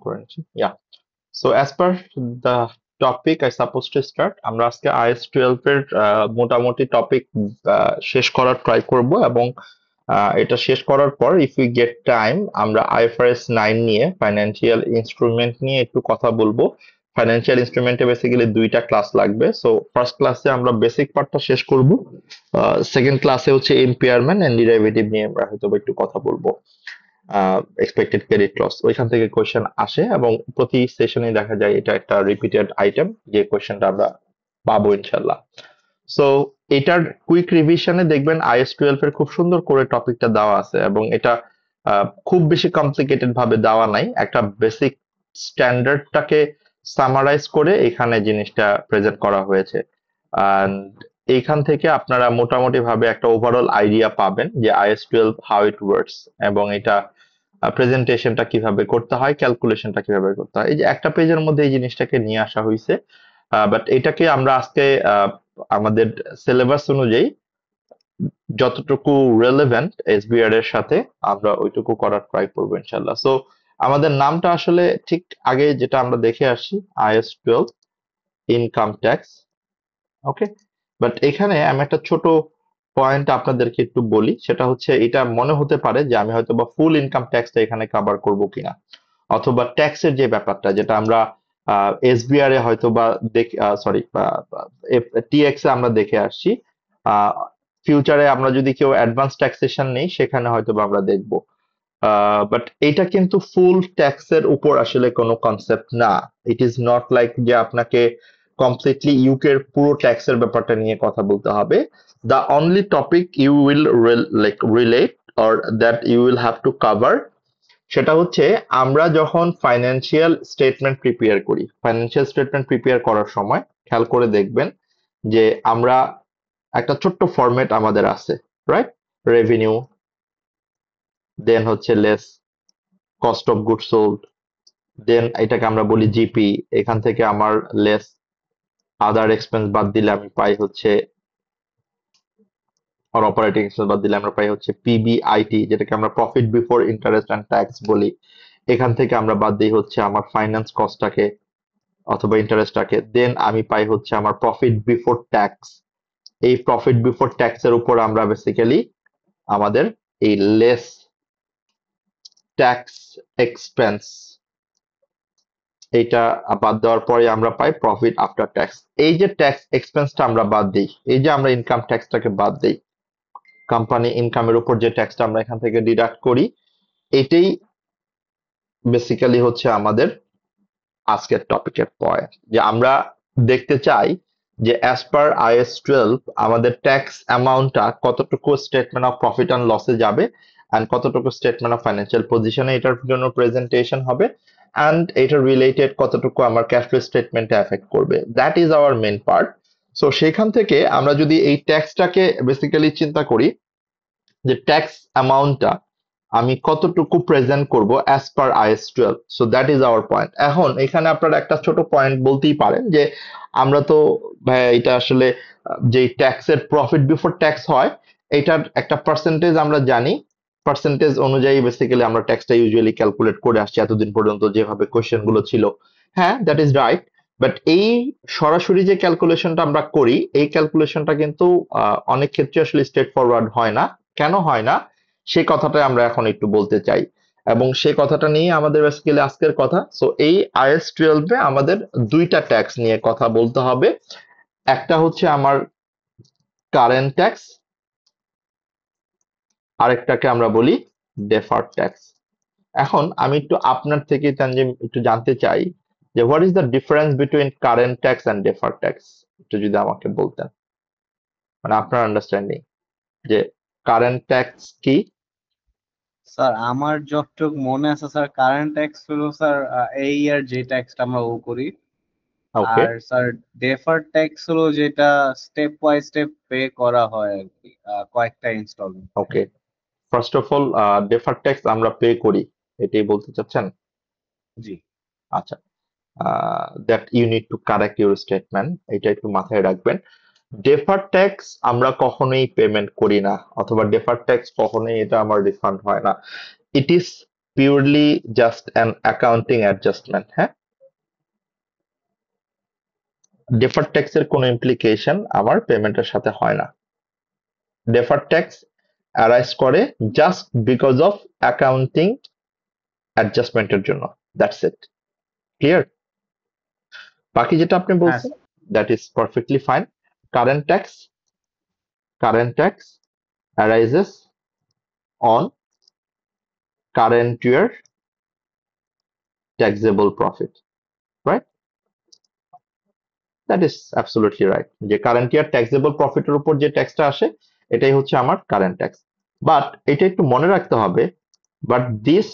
করে নিচ্ছি। Yeah. So as per the topic I supposed to start, আমরা আজকে IS-12 এর মোটামুটি টপিক শেষ করার ট্রাই করব এবং এটা শেষ করার পর if we get time আমরা IFRS 9 নিয়ে ফাইন্যান্সিয়াল ইনস্ট্রুমেন্ট নিয়ে একটু কথা বলবো। ফাইন্যান্সিয়াল ইনস্ট্রুমেন্টে বেসিক্যালি দুইটা ক্লাস লাগবে। সো ফার্স্ট ক্লাসে আমরা বেসিক পার্টটা শেষ করব। সেকেন্ড ক্লাসে হচ্ছে ইম্পেয়ারমেন্ট এন্ড ডেরিভেটিভ নিয়ে আমরা হয়তো একটু কথা বলবো। এক্সপেক্টেড ক্রেডিট লস ওইখান থেকে কোয়েশ্চেন আসে এবং প্রতি সেশনে দেখা যায় এটা একটা রিপিটেড আইটেম, যে কোয়েশ্চেনটা আমরা পাবো ইনশাল্লাহ। সো এটার কুইক রিভিশনে দেখবেন IS-12 এর খুব সুন্দর করে টপিকটা দেওয়া আছে এবং এটা খুব বেশি কমপ্লিকেটেড ভাবে দেওয়া নাই, একটা বেসিক স্ট্যান্ডার্ডটাকে সামারাইজ করে এখানে জিনিসটা প্রেজেন্ট করা হয়েছে। এন্ড এইখান থেকে আপনারা মোটামুটি ভাবে একটা ওভারঅল আইডিয়া পাবেন যে IS-12 হাউ ইট ওয়ার্কস এবং এটা প্রেজেন্টেশনটা কিভাবে করতে হয়, ক্যালকুলেশনটা কিভাবে করতে হয়। এই যে একটা পেজের মধ্যে এই জিনিসটাকে নিয়ে আসা হয়েছে, বাট এটাকে আমরা আজকে আমাদের সিলেবাস অনুযায়ী যতটুকু রেলেভেন্ট এসবিআর এর সাথে আমরা ওইটুকু করার ট্রাই করবো ইনশাল্লাহ। সো আমাদের নামটা আসলে ঠিক আগে যেটা আমরা দেখে আসছি IS-12 income tax. Okay, but এখানে আমি একটা ছোট পয়েন্ট আপনাদেরকে একটু বলি, সেটা হচ্ছে এটা মনে হতে পারে যে আমি হয়তো বা ফুল ইনকাম ট্যাক্সটা এখানে কভার করব কিনা, অথবা ট্যাক্সের যে ব্যাপারটা যেটা আমরা এসবিআর এ হয়তো বা সরি টিএক্স এ আমরা দেখে আসছি, ফিউচারে আমরা যদি কেউ অ্যাডভান্স ট্যাক্সেশন নেই সেখানে হয়তো বা আমরা দেখব। বাট এটা কিন্তু ফুল ট্যাক্সের উপর আসলে কোনো কনসেপ্ট না। ইট ইজ নট লাইক যে আপনাকে কমপ্লিটলি ইউকে এর পুরো ট্যাক্সের ব্যাপারটা নিয়ে কথা বলতে হবে। The only topic you will like relate or that you will have to cover, সেটা হচ্ছে আমরা যখন ফাইন্যান্সিয়াল স্টেটমেন্ট প্রিপেয়ার করি, ফাইন্যান্সিয়াল স্টেটমেন্ট প্রিপেয়ার করার সময় খেয়াল করে দেখবেন যে আমরা একটা ছোট্ট ফরম্যাট আমাদের আছে, রাইট? রেভিনিউ, দেন হচ্ছে less cost of good sold, then এটাকে আমরা বলি জিপি। এখান থেকে আমার লেস আদার এক্সপেন্স বাদ দিলে আমি পাই হচ্ছে, আর অপারেটিং এক্সপেন্স বাদ দিলে আমরা পাই হচ্ছে পিবিআইটি, যেটাকে আমরা profit before interest and tax বলি। এখান থেকে আমরা বাদ দিই হচ্ছে আমার ফাইন্যান্স কস্টটাকে অথবা ইন্টারেস্টটাকে, দেন আমি পাই হচ্ছে আমার প্রফিট বিফোর ট্যাক্স। এই প্রফিট বিফোর ট্যাক্স এর উপর আমরা বেসিক্যালি আমাদের এই লেস ট্যাক্স এক্সপেন্স এইটা বাদ দেওয়ার পরে আমরা পাই প্রফিট আফটার ট্যাক্স। এই যে ট্যাক্স এক্সপেন্সটা আমরা বাদ দিই, এই যে আমরা ইনকাম ট্যাক্সটাকে বাদ দিই, কোম্পানি ইনকামের উপর যে ট্যাক্সটা আমরা এখান থেকে ডিডাক্ট করি, এটাই বেসিক্যালি হচ্ছে আমাদের আজকের টপিকের পয়েন্ট। যে আমরা দেখতে চাই যে অ্যাজ পার IS-12 আমাদের ট্যাক্স অ্যামাউন্টটা কতটুকু স্টেটমেন্ট অফ প্রফিট অ্যান্ড লসে যাবে অ্যান্ড কতটুকু স্টেটমেন্ট অফ ফাইন্যান্সিয়াল পজিশনে এটার জন্য প্রেজেন্টেশন হবে, অ্যান্ড এটা রিলেটেড কতটুকু আমার ক্যাশ ফ্লো স্টেটমেন্টে এফেক্ট করবে। That is our main part. So সেখান থেকে আমরা যদি এই ট্যাক্সটাকে বেসিক্যালি চিন্তা করি যে ট্যাক্স অ্যামাউন্টটা আমি কতটুকু প্রেজেন্ট করব as per IS-12, so that is our point. এখন এখানে আপনারা একটা ছোট পয়েন্ট বলতেই পারেন যে আমরা তো ভাই এটা আসলে যে ট্যাক্সের প্রফিট বিফোর ট্যাক্স হয় এটার একটা পার্সেন্টেজ আমরা জানি, পার্সেন্টেজ অনুযায়ী বেসিক্যালি আমরা ট্যাক্সটা ইউজুয়ালি ক্যালকুলেট করে আসছি এতদিন পর্যন্ত যেভাবে কোশ্চেন গুলো ছিল। হ্যাঁ, দ্যাট ইজ রাইট, বাট এই সরাসরি যে ক্যালকুলেশনটা আমরা করি এই ক্যালকুলেশনটা কিন্তু অনেক ক্ষেত্রে আসলে স্ট্রেট ফরওয়ার্ড হয় না। কেন হয় না সেই কথাটাই আমরা এখন একটু বলতে চাই এবং সেই কথাটা নিয়ে আমাদের বেসিক্যালি আজকের কথা। সো এই IS-12 এ আমাদের দুইটা ট্যাক্স নিয়ে কথা বলতে হবে। একটা হচ্ছে আমার কারেন্ট ট্যাক্স, আরেকটাকে আমরা বলি ডেফার্ড ট্যাক্স। এখন আমি একটু আপনার থেকে তানজিম একটু জানতে চাই যে what is the difference between current tax and deferred tax, একটু যদি আমাকে বলতেন, মানে আপনার আন্ডারস্ট্যান্ডিং যে কারেন্ট ট্যাক্স কি। স্যার আমার যতটুক মনে আছে স্যার, কারেন্ট ট্যাক্স হলো স্যার এই ইয়ার যে ট্যাক্সটা আমরা ও করি। ওকে, আর স্যার ডেফার্ড ট্যাক্স হলো যেটা স্টেপ বাই স্টেপ পে করা হয় আর কি, কয়েকটা installment. Okay, first of all deferred tax আমরা পে করি, এটাই বলতে চাচ্ছেন? জি আচ্ছা, that you need to correct your statement, এটা একটু মাথায় রাখবেন। ডেফার্ড ট্যাক্স আমরা কখনোই পেমেন্ট করি না, অথবা ডেফার্ড ট্যাক্স কখনোই এটা আমার রিফান্ড হয় না। It is purely just an accounting adjustment. হ্যাঁ, ডেফার্ড ট্যাক্সের কোনো ইমপ্লিকেশন আমার পেমেন্টের সাথে হয় না। ডেফার্ড ট্যাক্স অ্যারাইজ করে জাস্ট বিকজ অফ অ্যাকাউন্টিং অ্যাডজাস্টমেন্টের জন্য। That's it. ক্লিয়ার? বাকি যেটা আপনি হ্যাঁ বলছেন sir. That is perfectly fine. Current tax, current tax arises on current year taxable profit, right? That is absolutely right. যে কারেন্ট ইয়ার ট্যাক্সেবল প্রফিটের উপর যে ট্যাক্সটা আসে এটাই হচ্ছে আমার কারেন্ট ট্যাক্স। বাট এটা একটু মনে রাখতে হবে, but this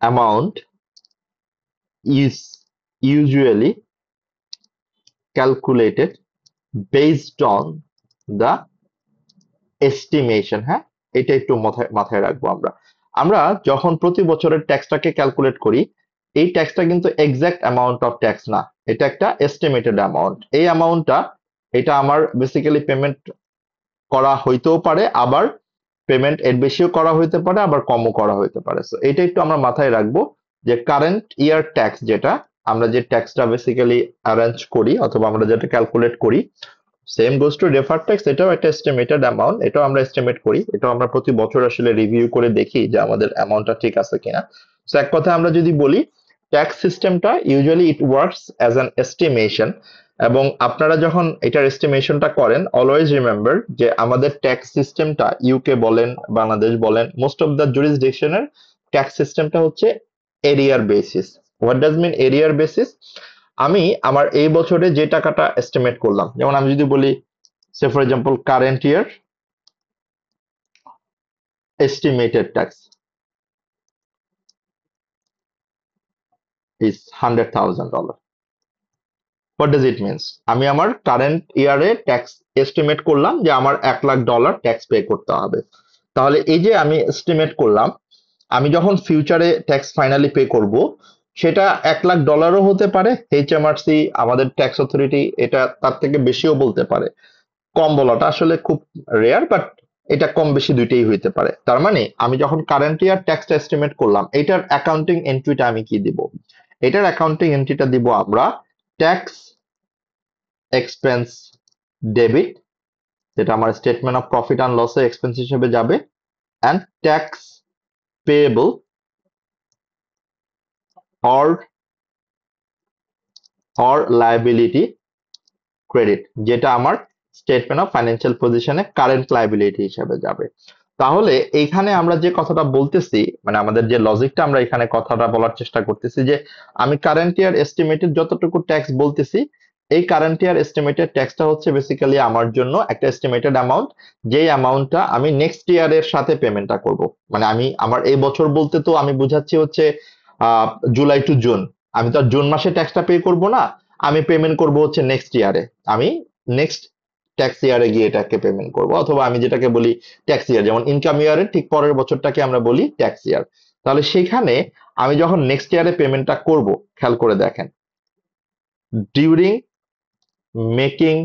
amount is usually calculated based on the estimation. হ্যাঁ, এটা একটু মাথায় মাথায় রাখবো আমরা। আমরা যখন প্রতি বছরের ট্যাক্সটাকে ক্যালকুলেট করি, এই ট্যাক্সটা কিন্তু এক্সাক্ট অ্যামাউন্ট অফ ট্যাক্স না, এটা একটা এস্টিমেটেড অ্যামাউন্ট। এই অ্যামাউন্টটা এটা আমার বেসিক্যালি পেমেন্ট করা হইতেও পারে, আবার পেমেন্ট এর বেশিও করা হইতে পারে, আবার কমও করা হইতে পারে। সো এটা একটু আমরা মাথায় রাখবো যে কারেন্ট ইয়ার ট্যাক্স যেটা আমরা যে ট্যাক্সটা বেসিক্যালি অ্যারেঞ্জ করি অথবা আমরা যেটা ক্যালকুলেট করি, same goes to deferred tax, এটাও একটা এস্টিমেটেড অ্যামাউন্ট, এটাও আমরা এস্টিমেট করি, এটাও আমরা প্রতি বছর আসলে রিভিউ করে দেখি যে আমাদের অ্যামাউন্টটা ঠিক আছে কিনা। সো এক কথা আমরা যদি বলি ট্যাক্স সিস্টেমটা usually it works as an estimation, এবং আপনারা যখন এটার এস্টিমেশনটা করেন অলওয়েজ রিমেম্বার যে আমাদের ট্যাক্স সিস্টেমটা ইউকে বলেন বাংলাদেশ বলেন মোস্ট অফ দ্য জুরিসডিকশনের ট্যাক্স সিস্টেমটা হচ্ছে এরিয়ার বেসিস। হোয়াট ডাজ মিন এরিয়ার বেসিস? আমি আমার এই বছরে যে টাকাটা এস্টিমেট করলাম, যেমন আমি যদি বলি say for example current year estimated tax is $100,000। What does it means? আমি আমার কারেন্ট ইয়ারে ট্যাক্স এস্টিমেট করলাম যে আমার $1,00,000 ট্যাক্স পে করতে হবে। তাহলে এই যে আমি এস্টিমেট করলাম, আমি যখন ফিউচারে ট্যাক্স ফাইনালি পে করব সেটা $1,00,000ও হতে পারে, এইচএমআরসি আমাদের ট্যাক্স অথরিটি এটা তার থেকে বেশিও বলতে পারে। কম বলাটা আসলে খুব রেয়ার, বাট এটা কম বেশি দুইটাই হইতে পারে। তার মানে আমি যখন কারেন্ট ইয়ার ট্যাক্সটা এস্টিমেট করলাম, এটার অ্যাকাউন্টিং এন্ট্রিটা আমি কি দিব? এটার অ্যাকাউন্টিং এন্ট্রিটা দিব আমরা ট্যাক্স এক্সপেন্স ডেবিট, যেটা আমার স্টেটমেন্ট অফ প্রফিট অ্যান্ড লসের এক্সপেন্স হিসেবে যাবে, and tax payable or or liability credit, যেটা আমার স্টেটমেন্ট অফ ফাইন্যান্সিয়াল পজিশনে কারেন্ট লায়াবিলিটি হিসেবে যাবে। তাহলে এইখানে আমরা যে কথাটা বলতেছি, মানে আমাদের যে লজিকটা আমরা এখানে কথাটা বলার চেষ্টা করতেছি যে আমি কারেন্ট ইয়ার এস্টিমেটেড যতটুকু ট্যাক্স বলতেছি, এই কারেন্ট ইয়ার এস্টিমেটেড ট্যাক্সটা হচ্ছে বেসিক্যালি আমার জন্য একটা এস্টিমেটেড অ্যামাউন্ট, যেই অ্যামাউন্টটা আমি নেক্সট ইয়ারের সাথে পেমেন্টটা করব। মানে আমি আমার এই বছর বলতে তো আমি বুঝাচ্ছি হচ্ছে জুলাই টু জুন, আমি তো আর জুন মাসে ট্যাক্সটা পে করব না, আমি পেমেন্ট করব হচ্ছে নেক্সট ইয়ারে, আমি নেক্সট ট্যাক্স ইয়ারে গিয়ে এটাকে পেমেন্ট করব, অথবা আমি যেটাকে বলি ট্যাক্স ইয়ার, যেমন ইনকাম ইয়ারের ঠিক পরের বছরটাকে আমরা বলি ট্যাক্স ইয়ার। তাহলে সেখানে আমি যখন নেক্সট ইয়ারে পেমেন্টটা করব, খেয়াল করে দেখেন, during making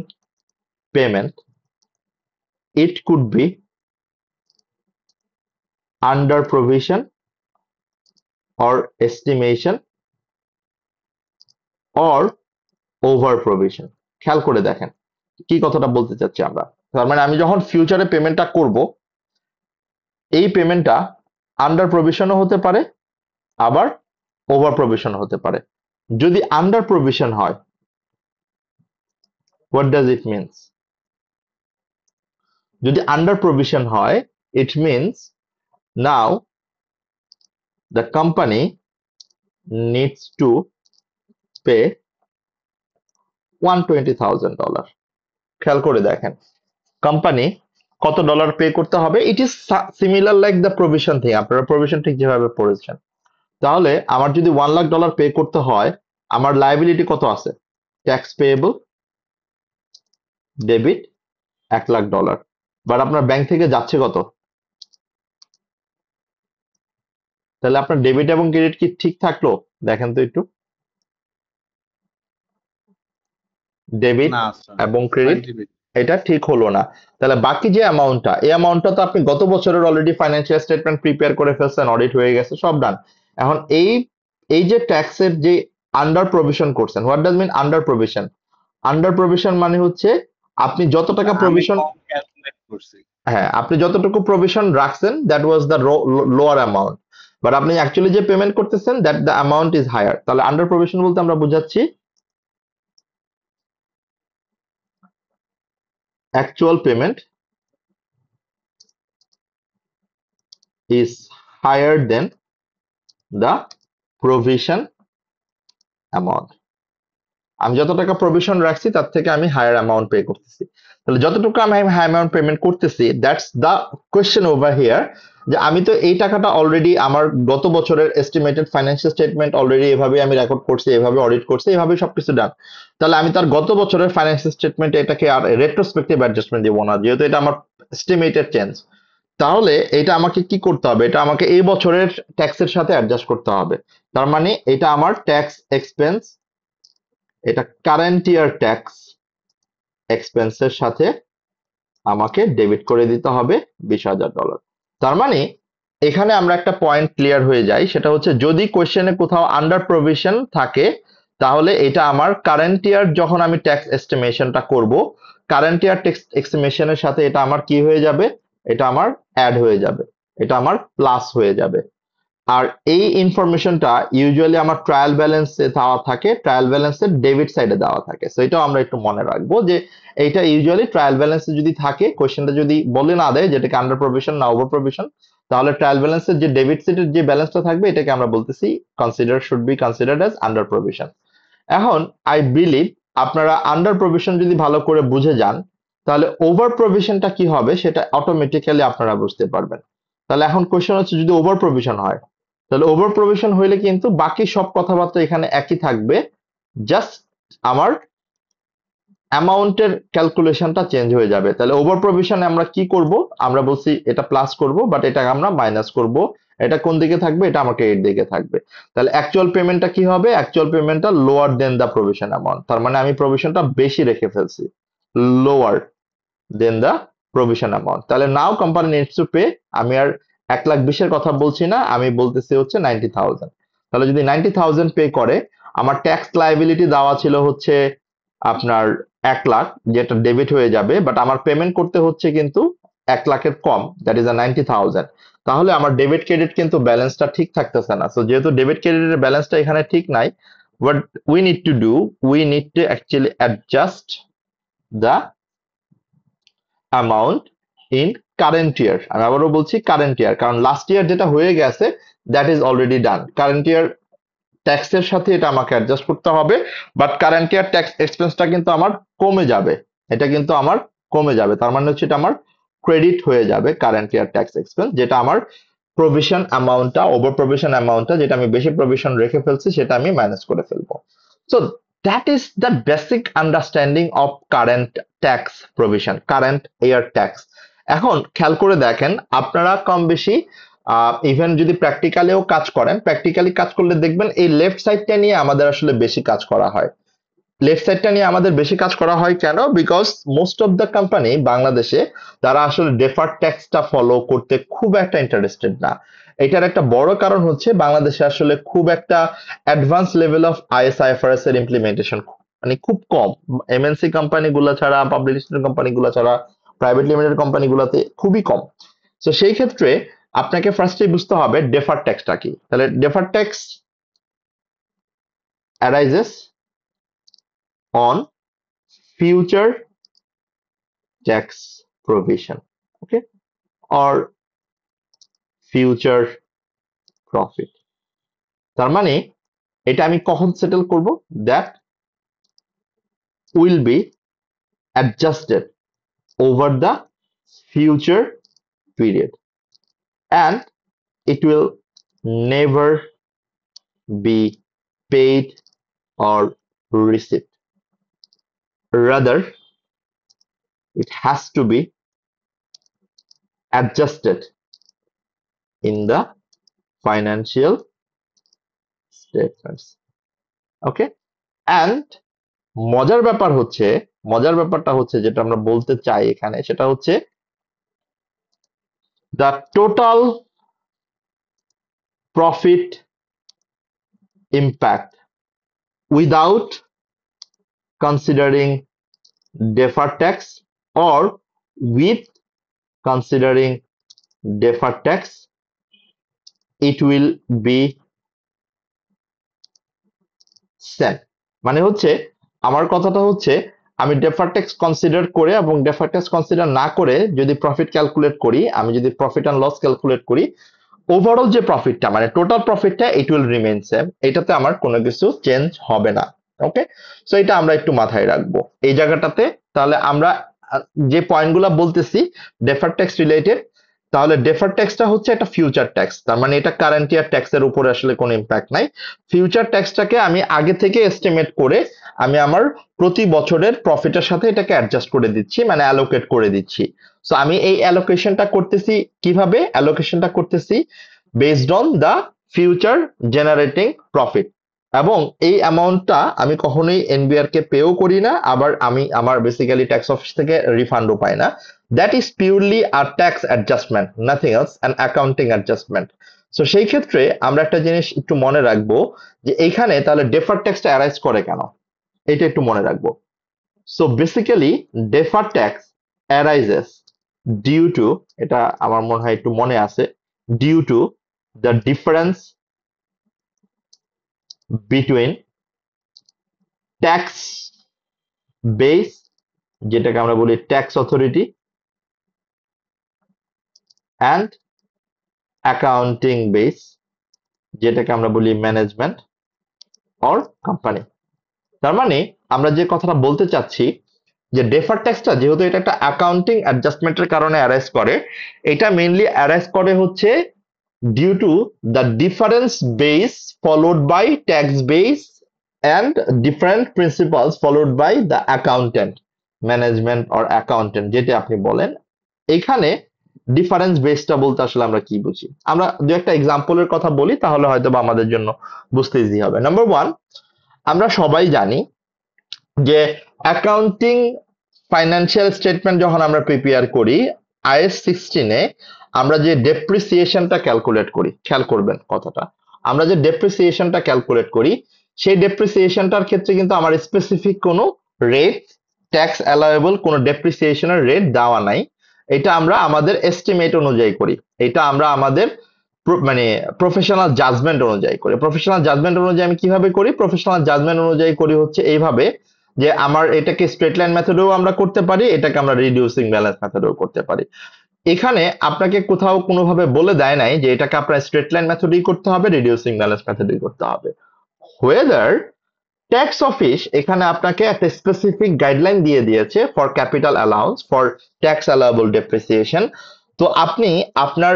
payment it could be under provision or estimation or over provision। খেয়াল করে দেখেন কি কথাটা বলতে চাচ্ছি আমরা। তার মানে আমি যখন ফিউচারে পেমেন্টটা করব, এই পেমেন্টটা আন্ডার প্রভিশনও হতে পারে, আবার ওভার প্রভিশন হতে পারে। যদি আন্ডার প্রভিশন হয়, হোয়াট ডাজ ইট মিনস? যদি আন্ডার প্রভিশন হয়, it means now the company needs to pay $120,000। খেয়াল করে দেখেন কোম্পানি কত ডলার পে করতে হবে। It is similar like the provision thing, আপনারা প্রভিশন ঠিক যেভাবে পড়েছেন। তাহলে আমার যদি $1,00,000 পে করতে হয়, আমার লায়াবিলিটি কত আছে? ট্যাক্স পেয়েবল ডেবিট $1,00,000, বাট আপনার ব্যাংক থেকে যাচ্ছে কত? তাহলে আপনার ডেবিট এবং ক্রেডিট কি ঠিক থাকলো? দেখেন তো একটু, ডেবিট না স্যার, এবং ক্রেডিট সাইন্টিফিক এটা ঠিক হলো না। তাহলে বাকি যে অ্যামাউন্টটা, এই অ্যামাউন্টটা তো আপনি গত বছরের অলরেডি ফাইন্যান্সিয়াল স্টেটমেন্ট প্রিপেয়ার করে ফেলছেন, অডিট হয়ে গেছে, সব ডান। এখন এই এই যে ট্যাক্সের যে আন্ডার প্রভিশন করছেন, what does mean under provision? Under provision মানে হচ্ছে আপনি যত টাকা আমি প্রভিশন, কম ক্যালকুলেট করছি। হ্যাঁ আপনি যতটুকু প্রভিশন রাখছেন that was the lower amount, but আপনি অ্যাকচুয়ালি যে পেমেন্ট করতেছেন that the amount is higher. তাহলে আন্ডার প্রভিশন বলতে আমরা বুঝাচ্ছি actual payment is higher then the provision amount. আমি যত টাকা প্রভিশন রাখছি তার থেকে আমি হায়ার অ্যামাউন্ট পে করতেছি। তাহলে যতটুকু আমি হাই অ্যামাউন্ট পেমেন্ট করতেছি, that's the question over here, যে আমি তো এই টাকাটা অলরেডি আমার গত বছরের এস্টিমেটেড ফাইন্যান্সিয়াল স্টেটমেন্ট অলরেডি এভাবে আমি রেকর্ড করছি, এভাবে অডিট করছি, এভাবে সবকিছু ডান। তাহলে আমি তার গত বছরের ফাইন্যান্সিয়াল স্টেটমেন্ট এটাকে আর রেট্রোস্পেক্টিভ অ্যাডজাস্টমেন্ট দিব না, যেহেতু এটা আমার এস্টিমেটেড চেঞ্জ। তাহলে এটা আমাকে কি করতে হবে? এটা আমাকে এই বছরের ট্যাক্সের সাথে অ্যাডজাস্ট করতে হবে। তার মানে এটা আমার ট্যাক্স এক্সপেন্স, এটা কারেন্ট ইয়ার ট্যাক্স এক্সপেন্সের সাথে আমাকে ডেবিট করে দিতে হবে $20,000। তার মানে এখানে আমরা একটা পয়েন্ট ক্লিয়ার হয়ে যাই, সেটা হচ্ছে যদি কোশ্চেনে কোথাও আন্ডার প্রভিশন থাকে, তাহলে এটা আমার কারেন্ট ইয়ার যখন আমি ট্যাক্স এস্টিমেশনটা করব, কারেন্ট ইয়ার ট্যাক্স এস্টিমেশনের সাথে এটা আমার কি হয়ে যাবে? এটা আমার অ্যাড হয়ে যাবে, এটা আমার প্লাস হয়ে যাবে। আর এই ইনফরমেশনটা ইউজুয়ালি আমার ট্রায়াল ব্যালেন্সে দেওয়া থাকে, ট্রায়াল ব্যালেন্সের ডেবিট সাইডে দেওয়া থাকে। সো এটাও আমরা একটু মনে রাখবো যে এইটা ইউজুয়ালি ট্রায়াল ব্যালেন্সে যদি থাকে, কোশ্চেনটা যদি বলে না দেয় যেটাকে আন্ডার প্রভিশন না ওভার প্রভিশন, তাহলে ট্রায়াল ব্যালেন্সের যে ডেবিট সাইডের যে ব্যালেন্সটা থাকবে এটাকে আমরা বলতেছি should be considered as under provision. এখন আই বিলিভ আপনারা আন্ডার প্রভিশন যদি ভালো করে বুঝে যান, তাহলে ওভার প্রভিশনটা কি হবে সেটা অটোমেটিক্যালি আপনারা বুঝতে পারবেন। তাহলে এখন কোশ্চেন হচ্ছে যদি ওভার প্রভিশন হয়, তাহলে ওভার প্রভিশন হইলে কিন্তু বাকি সব কথাবার্তা এখানে একই থাকবে, জাস্ট আমার অ্যামাউন্টের ক্যালকুলেশনটা চেঞ্জ হয়ে যাবে। তাহলে ওভার প্রভিশনে আমরা কি করব? আমরা বলছি এটা প্লাস করব, বাট এটা আমরা মাইনাস করব। এটা কোন দিকে থাকবে? এটা আমাকে এর দিকে থাকবে। তাহলে অ্যাকচুয়াল পেমেন্টটা কি হবে? অ্যাকচুয়াল পেমেন্টটা lower than the provision amount. তার মানে আমি প্রভিশনটা বেশি রেখে ফেলছি, lower than the provision amount. তাহলে now company needs to pay, আমি আর 1,20,000 কথা বলছি না, আমি বলতেছি হচ্ছে 90,000। তাহলে যদি 90,000 পে করে, আমার ট্যাক্স লাইবিলিটি দেওয়া ছিল হচ্ছে আপনার 1,00,000, যেটা ডেবিট হয়ে যাবে, বাট আমার পেমেন্ট করতে হচ্ছে কিন্তু 1,00,000-এর কম, দ্যাট ইজ 90,000। তাহলে আমার ডেবিট ক্রেডিট কিন্তু ব্যালেন্সটা ঠিক থাকতেছে না। সো যেহেতু ডেবিট ক্রেডিটের ব্যালেন্সটা এখানে ঠিক নাই, what we need to do, we need to actually adjust the amount in current year. আমি আবারও বলছি কারেন্ট ইয়ার, কারণ লাস্ট ইয়ার যেটা হয়ে গেছে that is already done. Current year ট্যাক্সের সাথে এটা আমাকে অ্যাডজাস্ট করতে হবে, বাট কারেন্ট ইয়ার ট্যাক্স এক্সপেন্সটা কিন্তু আমার কমে যাবে, এটা কিন্তু আমার কমে যাবে। তার মানে হচ্ছে এটা আমার ক্রেডিট হয়ে যাবে কারেন্ট ইয়ার ট্যাক্স এক্সপেন্স, যেটা আমার প্রভিশন অ্যামাউন্টটা, ওভার প্রভিশন অ্যামাউন্টটা, যেটা আমি বেশি প্রভিশন রেখে ফেলছি সেটা আমি মাইনাস করে ফেলবো। So that is the basic understanding of current tax provision, current year tax. এখন খেয়াল করে দেখেন, আপনারা কম বেশি ইভেন যদি প্র্যাকটিক্যালিও কাজ করেন, প্র্যাকটিক্যালি কাজ করলে দেখবেন এই লেফট সাইডটা নিয়ে আমাদের আসলে বেশি কাজ করা হয়। লেফট সাইডটা নিয়ে আমাদের বেশি কাজ করা হয় কেন? Because most of the company বাংলাদেশে তারা আসলে ডেফার্ড ট্যাক্সটা ফলো করতে খুব একটা ইন্টারেস্টেড না। এটার একটা বড় কারণ হচ্ছে বাংলাদেশে আসলে খুব একটা অ্যাডভান্স লেভেল অফ আইএস/আইএফআরএস এর ইমপ্লিমেন্টেশন মানে খুব কম। এমএনসি কোম্পানিগুলো ছাড়া, পাবলিক লিমিটেড কোম্পানিগুলো ছাড়া, প্রাইভেট লিমিটেড কোম্পানিগুলোতে খুবই কম। তো সেই ক্ষেত্রে আপনাকে ফার্স্টে বুঝতে হবে ডেফার্ড ট্যাক্সটা কি। তাহলে deferred tax arises on future tax provision, okay, or future profit। তার মানে এটা আমি কখন সেটেল করব? That will be adjusted over the future period and it will never be paid or received, rather it has to be adjusted in the financial statements, okay। and মজার ব্যাপার হচ্ছে মজার ব্যাপারটা হচ্ছে যেটা আমরা বলতে চাই এখানে সেটা হচ্ছে the total profit impact without considering deferred tax or with considering deferred tax, it will be same. মানে হচ্ছে আমার কথাটা হচ্ছে আমি ডেফার ট্যাক্স কনসিডার করে এবং ডেফার ট্যাক্স কনসিডার না করে যদি প্রফিট ক্যালকুলেট করি, আমি যদি প্রফিট অ্যান্ড লস ক্যালকুলেট করি, ওভারঅল যে প্রফিটটা মানে টোটাল প্রফিটটা ইট উইল রিমেইন সেম, এটাতে আমার কোনো কিছু চেঞ্জ হবে না। ওকে, সো এটা আমরা একটু মাথায় রাখবো এই জায়গাটাতে। তাহলে আমরা যে পয়েন্টগুলো বলতেছি ডেফার ট্যাক্স রিলেটেড, তাহলে ডেফার ট্যাক্সটা হচ্ছে একটা ফিউচার ট্যাক্স, তার মানে এটা কারেন্ট ইয়ার ট্যাক্সের উপরে আসলে কোনো ইম্প্যাক্ট নাই। ফিউচার ট্যাক্সটাকে আমি আগে থেকে এস্টিমেট করে আমি আমার প্রতি বছরের প্রফিটের সাথে এটাকে অ্যাডজাস্ট করে দিচ্ছি, মানে অ্যালোকেট করে দিচ্ছি। সো আমি এই অ্যালোকেশনটা করতেছি কিভাবে? অ্যালোকেশনটা করতেছি based on the future generating profit, এবং এই অ্যামাউন্টটা আমি কখনোই এনবিআর কে পেও করি না, আবার আমি আমার বেসিক্যালি ট্যাক্স অফিস থেকে রিফান্ডও পাই না। That is purely a tax adjustment, nothing else, an accounting adjustment. So সেই ক্ষেত্রে আমরা একটা জিনিস একটু মনে রাখবো যে এইখানে তাহলে ডেফার ট্যাক্সটা অ্যারাইজ করে কেন, এটা একটু মনে রাখবো। So basically defer tax arises due to, এটা আমার মনে হয় একটু মনে আছে, due to the difference between tax base, যেটাকে আমরা বলি tax authority, and accounting base, যেটাকে আমরা বলি ম্যানেজমেন্ট অর কোম্পানি। তার মানে আমরা যে কথাটা বলতে চাচ্ছি যে ডেফার ট্যাক্সটা যেহেতু এটা একটা অ্যাকাউন্টিং অ্যাডজাস্টমেন্টের কারণে অ্যারাইজ করে, এটা মেইনলি অ্যারাইজ করে হচ্ছে due to the difference base followed by tax base and different principles followed by the accountant, management or accountant যেটা আপনি বলেন। এখানে ডিফারেন্স বেসটা বলতে আসলে আমরা কি বুঝি, আমরা দু একটা এক্সাম্পলের কথা বলি তাহলে হয়তো বা আমাদের জন্য বুঝতে ইজি হবে। নাম্বার ওয়ান, আমরা সবাই জানি যে অ্যাকাউন্টিং ফাইন্যান্সিয়াল স্টেটমেন্ট যখন আমরা প্রিপেয়ার করি আইএস 16-এ আমরা যে ডেপ্রিসিয়েশনটা ক্যালকুলেট করি, খেয়াল করবেন কথাটা, আমরা যে ডেপ্রিসিয়েশনটা ক্যালকুলেট করি সেই ডেপ্রিসিয়েশনটার ক্ষেত্রে কিন্তু আমার স্পেসিফিক কোনো রেট, ট্যাক্স অ্যালাউয়েবল কোনো ডেপ্রিসিয়েশনের রেট দেওয়া নাই। এটা আমরা আমাদের এস্টিমেট অনুযায়ী করি, এটা আমরা আমাদের মানে প্রফেশনাল জাজমেন্ট অনুযায়ী করি। প্রফেশনাল জাজমেন্ট অনুযায়ী আমি কিভাবে করি? প্রফেশনাল জাজমেন্ট অনুযায়ী করি হচ্ছে এইভাবে যে আমার এটাকে স্ট্রেট লাইন মেথডেও আমরা করতে পারি, এটাকে আমরা রিডিউসিং ব্যালেন্স মেথডেও করতে পারি। এখানে আপনাকে কোথাও কোনোভাবে বলে দেয় নাই যে এটাকে আপনার স্ট্রেট লাইন মেথডেই করতে হবে, রিডিউসিং ব্যালেন্স মেথডেই করতে হবে। হোয়েদার ট্যাক্স অফিস এখানে আপনাকে একটা স্পেসিফিক গাইডলাইন দিয়ে দিয়েছে for capital allowance for tax allowable depreciation. তো আপনি আপনার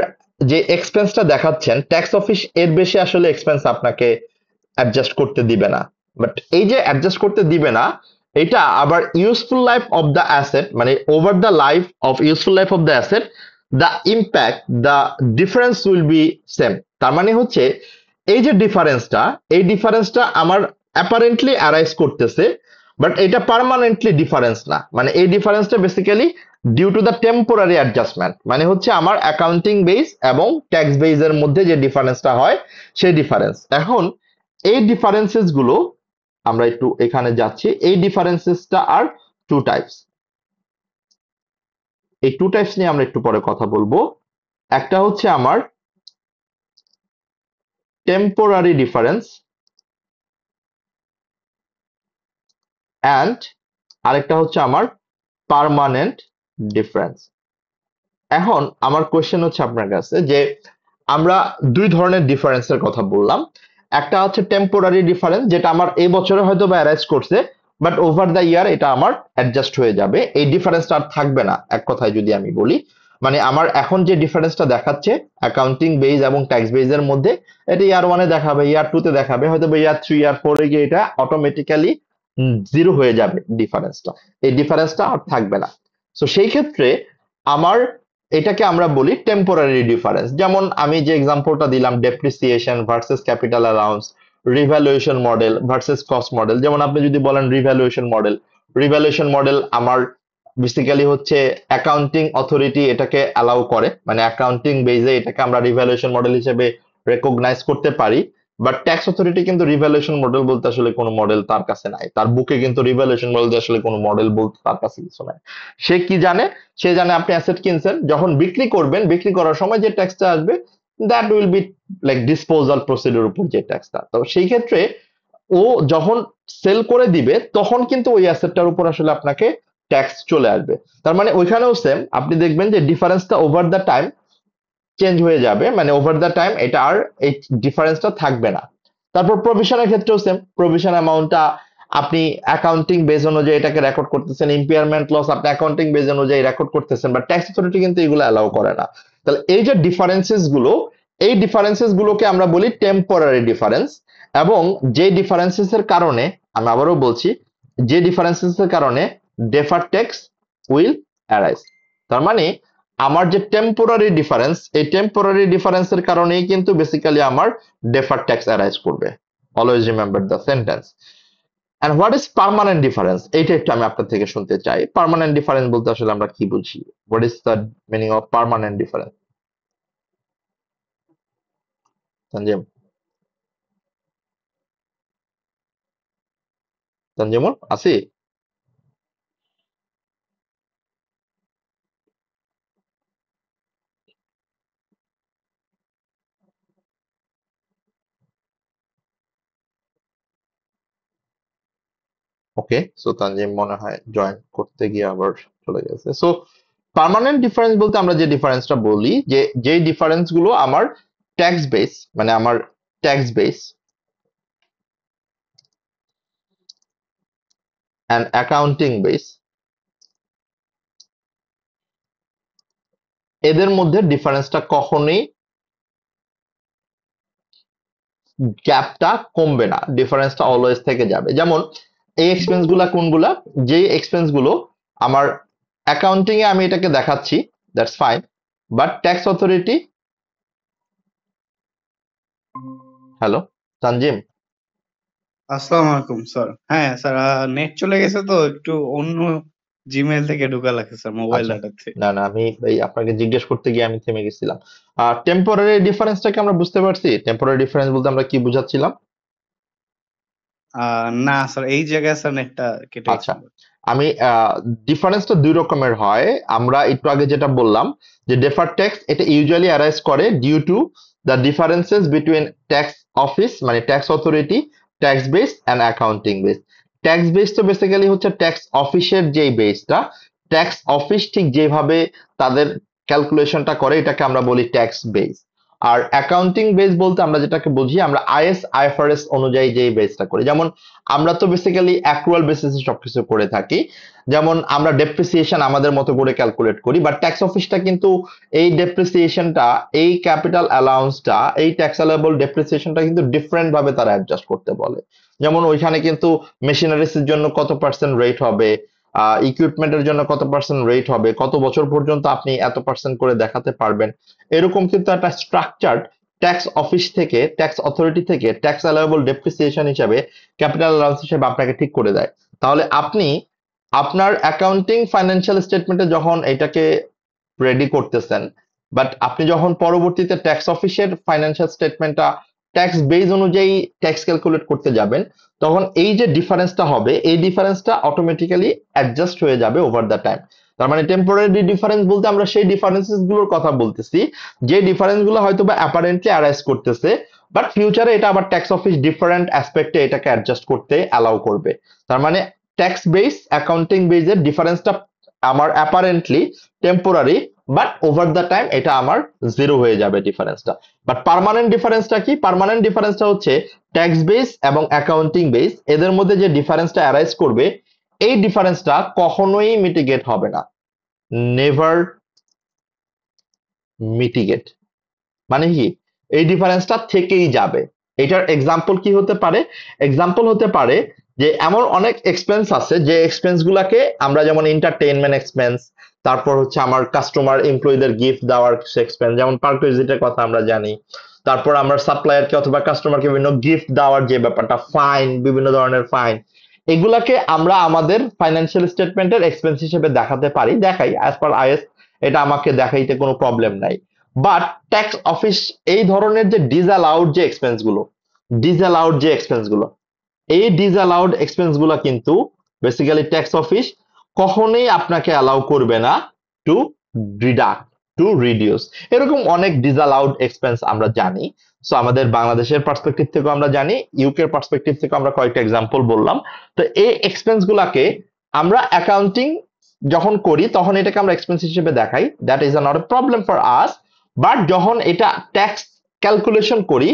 যে এক্সপেন্সটা দেখাচ্ছেন ট্যাক্স অফিস এর বেশি আসলে এক্সপেন্স আপনাকে অ্যাডজাস্ট করতে দিবে না। বাট এই যে অ্যাডজাস্ট করতে দিবে না, এটা আবার useful life of the asset, মানে over the life of useful life of the asset the impact the difference will be same. তার মানে হচ্ছে এই যে ডিফারেন্সটা, এই ডিফারেন্সটা আমার অ্যাপারেন্টলি অ্যারাইজ করতেছে, বাট এটা পার্মানেন্টলি ডিফারেন্স না। মানে এই ডিফারেন্সটা basically due to the temporary adjustment, মানে হচ্ছে আমার অ্যাকাউন্টিং বেস এবং ট্যাক্স বেসের মধ্যে যে ডিফারেন্সটা হয় সেই ডিফারেন্স। এখন এই ডিফারেন্সেস গুলো আমরা একটু এখানে যাচ্ছি, এই ডিফারেন্সেসটা আর টু টাইপস। এই টু টাইপস নিয়ে আমরা একটু পরে কথা বলবো। একটা হচ্ছে আমার টেম্পোরারি ডিফারেন্স অ্যান্ড আরেকটা হচ্ছে আমার পার্মানেন্ট ডিফারেন্স। এখন আমার কোয়েশ্চেন হচ্ছে আপনার কাছে যে আমরা দুই ধরনের ডিফারেন্সের কথা বললাম, একটা হচ্ছে টেম্পোরারি ডিফারেন্স যেটা আমার এই বছরে হয়তো বা অ্যারাইজ করছে, বাট ওভার দ্য ইয়ার এটা আমার অ্যাডজাস্ট হয়ে যাবে, এই ডিফারেন্সটা আর থাকবে না। এক কথায় যদি আমি বলি, মানে আমার এখন যে ডিফারেন্সটা দেখাচ্ছে অ্যাকাউন্টিং বেস এবং ট্যাক্স বেসের মধ্যে, এটা ইয়ার ওয়ানে দেখাবে, ইয়ার টু তে দেখাবে, হয়তো বা ইয়ার থ্রি ইয়ার ফোরে গিয়ে এটা অটোমেটিক্যালি জিরো হয়ে যাবে ডিফারেন্সটা, এই ডিফারেন্সটা আর থাকবে না। সো সেই ক্ষেত্রে আমার এটাকে আমরা বলি টেম্পোরারি ডিফারেন্স। যেমন আমি যে এক্সাম্পলটা দিলাম depreciation versus capital allowance, revaluation model versus cost model. যেমন আপনি যদি বলেন রিভ্যালুয়েশন মডেল, রিভ্যালুয়েশন মডেল আমার বেসিক্যালি হচ্ছে অ্যাকাউন্টিং অথরিটি এটাকে অ্যালাউ করে, মানে অ্যাকাউন্টিং বেজে এটাকে আমরা রিভ্যালুয়েশন মডেল হিসেবে রেকগনাইজ করতে পারি। বাট ট্যাক্স অথরিটি কিন্তু রিভ্যালুয়েশন মডেল বলতে আসলে কোনো মডেল তার কাছে নাই, তার বুকে কিন্তু রিভ্যালুয়েশন মডেল আসলে কোনো মডেল বলতে তার কাছে কিছু নাই। সে কি জানে? সে জানে আপনি অ্যাসেট কিনছেন, যখন বিক্রি করবেন, বিক্রি করার সময় যে ট্যাক্সটা আসবে that will be like disposal procedure উপর যে ট্যাক্সটা। তো সেই ক্ষেত্রে ও যখন সেল করে দিবে তখন কিন্তু ওই অ্যাসেটটার উপর আসলে আপনাকে ট্যাক্স চলে আসবে। তার মানে ওইখানেও সেম, আপনি দেখবেন যে ডিফারেন্সটা ওভার দ্য টাইম চেঞ্জ হয়ে যাবে, মানে ওভার দ্য টাইম এটা আর এই ডিফারেন্সটা থাকবে না। তারপর প্রভিশনের ক্ষেত্রেও সেম, প্রভিশন অ্যামাউন্টটা আপনি অ্যাকাউন্টিং বেস অনুযায়ী এটাকে রেকর্ড করতেছেন, ইম্পেয়ারমেন্ট লস আপনি অ্যাকাউন্টিং বেস অনুযায়ী রেকর্ড করতেছেন, বাট ট্যাক্স অথরিটি কিন্তু এগুলো অ্যালাউ করে না। তাহলে এই যে ডিফারেন্সেস গুলো, এই ডিফারেন্সেস গুলোকে আমরা বলি টেম্পোরারি ডিফারেন্স। এবং যে ডিফারেন্সেস এর কারণে, আমি আবারও বলছি, যে ডিফারেন্সেস এর কারণে ডেফার্ড ট্যাক্স উইল অ্যারাইজ। তার মানে আমার যে টেম্পোরারি ডিফারেন্স, এই টেম্পোরারি ডিফারেন্সের কারণেই কিন্তু বেসিক্যালি আমার ডেফার্ড ট্যাক্স অ্যারাইজ করবে। Always remember the sentence. And what is permanent difference, এইটা একটু আমি আপনার থেকে শুনতে চাই। পার্মানেন্ট ডিফারেন্স বলতে আসলে আমরা কি বুঝি? What is the meaning of permanent difference? Tanzim, Tanzimul আসি? ওকে, সো তানজিম মনে হয় জয়েন করতে গিয়ে আবার চলে গেছে। সো পার্মানেন্ট ডিফারেন্স বলতে আমরা যে ডিফারেন্সটা বলি, যে যেই ডিফারেন্স গুলো আমার ট্যাক্স বেস, মানে আমার tax base and accounting base, এদের মধ্যে ডিফারেন্সটা কখনোই গ্যাপটা কমবে না, ডিফারেন্সটা অলওয়েজ থেকে যাবে। যেমন এই এক্সপেন্স গুলা কোনগুলা? যে এক্সপেন্স গুলো আমার অ্যাকাউন্টিং এ আমি এটাকে দেখাচ্ছি, that's fine, but tax authority, hello Tanzim? আসসালামু আলাইকুম স্যার। হ্যাঁ স্যার, নেট চলে গেছে তো একটু অন্য জিমেইল থেকে ঢোকা লাগছে স্যার, মোবাইল আচ্ছা, ডাটাতে। না না, আমি এই আপনাকে জিজ্ঞেস করতে গিয়ে আমি থেমে গেছিলাম। টেম্পোরারি ডিফারেন্সটাকে আমরা বুঝতে পারছি? টেম্পোরারি ডিফারেন্স বলতে আমরা কি বুঝাচ্ছিলাম? না স্যার, এই জায়গায় স্যার নেটটা কেটে আচ্ছা, গেছিল। আমি ডিফারেন্সটা দুই রকমের হয়। আমরা একটু আগে যেটা বললাম যে ডেফার্ড ট্যাক্স এটা ইউজুয়ালি অ্যারাইজ করে due to the differences between tax office মানে tax authority, tax base and accounting base. Tax base তো বেসিক্যালি হচ্ছে ট্যাক্স অফিসের যেই বেসটা, ট্যাক্স অফিস ঠিক যেভাবে তাদের ক্যালকুলেশনটা করে এটাকে আমরা বলি ট্যাক্স বেস। আর অ্যাকাউন্টিং বেস বলতে আমরা যেটাকে বুঝি, আমরা আইএস আইএফআরএস অনুযায়ী যেই বেসটা করি। যেমন আমরা তো বেসিক্যালি অ্যাক্রুয়াল বেসিসে সবকিছু করে থাকি, যেমন আমরা ডেপ্রিসিয়েশন আমাদের মতো করে ক্যালকুলেট করি, বাট ট্যাক্স অফিসটা কিন্তু এই ডেপ্রিসিয়েশনটা, এই ক্যাপিটাল অ্যালাউন্সটা, এই ট্যাক্সেবল ডেপ্রিসিয়েশনটা কিন্তু ডিফারেন্ট ভাবে তারা অ্যাডজাস্ট করতে বলে। যেমন ওইখানে কিন্তু মেশিনারিজের জন্য কত পার্সেন্ট রেট হবে, ইকুইপমেন্টের জন্য কত পার্সেন্ট রেট হবে, কত বছর পর্যন্ত আপনি এত পার্সেন্ট করে দেখাতে পারবেন, এরকম কিন্তু একটা স্ট্রাকচার ট্যাক্স অফিস থেকে, ট্যাক্স অথরিটি থেকে ট্যাক্স অ্যালাউয়েবল ডেপ্রিসিয়েশন হিসাবে, ক্যাপিটাল অ্যালাউন্স হিসেবে আপনাকে ঠিক করে দেয়। তাহলে আপনি আপনার অ্যাকাউন্টিং ফাইন্যান্সিয়াল স্টেটমেন্টে যখন এটাকে রেডি করতেছেন, বাট আপনি যখন পরবর্তীতে ট্যাক্স অফিসের ফাইন্যান্সিয়াল স্টেটমেন্টটা ট্যাক্স বেস অনুযায়ী ট্যাক্স ক্যালকুলেট করতে যাবেন, তখন এই যে ডিফারেন্সটা হবে, এই ডিফারেন্সটা অটোমেটিক্যালি অ্যাডজাস্ট হয়ে যাবে ওভার দ্য টাইম। তার মানে টেম্পোরারি ডিফারেন্স বলতে আমরা সেই ডিফারেন্সেস গুলোর কথা বলতেছি, যে ডিফারেন্স গুলো হয়তো বা অ্যাপারেন্টলি অ্যারাইজ করতেছে, বাট ফিউচারে এটা আবার ট্যাক্স অফিস ডিফারেন্ট অ্যাসপেক্টে এটাকে অ্যাডজাস্ট করতে অ্যালাউ করবে। তার মানে ট্যাক্স বেস অ্যাকাউন্টিং বেসের ডিফারেন্সটা আমার apparently temporary, but over the time এটা আমার জিরো হয়ে যাবে ডিফারেন্সটা। বাট পার্মানেন্ট ডিফারেন্সটা কি? পার্মানেন্ট ডিফারেন্সটা হচ্ছে ট্যাক্স বেস এবং অ্যাকাউন্টিং বেস, এদের মধ্যে যে ডিফারেন্সটা অ্যারাইজ করবে, এই ডিফারেন্সটা কখনোই মিটিগেট হবে না, নেভার মিটিগেট। মানে কি? এই ডিফারেন্সটা থেকেই যাবে। এটার এক্সাম্পল কি হতে পারে? এক্সাম্পল হতে পারে যে এমন অনেক এক্সপেন্স আছে যে এক্সপেন্স গুলাকে আমরা, যেমন এন্টারটেইনমেন্ট এক্সপেন্স, তারপর হচ্ছে আমার কাস্টমার এমপ্লয়ীদের গিফট দেওয়ার এক্সপেন্স, যেমন পার্ক ভিজিটের কথা আমরা জানি, তারপর আমরা সাপ্লায়ারকে অথবা কাস্টমারকে বিভিন্ন গিফট দেওয়ার যে ব্যাপারটা, ফাইন, বিভিন্ন ধরনের ফাইন, এগুলাকে আমরা আমাদের ফাইন্যান্সিয়াল স্টেটমেন্টের এক্সপেন্স হিসেবে দেখাতে পারি, দেখাই অ্যাজ পার আইএস, এটা আমাকে দেখাইতে কোনো প্রবলেম নাই। বাট ট্যাক্স অফিস এই ধরনের যে ডিসঅ্যালাউড যে এক্সপেন্স গুলো এই ডিসঅ্যালাউড এক্সপেন্স গুলা কিন্তু বেসিক্যালি ট্যাক্স অফিস কখনোই আপনাকে অ্যালাউ করবে না টু ডিডাক্ট, টু রিডিউস। এরকম অনেক ডিসঅ্যালাউড এক্সপেন্স আমরা জানি। সো আমাদের বাংলাদেশের পার্সপেক্টিভ থেকে আমরা জানি, ইউকের পার্সপেক্টিভ থেকে আমরা কয়েকটা এক্সাম্পল বললাম। তো এই এক্সপেন্স গুলাকে আমরা অ্যাকাউন্টিং যখন করি তখন এটাকে আমরা এক্সপেন্স হিসেবে দেখাই, that is not a problem for us. But যখন এটা ট্যাক্স ক্যালকুলেশন করি,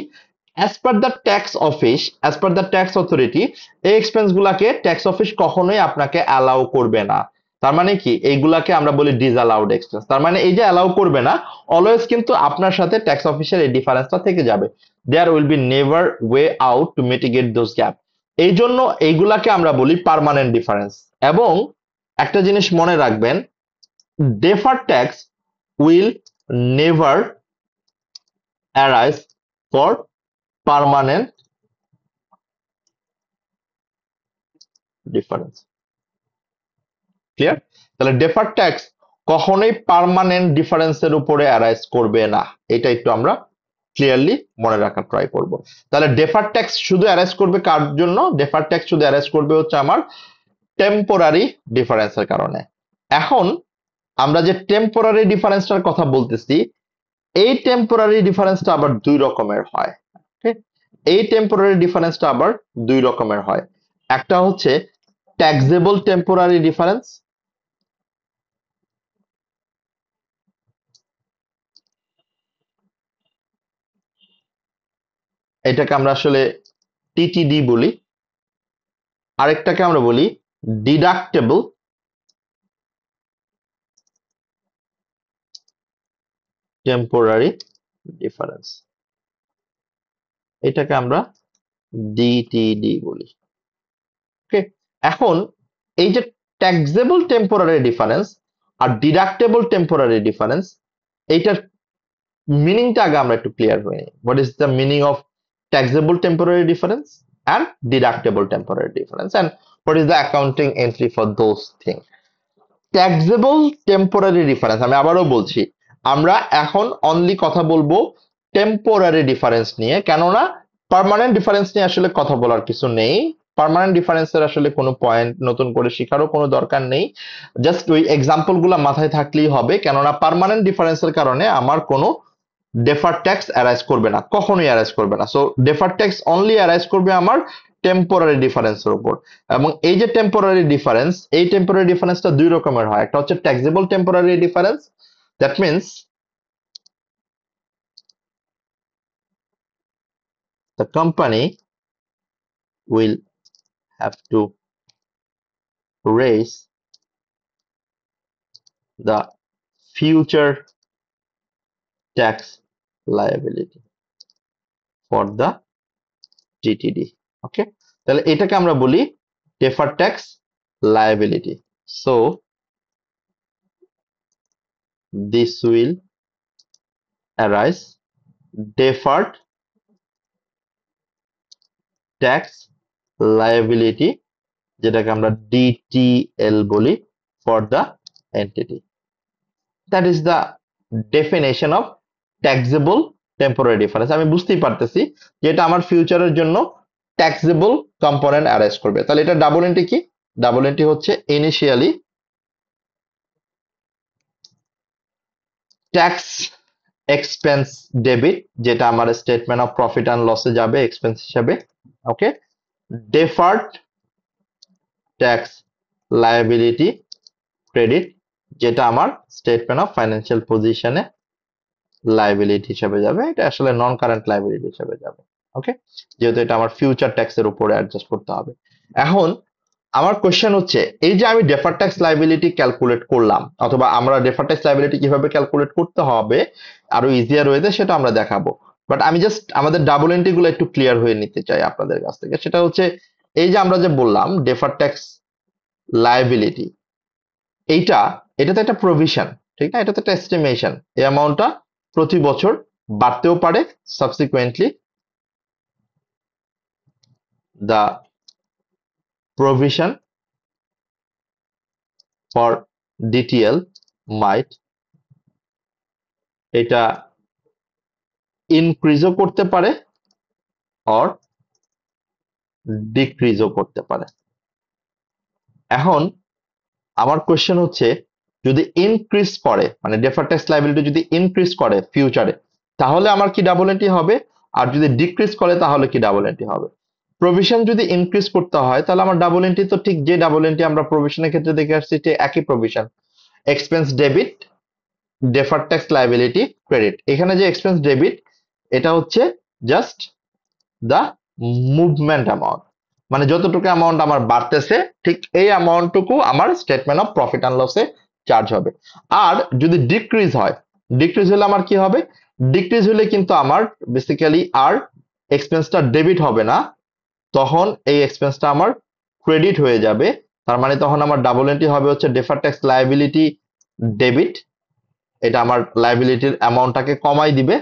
as per the tax office, as per the tax authority, এই এক্সপেন্স গুলাকে ট্যাক্স অফিস কখনোই আপনাকে অ্যালাউ করবে না। তার মানে কি, এইগুলাকে আমরা বলি ডিসঅ্যালাউড এক্সপেন্স। তার মানে এই যে অ্যালাউ করবে না, অলওয়েজ কিন্তু আপনার সাথে ট্যাক্স অফিসের এই ডিফারেন্সটা থেকে যাবে। There will be never way out to mitigate those gap. এই জন্য এইগুলাকে আমরা বলি পার্মানেন্ট ডিফারেন্স। এবং একটা জিনিস মনে রাখবেন, deferred tax will never arise for permanent difference. Clear? তাহলে ডেফার্ড ট্যাক্স কখনোই পার্মানেন্ট ডিফারেন্সের উপরে অ্যারাইজ করবে না, এটা একটু আমরা ক্লিয়ারলি মনে রাখার ট্রাই করব। তাহলে ডেফার্ড ট্যাক্স শুধু অ্যারাইজ করবে কার জন্য? ডেফার্ড ট্যাক্স শুধু অ্যারাইজ করবে হচ্ছে আমার টেম্পোরারি ডিফারেন্সের কারণে। এখন আমরা যে টেম্পোরারি ডিফারেন্সটার কথা বলতেছি, এই টেম্পোরারি ডিফারেন্সটা আবার দুই রকমের হয়। এই টেম্পোরারি ডিফারেন্সটা আবার দুই রকমের হয়। একটা হচ্ছে ট্যাক্সেবল টেম্পোরারি ডিফারেন্স, এটাকে আমরা আসলে টিটিডি বলি। আরেকটাকে আমরা বলি ডিডাক্টেবল টেম্পোরারি ডিফারেন্স, এটাকে আমরা ডিটিডি বলি। ওকে, এখন এই যে ট্যাক্সেবল টেম্পোরারি ডিফারেন্স আর ডিডাক্টেবল টেম্পোরারি ডিফারেন্স, এইটার মিনিংটা আগে আমরা একটু ক্লিয়ার হয়ে নিই। What is the meaning of taxable temporary difference and deductible temporary difference, and what is the accounting entry for those things? Taxable temporary difference, আমি আবারও বলছি, আমরা এখন অনলি কথা বলবো টেম্পোরারি ডিফারেন্স নিয়ে, কেননা পার্মানেন্ট ডিফারেন্স নিয়ে আসলে কথা বলার কিছু নেই। পার্মানেন্ট ডিফারেন্সের আসলে কোনো পয়েন্ট নতুন করে শেখারও কোনো দরকার নেই, জাস্ট ওই এক্সাম্পল গুলা মাথায় থাকলেই হবে। কেননা পার্মানেন্ট ডিফারেন্সের কারণে আমার কোনো ডেফার্ড ট্যাক্স অ্যারাইজ করবে না, কখনোই অ্যারাইজ করবে না। So deferred tax only arise করবে আমার টেম্পোরারি ডিফারেন্সের উপর। এবং এই যে টেম্পোরারি ডিফারেন্স, এই টেম্পোরারি ডিফারেন্সটা দুই রকমের হয়। একটা হচ্ছে taxable temporary difference, that means the company will have to raise the future tax liability for the GTD. ওকে, তাহলে এটাকে আমরা বলি deferred tax liability. So this will arise deferred tax liability, যেটাকে আমরা DTL বলি, for the entity. That is the definition of taxable temporary difference. আমি বুঝতেই পারতেছি যে এটা আমার ফিউচারের জন্য ট্যাক্সেবল কম্পোনেন্ট অ্যারেস্ট করবে। তাহলে এটা ডাবল এন্ট্রি কি? ডাবল এন্ট্রি হচ্ছে ইনিশিয়ালি ট্যাক্স এক্সপেন্স ডেবিট, যেটা আমার স্টেটমেন্ট অফ প্রফিট অ্যান্ড লসে যাবে এক্সপেন্স হিসেবে। ওকে, ডেফার্ড ট্যাক্স লায়াবিলিটি ক্রেডিট, যেটা আমার স্টেটমেন্ট অফ ফাইন্যান্সিয়াল পজিশনে লায়াবিলিটি হিসেবে যাবে, এটা আসলে নন কারেন্ট লায়াবিলিটি হিসেবে যাবে। ওকে, যেহেতু এটা আমার ফিউচার ট্যাক্সের উপরে অ্যাডজাস্ট করতে হবে। এখন আমার কোশ্চেন হচ্ছে, এই যে আমি ডেফার্ড ট্যাক্স লায়াবিলিটি ক্যালকুলেট করলাম, অথবা আমরা ডেফার্ড ট্যাক্স লায়াবিলিটি কিভাবে ক্যালকুলেট করতে হবে আরো ইজিয়ার ওয়েতে, সেটা আমরা দেখাবো। বাট আমি জাস্ট আমাদের ডাবল এন্ট্রি গুলো একটু ক্লিয়ার হয়ে নিতে চাই আপনাদের কাছ থেকে। সেটা হচ্ছে, এই যে আমরা যে বললাম ডেফার্ড ট্যাক্স লায়াবিলিটি, এইটা, এটা তো একটা প্রভিশন, ঠিক না? এটা তো একটা এস্টিমেশন। এই অ্যামাউন্টটা প্রতি বছর বাড়তেও পারে, subsequently the provision for DTL might এটা ইনক্রিজও করতে পারে or ডিক্রিজও করতে পারে। এখন আমার কোশ্চেন হচ্ছে যদি ইনক্রিজ করে মানে ডেফার্ড ট্যাক্স লায়াবিলিটি যদি ইনক্রিজ করে ফিউচারে তাহলে আমার কি ডাবল এন্ট্রি হবে, আর যদি ডিক্রিজ করে তাহলে কি ডাবল এন্ট্রি হবে। প্রভিশন যদি ইনক্রিজ করতে হয় তাহলে আমার ডাবল এন্ট্রি তো ঠিক যে ডাবল এন্ট্রি আমরা প্রভিশনের ক্ষেত্রে দেখে আসছি যে একই provision, expense debit deferred tax liability credit. এখানে যে এক্সপেন্স ডেবিট এটা হচ্ছে জাস্ট দ্য মুভমেন্ট অ্যামাউন্ট, মানে যতটুকু অ্যামাউন্ট আমার বাড়তেছে ঠিক এই অ্যামাউন্টটুকু আমার স্টেটমেন্ট অফ প্রফিট অ্যান্ড লসে চার্জ হবে। আর যদি ডিক্রিজ হয়, ডিক্রিজ হলে আমার কি হবে, ডিক্রিজ হলে কিন্তু আমার বেসিক্যালি আর এক্সপেন্সটা ডেবিট হবে না, তখন এই এক্সপেন্সটা আমার ক্রেডিট হয়ে যাবে। তার মানে তখন আমার ডাবল এন্ট্রি হবে হচ্ছে ডেফার্ড ট্যাক্স লায়াবিলিটি ডেবিট, এটা আমার লায়াবিলিটির অ্যামাউন্টটাকে কমাই দিবে,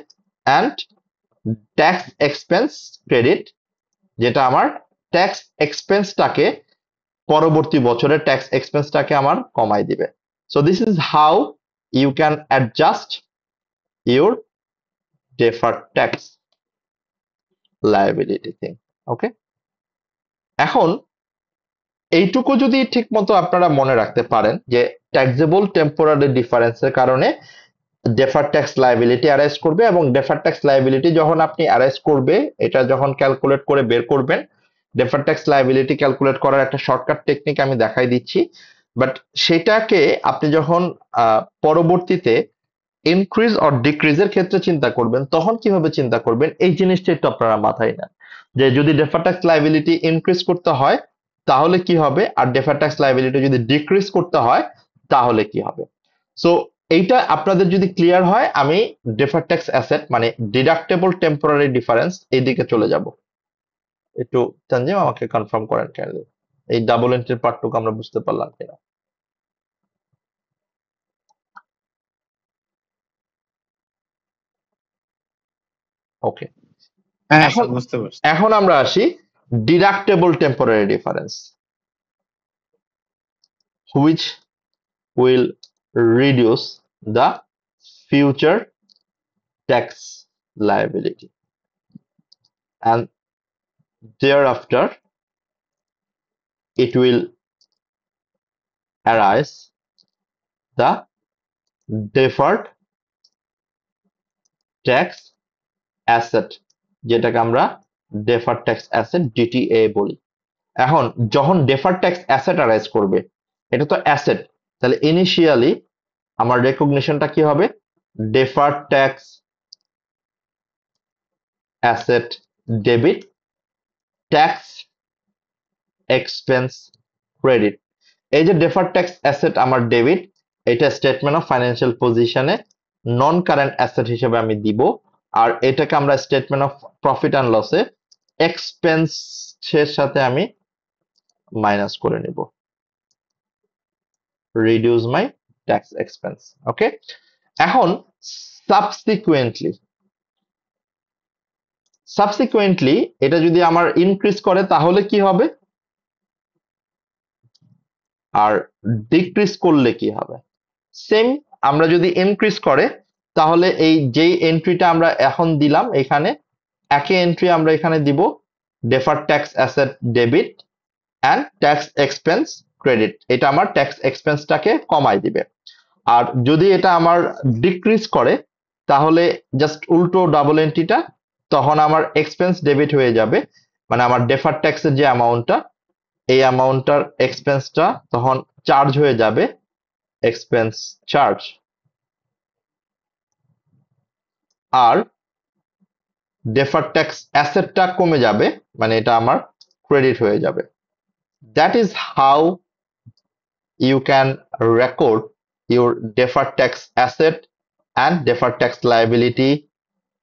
অ্যান্ড ট্যাক্স এক্সপেন্স ক্রেডিট যেটা আমার ট্যাক্স এক্সপেন্সটাকে পরবর্তী বছরের ট্যাক্স এক্সপেন্সটাকে আমার কমাই দিবে। So this is how you can adjust your deferred tax liability thing. Okay, এখন এইটুকু যদি ঠিক মতো আপনারা মনে রাখতে পারেন যে ট্যাক্সেবল টেম্পোরারি ডিফারেন্সের কারণে ডেফার্ড ট্যাক্স লায়াবিলিটি অ্যারাইজ করবে, এবং ডেফার্ড ট্যাক্স লায়াবিলিটি যখন আপনি অ্যারাইজ করবে এটা যখন ক্যালকুলেট করে বের করবেন, ডেফার্ড ট্যাক্স লায়াবিলিটি ক্যালকুলেট করার একটা শর্টকাট টেকনিক আমি দেখাই দিচ্ছি। বাট সেটাকে আপনি যখন পরবর্তীতে ইনক্রিজ অর ডিক্রিজের ক্ষেত্রে চিন্তা করবেন তখন কিভাবে চিন্তা করবেন এই জিনিসটা একটু আপনারা মাথায় নেন, যে যদি ডেফার্ড ট্যাক্স লায়াবিলিটি ইনক্রিজ করতে হয় তাহলে কি হবে, আর ডেফার্ড ট্যাক্স লায়াবিলিটি যদি ডিক্রিজ করতে হয় তাহলে কি হবে। সো এইটা আপনাদের যদি ক্লিয়ার হয় আমি ডেফার্ড ট্যাক্স অ্যাসেট মানে ডিডাক্টেবল টেম্পোরারি ডিফারেন্স এই দিকে চলে যাব। একটু তানজিম আমাকে কনফার্ম করেন কাইন্ডলি এই ডাবল এন্ট্রির পার্টটুকু আমরা বুঝতে পারলাম কিনা। ওকে, হ্যাঁ এখন স্যার বুঝতে পারছি। এখন আমরা আসি deductible temporary difference which will reduce the future tax liability and thereafter it will arise the deferred tax asset যেটাকে আমরা deferred tax asset DTA বলি। এখন যখন deferred tax asset arise করবে এটা তো অ্যাসেট, তাহলে ইনিশিয়ালি আমার রেকগনিশনটা কি হবে, deferred tax asset debit tax expense credit। এই যে ডেফার্ড ট্যাক্স অ্যাসেট আমার ডেবিট, এটা স্টেটমেন্ট অফ ফাইন্যান্সিয়াল পজিশনে নন কারেন্ট অ্যাসেট হিসেবে আমি দিব, আর এটাকে আমরা স্টেটমেন্ট অফ প্রফিট অ্যান্ড লসে এক্সপেন্সের সাথে আমি মাইনাস করে নিব, রিডিউস মাই ট্যাক্স এক্সপেন্স। ওকে, এখন সাবসিকুয়েন্টলি সাবসিকুয়েন্টলি এটা যদি আমার ইনক্রিজ করে তাহলে কি হবে, আর ডিক্রিজ করলে কি হবে। সেম, আমরা যদি ইনক্রিজ করে তাহলে এই যেই এন্ট্রিটা আমরা এখন দিলাম এখানে একই এন্ট্রি আমরা এখানে দিব deferred tax asset debit and tax expense credit, এটা আমার ট্যাক্স এক্সপেন্সটাকে কমাই দিবে। আর যদি এটা আমার ডিক্রিজ করে তাহলে জাস্ট উল্টো ডাবল এন্ট্রিটা, তখন আমার এক্সপেন্স ডেবিট হয়ে যাবে, মানে আমার ডেফার্ড ট্যাক্সের যে অ্যামাউন্টটা এই অ্যামাউন্টটার এক্সপেন্সটা তখন চার্জ হয়ে যাবে এক্সপেন্স চার্জ, আর ডেফার্ড ট্যাক্স অ্যাসেটটা কমে যাবে, মানে এটা আমার ক্রেডিট হয়ে যাবে। That is how you can record your deferred tax asset and deferred tax liability,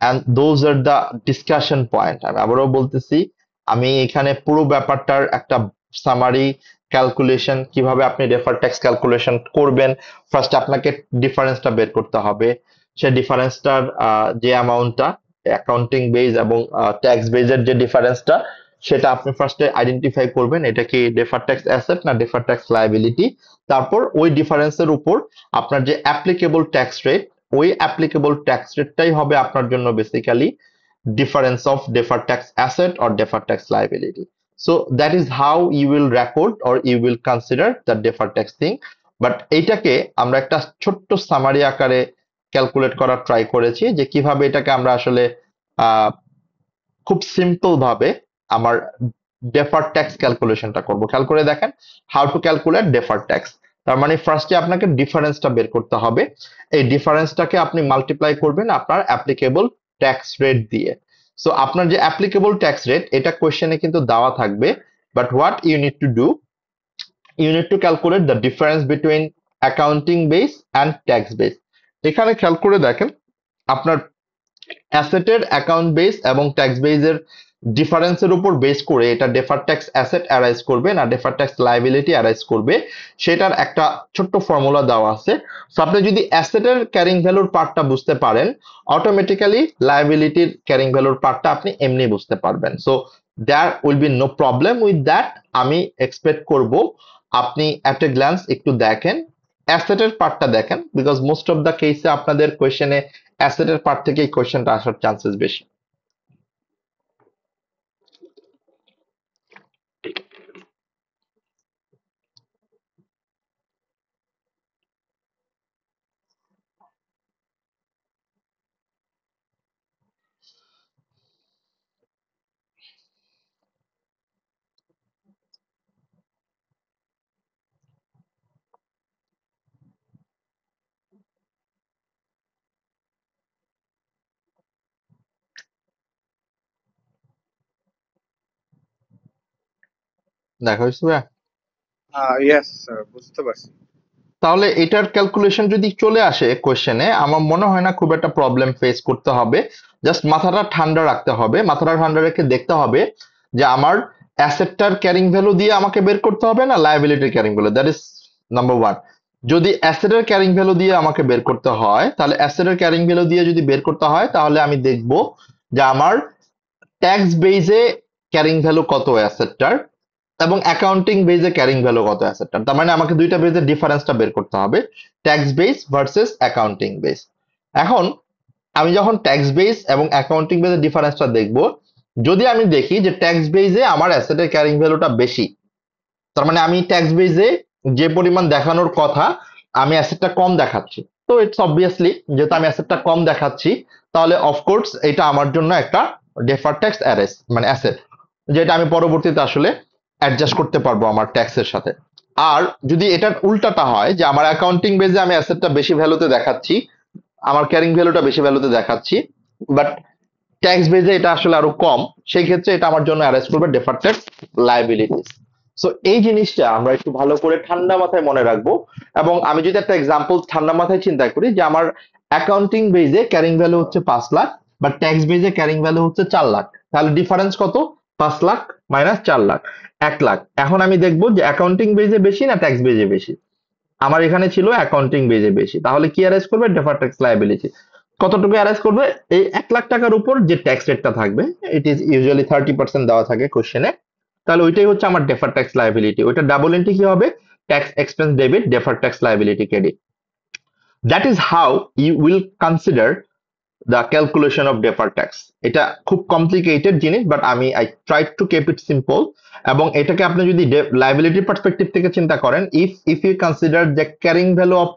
and those are the discussion point. আমি আবারও বলতেছি, আমি এখানে পুরো ব্যাপারটার একটা সামারি ক্যালকুলেশন কিভাবে আপনি ডেফার্ড ট্যাক্স ক্যালকুলেশন করবেন, ফার্স্ট আপনাকে ডিফারেন্সটা বের করতে হবে, সে ডিফারেন্সটার যে অ্যামাউন্টটা অ্যাকাউন্টিং বেজ এবং ট্যাক্স বেজের যে ডিফারেন্সটা সেটা আপনি ফার্স্টে আইডেন্টিফাই করবেন এটা কি ডেফার্ড ট্যাক্স অ্যাসেট না ডেফার্ড ট্যাক্স লায়াবিলিটি। তারপর ওই ডিফারেন্সের উপর আপনার যে অ্যাপ্লিকেবল ট্যাক্স রেট, ওই অ্যাপ্লিকেবল ট্যাক্স রেটটাই হবে আপনার জন্য basically difference of deferred tax asset or deferred tax liability. So that is how you will record or you will consider the deferred tax thing. But এইটাকে আমরা একটা ছোট্ট summary আকারে calculate করার ট্রাই করেছি যে কিভাবে এটাকে আমরা আসলে আহ খুব সিম্পল ভাবে আমার ডেফার্ড ট্যাক্স ক্যালকুলেশনটা করব। খেয়াল করে দেখেন, how to calculate deferred tax. তার মানে ফার্স্টে আপনাকে ডিফারেন্সটা বের করতে হবে। এই ডিফারেন্সটাকে আপনি মাল্টিপ্লাই করবেন আপনার অ্যাপ্লিকেবল ট্যাক্স রেট দিয়ে। সো আপনার যে অ্যাপ্লিকেবল ট্যাক্স রেট এটা কোশ্চেনে কিন্তু দেওয়া থাকবে, but what you need to do, you need to calculate the difference between accounting base and tax base. এখানে খেয়াল করে দেখেন আপনার অ্যাসেটের অ্যাকাউন্ট বেস এবং ট্যাক্স বেসের ডিফারেন্সের উপর বেস করে এটা ডেফার্ড ট্যাক্স অ্যাসেট অ্যারাইজ করবে না ডেফার্ড ট্যাক্স লায়াবিলিটি অ্যারাইজ করবে, সেটার একটা ছোট্ট ফর্মুলা দেওয়া আছে। সো আপনি যদি অ্যাসেটের ক্যারিং ভ্যালুর পার্টটা বুঝতে পারেন, অটোমেটিক্যালি লায়াবিলিটির ক্যারিং ভ্যালুর পার্টটা আপনি এমনি বুঝতে পারবেন। So there will be no problem with that. আমি এক্সপেক্ট করব আপনি অ্যাট এ গ্ল্যান্স একটু দেখেন, অ্যাসেটের পার্টটা দেখেন, বিকজ মোস্ট অফ দ্য কেসে আপনাদের কোয়েশ্চেনে অ্যাসেটের পার্ট থেকে এই কোয়েশ্চেনটা আসার চান্সেস বেশি। দেখা হয়েছে ভাইয়া? ইয়েস স্যার, বুঝতে পারছি। তাহলে এটার ক্যালকুলেশন যদি চলে আসে কোশ্চেনে, আমার মনে হয় না খুব একটা প্রবলেম ফেস করতে হবে। জাস্ট মাথাটা ঠান্ডা রাখতে হবে, মাথাটা ঠান্ডা রেখে দেখতে হবে যে আমার অ্যাসেটটার ক্যারিং ভ্যালু দিয়ে আমাকে বের করতে হবে না লায়াবিলিটির carrying value. That is number one. যদি অ্যাসেটের ক্যারিং ভ্যালু দিয়ে আমাকে বের করতে হয়, তাহলে অ্যাসেটের ক্যারিং ভ্যালু দিয়ে যদি বের করতে হয় তাহলে আমি দেখব যে আমার ট্যাক্স বেজে ক্যারিং ভ্যালু কত অ্যাসেটটার এবং অ্যাকাউন্টিং বেজে ক্যারিং ভ্যালু কত অ্যাসেটটার। তার মানে আমাকে দুইটা বেজের ডিফারেন্সটা বের করতে হবে, tax base versus accounting base. এখন আমি যখন ট্যাক্স বেস এবং অ্যাকাউন্টিং বেসের ডিফারেন্সটা দেখব, যদি আমি দেখি যে ট্যাক্স বেসে আমার অ্যাসেটের ক্যারিং ভ্যালুটা বেশি, তার মানে আমি ট্যাক্স বেসে যে পরিমাণ দেখানোর কথা আমি অ্যাসেটটা কম দেখাচ্ছি, তো ইটস অবভিয়াসলি যেহেতু আমি অ্যাসেটটা কম দেখাচ্ছি তাহলে অফকোর্স এটা আমার জন্য একটা ডেফার্ড ট্যাক্স অ্যারেস মানে অ্যাসেট, যেটা আমি পরবর্তীতে আসলে অ্যাডজাস্ট করতে পারবো আমার ট্যাক্সের সাথে। আর যদি এটার উল্টাটা হয় যে আমার অ্যাকাউন্টিং বেসে আমি অ্যাসেটটা বেশি ভ্যালুতে দেখাচ্ছি, আমার ক্যারিং ভ্যালুটা বেশি ভ্যালুতে দেখাচ্ছি, বাট ট্যাক্স বেজে এটা আসলে আরো কম, সেই ক্ষেত্রে এটা আমার জন্য অ্যারেস্ট করবে ডেফার্ড ট্যাক্স লায়াবিলিটিস। সো এই জিনিসটা আমরা একটু ভালো করে ঠান্ডা মাথায় মনে রাখবো। এবং আমি যদি একটা এক্সাম্পল ঠান্ডা মাথায় চিন্তা করি যে আমার অ্যাকাউন্টিং বেজে ক্যারিং ভ্যালু হচ্ছে 5 লাখ, বা ট্যাক্স বেজে ক্যারিং ভ্যালু হচ্ছে 4 লাখ, তাহলে ডিফারেন্স কত? 5 লাখ মাইনাস 4 লাখ, 1 লাখ। এখন আমি দেখবো যে অ্যাকাউন্টিং বেজে বেশি না ট্যাক্স বেজে বেশি। আমার এখানে ছিল অ্যাকাউন্টিং বেজে বেশি, তাহলে কি অ্যারেস্ট করবে? Deferred tax liability. কতটুকু অ্যারেস্ট করবে? এই 1 লাখ টাকার উপর যে ট্যাক্স রেটটা থাকবে, ইট ইজ ইউজুয়ালি 30% দেওয়া থাকে কোশ্চেনে, তাহলে ওইটাই হচ্ছে আমার ডেফার্ড ট্যাক্স লায়াবিলিটি। ওইটা ডাবল এন্ট্রি কি হবে? Tax expense debit, deferred tax liability credit. That is how you will consider the calculation of deferred tax. এটা খুব কমপ্লিকেটেড জিনিস, but I try to keep it simple. এবং এটাকে আপনি যদি লাইবিলিটি পার্সপেক্টিভ থেকে চিন্তা করেন, if you consider the carrying value of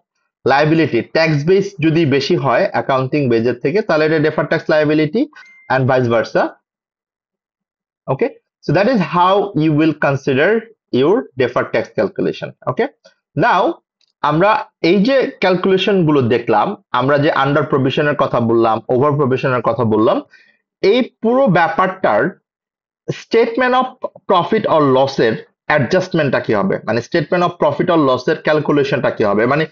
liability tax base যদি বেশি হয় অ্যাকাউন্টিং বেজের থেকে, তাহলে এটা deferred tax liability and vice versa. Okay, so that is how you will consider your deferred tax calculation. Okay, now আমরা এই যে ক্যালকুলেশন গুলো দেখলাম, আমরা যে আন্ডার প্রভিশনের কথা বললাম, ওভার প্রভিশনের কথা বললাম, এই পুরো ব্যাপারটার স্টেটমেন্ট অফ প্রফিট অর লসের অ্যাডজাস্টমেন্টটা কি হবে, মানে স্টেটমেন্ট অফ প্রফিট অর লসের ক্যালকুলেশনটা কি হবে, মানে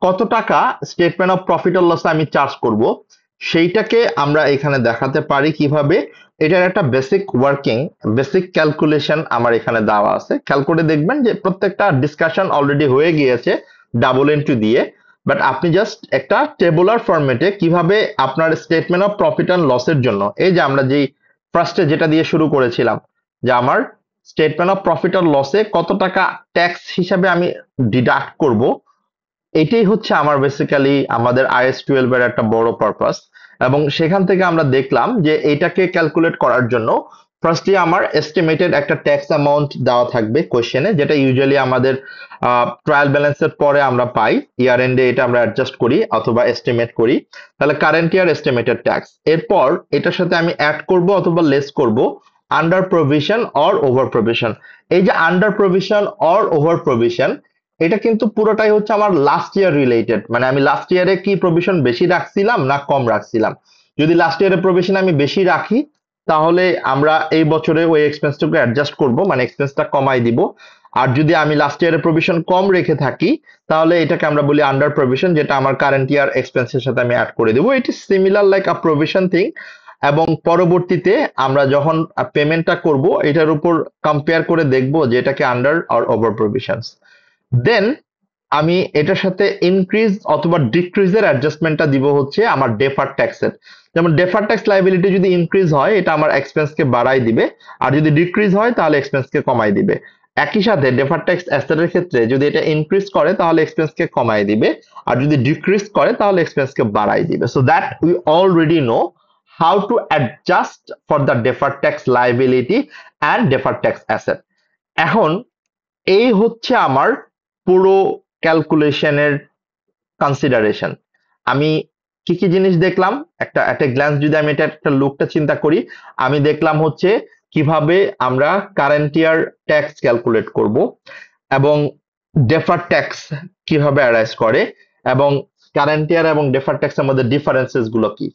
কত টাকা statement of profit or loss আমি চার্জ করব, সেইটাকে আমরা এখানে দেখাতে পারি কিভাবে। এটার একটা বেসিক ওয়ার্কিং, বেসিক ক্যালকুলেশন আমার এখানে দেওয়া আছে। খেয়াল করে দেখবেন যে প্রত্যেকটা ডিসকাশন অলরেডি হয়ে গিয়েছে ডাবল এন্ট্রি দিয়ে, বাট আপনি জাস্ট একটা টেবুলার ফরম্যাটে কিভাবে আপনার স্টেটমেন্ট অফ প্রফিট অ্যান্ড লসের জন্য, এই যে আমরা যেই ফার্স্টে যেটা দিয়ে শুরু করেছিলাম, যে আমার স্টেটমেন্ট অফ প্রফিট আর লসে কত টাকা ট্যাক্স হিসাবে আমি ডিডাক্ট করব, এটাই হচ্ছে আমার বেসিক্যালি আমাদের IS-12 এর একটা বড় পারপাস। এবং সেখান থেকে আমরা দেখলাম যে এটাকে ক্যালকুলেট করার জন্য ফার্স্টলি আমার এস্টিমেটেড একটা ট্যাক্স অ্যামাউন্ট দেওয়া থাকবে কোশ্চেনে, যেটা ইউজুয়ালি আমাদের ট্রায়াল ব্যালেন্সের পরে আমরা পাই, ইয়ার এন্ডে এটা আমরা অ্যাডজাস্ট করি অথবা এস্টিমেট করি। তাহলে কারেন্ট ইয়ার এস্টিমেটেড ট্যাক্স, এরপর এটার সাথে আমি অ্যাড করব অথবা লেস করব under provision or over provision. এই যে under provision or over provision, এটা কিন্তু পুরোটাই হচ্ছে আমার লাস্ট ইয়ার রিলেটেড, মানে আমি লাস্ট ইয়ারে কি প্রভিশন বেশি রাখছিলাম না কম রাখছিলাম। যদি লাস্ট ইয়ারে প্রভিশন আমি বেশি রাখি, তাহলে আমরা এই বছরে ওই এক্সপেন্সটাকে অ্যাডজাস্ট করব, মানে এক্সপেন্সটা কমাই দিব। আর যদি আমি লাস্ট ইয়ারে প্রভিশন কম রেখে থাকি, তাহলে এটাকে আমরা বলি আন্ডার প্রভিশন, যেটা আমার কারেন্ট ইয়ার এক্সপেন্সের সাথে আমি অ্যাড করে দেবো। It is similar like a provision thing. এবং পরবর্তীতে আমরা যখন পেমেন্টটা করব, এটার উপর কম্পেয়ার করে দেখব যে এটাকে আন্ডার আর ওভার প্রভিশনস। দেন আমি এটার সাথে ইনক্রিজ অথবা ডিক্রিজের অ্যাডজাস্টমেন্টটা দিব হচ্ছে আমার ডেফার ট্যাক্সের। যেমন ডেফার ট্যাক্স লাইবিলিটি যদি ইনক্রিজ হয়, এটা আমার এক্সপেন্সকে বাড়াই দিবে, আর যদি ডিক্রিজ হয় তাহলে এক্সপেন্সকে কমাই দিবে। একই সাথে ডেফার ট্যাক্স অ্যাসেটের ক্ষেত্রে যদি এটা ইনক্রিজ করে তাহলে এক্সপেন্সকে কমাই দিবে, আর যদি ডিক্রিজ করে তাহলে এক্সপেন্সকে বাড়াই দিবে। So that we already know how to adjust for the defer tax liability and defer tax asset. এখন এই হচ্ছে আমার পুরো ক্যালকুলেশনের কনসিডারেশন। আমি কি কি জিনিস দেখলাম, একটা এট এ গ্ল্যান্স যদি আমি এটা একটা লুকটা চিন্তা করি, আমি দেখলাম হচ্ছে কিভাবে আমরা কারেন্ট ইয়ার ট্যাক্স ক্যালকুলেট করব, এবং ডেফার ট্যাক্স কিভাবে অ্যারাইজ করে, এবং কারেন্ট ইয়ার এবং ডেফার ট্যাক্সের মধ্যে ডিফারেন্সেস গুলো কি।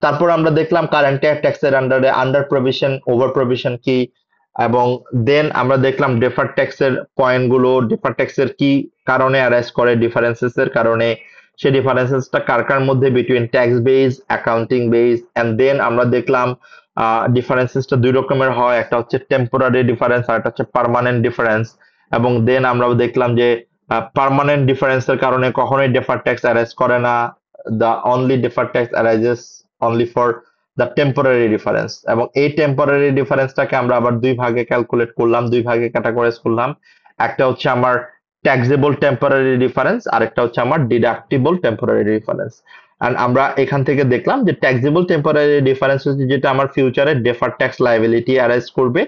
তারপর আমরা দেখলাম কারেন্ট ইয়ার ট্যাক্সের আন্ডারে আন্ডার প্রভিশন ওভার প্রভিশন কি, এবং দেন আমরা দেখলাম ডেফার ট্যাক্সের পয়েন্ট গুলো, ডেফার ট্যাক্সের কি কারণে অ্যারাইজ করে, ডিফারেন্সেস এর কারণে। সেই ডিফারেন্সেসটা কার কার মধ্যে, between tax base, accounting base. And then আমরা দেখলাম ডিফারেন্সেসটা দুই রকমের হয়, একটা হচ্ছে টেম্পোরারি ডিফারেন্স আর একটা হচ্ছে পার্মানেন্ট ডিফারেন্স। এবং দেন আমরা দেখলাম যে পার্মানেন্ট ডিফারেন্সের কারণে কখনোই ডেফার ট্যাক্স অ্যারাইজ করে না, the only deferred tax arises only for the temporary difference। এবং এই টেম্পোরারি ডিফারেন্সটাকে আমরা আবার দুই ভাগে ক্যালকুলেট করলাম, দুই ভাগে ক্যাটাগরাইজ করলাম। একটা হচ্ছে আমার ট্যাক্সেবল টেম্পোরারি ডিফারেন্স, আর একটা হচ্ছে আমার ডিডাক্টিবল টেম্পোরারি ডিফারেন্স। এন্ড আমরা এখান থেকে দেখলাম যে ট্যাক্সেবল টেম্পোরারি ডিফারেন্স হচ্ছে যেটা আমার ফিউচারে ডেফার ট্যাক্স লায়াবিলিটি অ্যারাইজ করবে,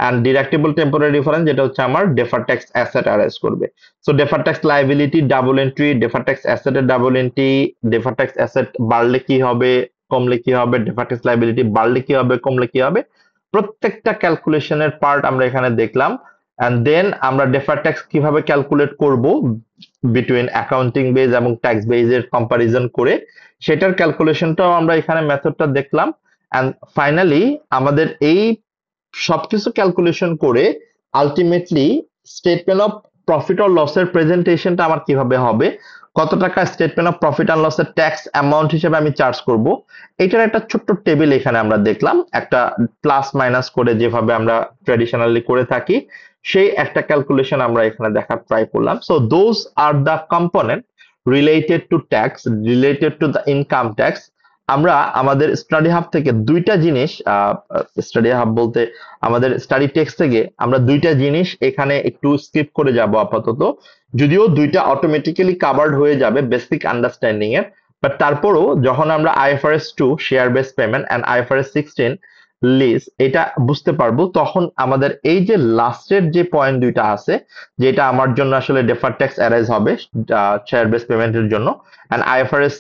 এন্ড ডিডাক্টিবল টেম্পোরারি ডিফারেন্স যেটা হচ্ছে আমার ডেফার ট্যাক্স অ্যাসেট অ্যারাইজ করবে। So defer tax liability double entry, defer tax অ্যাসেটের double entry, defer tax asset বাড়লে কি হবে কমলে কি হবে, ডেফার ট্যাক্স লায়াবিলিটি বাড়লে কি হবে কমলে কি হবে, প্রত্যেকটা ক্যালকুলেশনের পার্ট আমরা এখানে দেখলাম। এন্ড দেন আমরা ডেফার ট্যাক্স কিভাবে ক্যালকুলেট করব বিটুইন অ্যাকাউন্টিং বেজ এবং ট্যাক্স বেজের কম্পারিজন করে, সেটার ক্যালকুলেশনটাও আমরা এখানে মেথডটা দেখলাম। এন্ড ফাইনালি আমাদের এই সবকিছু ক্যালকুলেশন করে ultimately statement of profit or লসের প্রেজেন্টেশনটা আমার কিভাবে হবে, কত টাকা স্টেটমেন্ট অফ প্রফিট অ্যান্ড লসের ট্যাক্স অ্যামাউন্ট হিসেবে আমি চার্জ করব, এটার একটা ছোট্ট টেবিল এখানে আমরা দেখলাম, একটা প্লাস মাইনাস করে যেভাবে আমরা ট্র্যাডিশনালি করে থাকি, সেই একটা ক্যালকুলেশন আমরা এখানে দেখার ট্রাই করলাম। So those are the component related to tax, related to the income tax. আমরা আমাদের স্টাডি হাব থেকে দুইটা জিনিস, স্টাডি হাব বলতে আমাদের স্টাডি টেক্সট থেকে আমরা দুইটা জিনিস এখানে একটু স্কিপ করে যাব আপাতত, যদিও দুইটা অটোমেটিক্যালি কাভার্ড হয়ে যাবে বেসিক আন্ডারস্ট্যান্ডিং এর। বাট তারপরও যখন আমরা IFRS 2 share base payment and IFRS 16 lease এটা বুঝতে পারবো, তখন আমাদের এই যে লাস্টের যে পয়েন্ট দুইটা আছে, যেটা আমার জন্য আসলে ডেফার ট্যাক্স অ্যারাইজ হবে শেয়ার বেস পেমেন্টের জন্য, এন্ড IFRS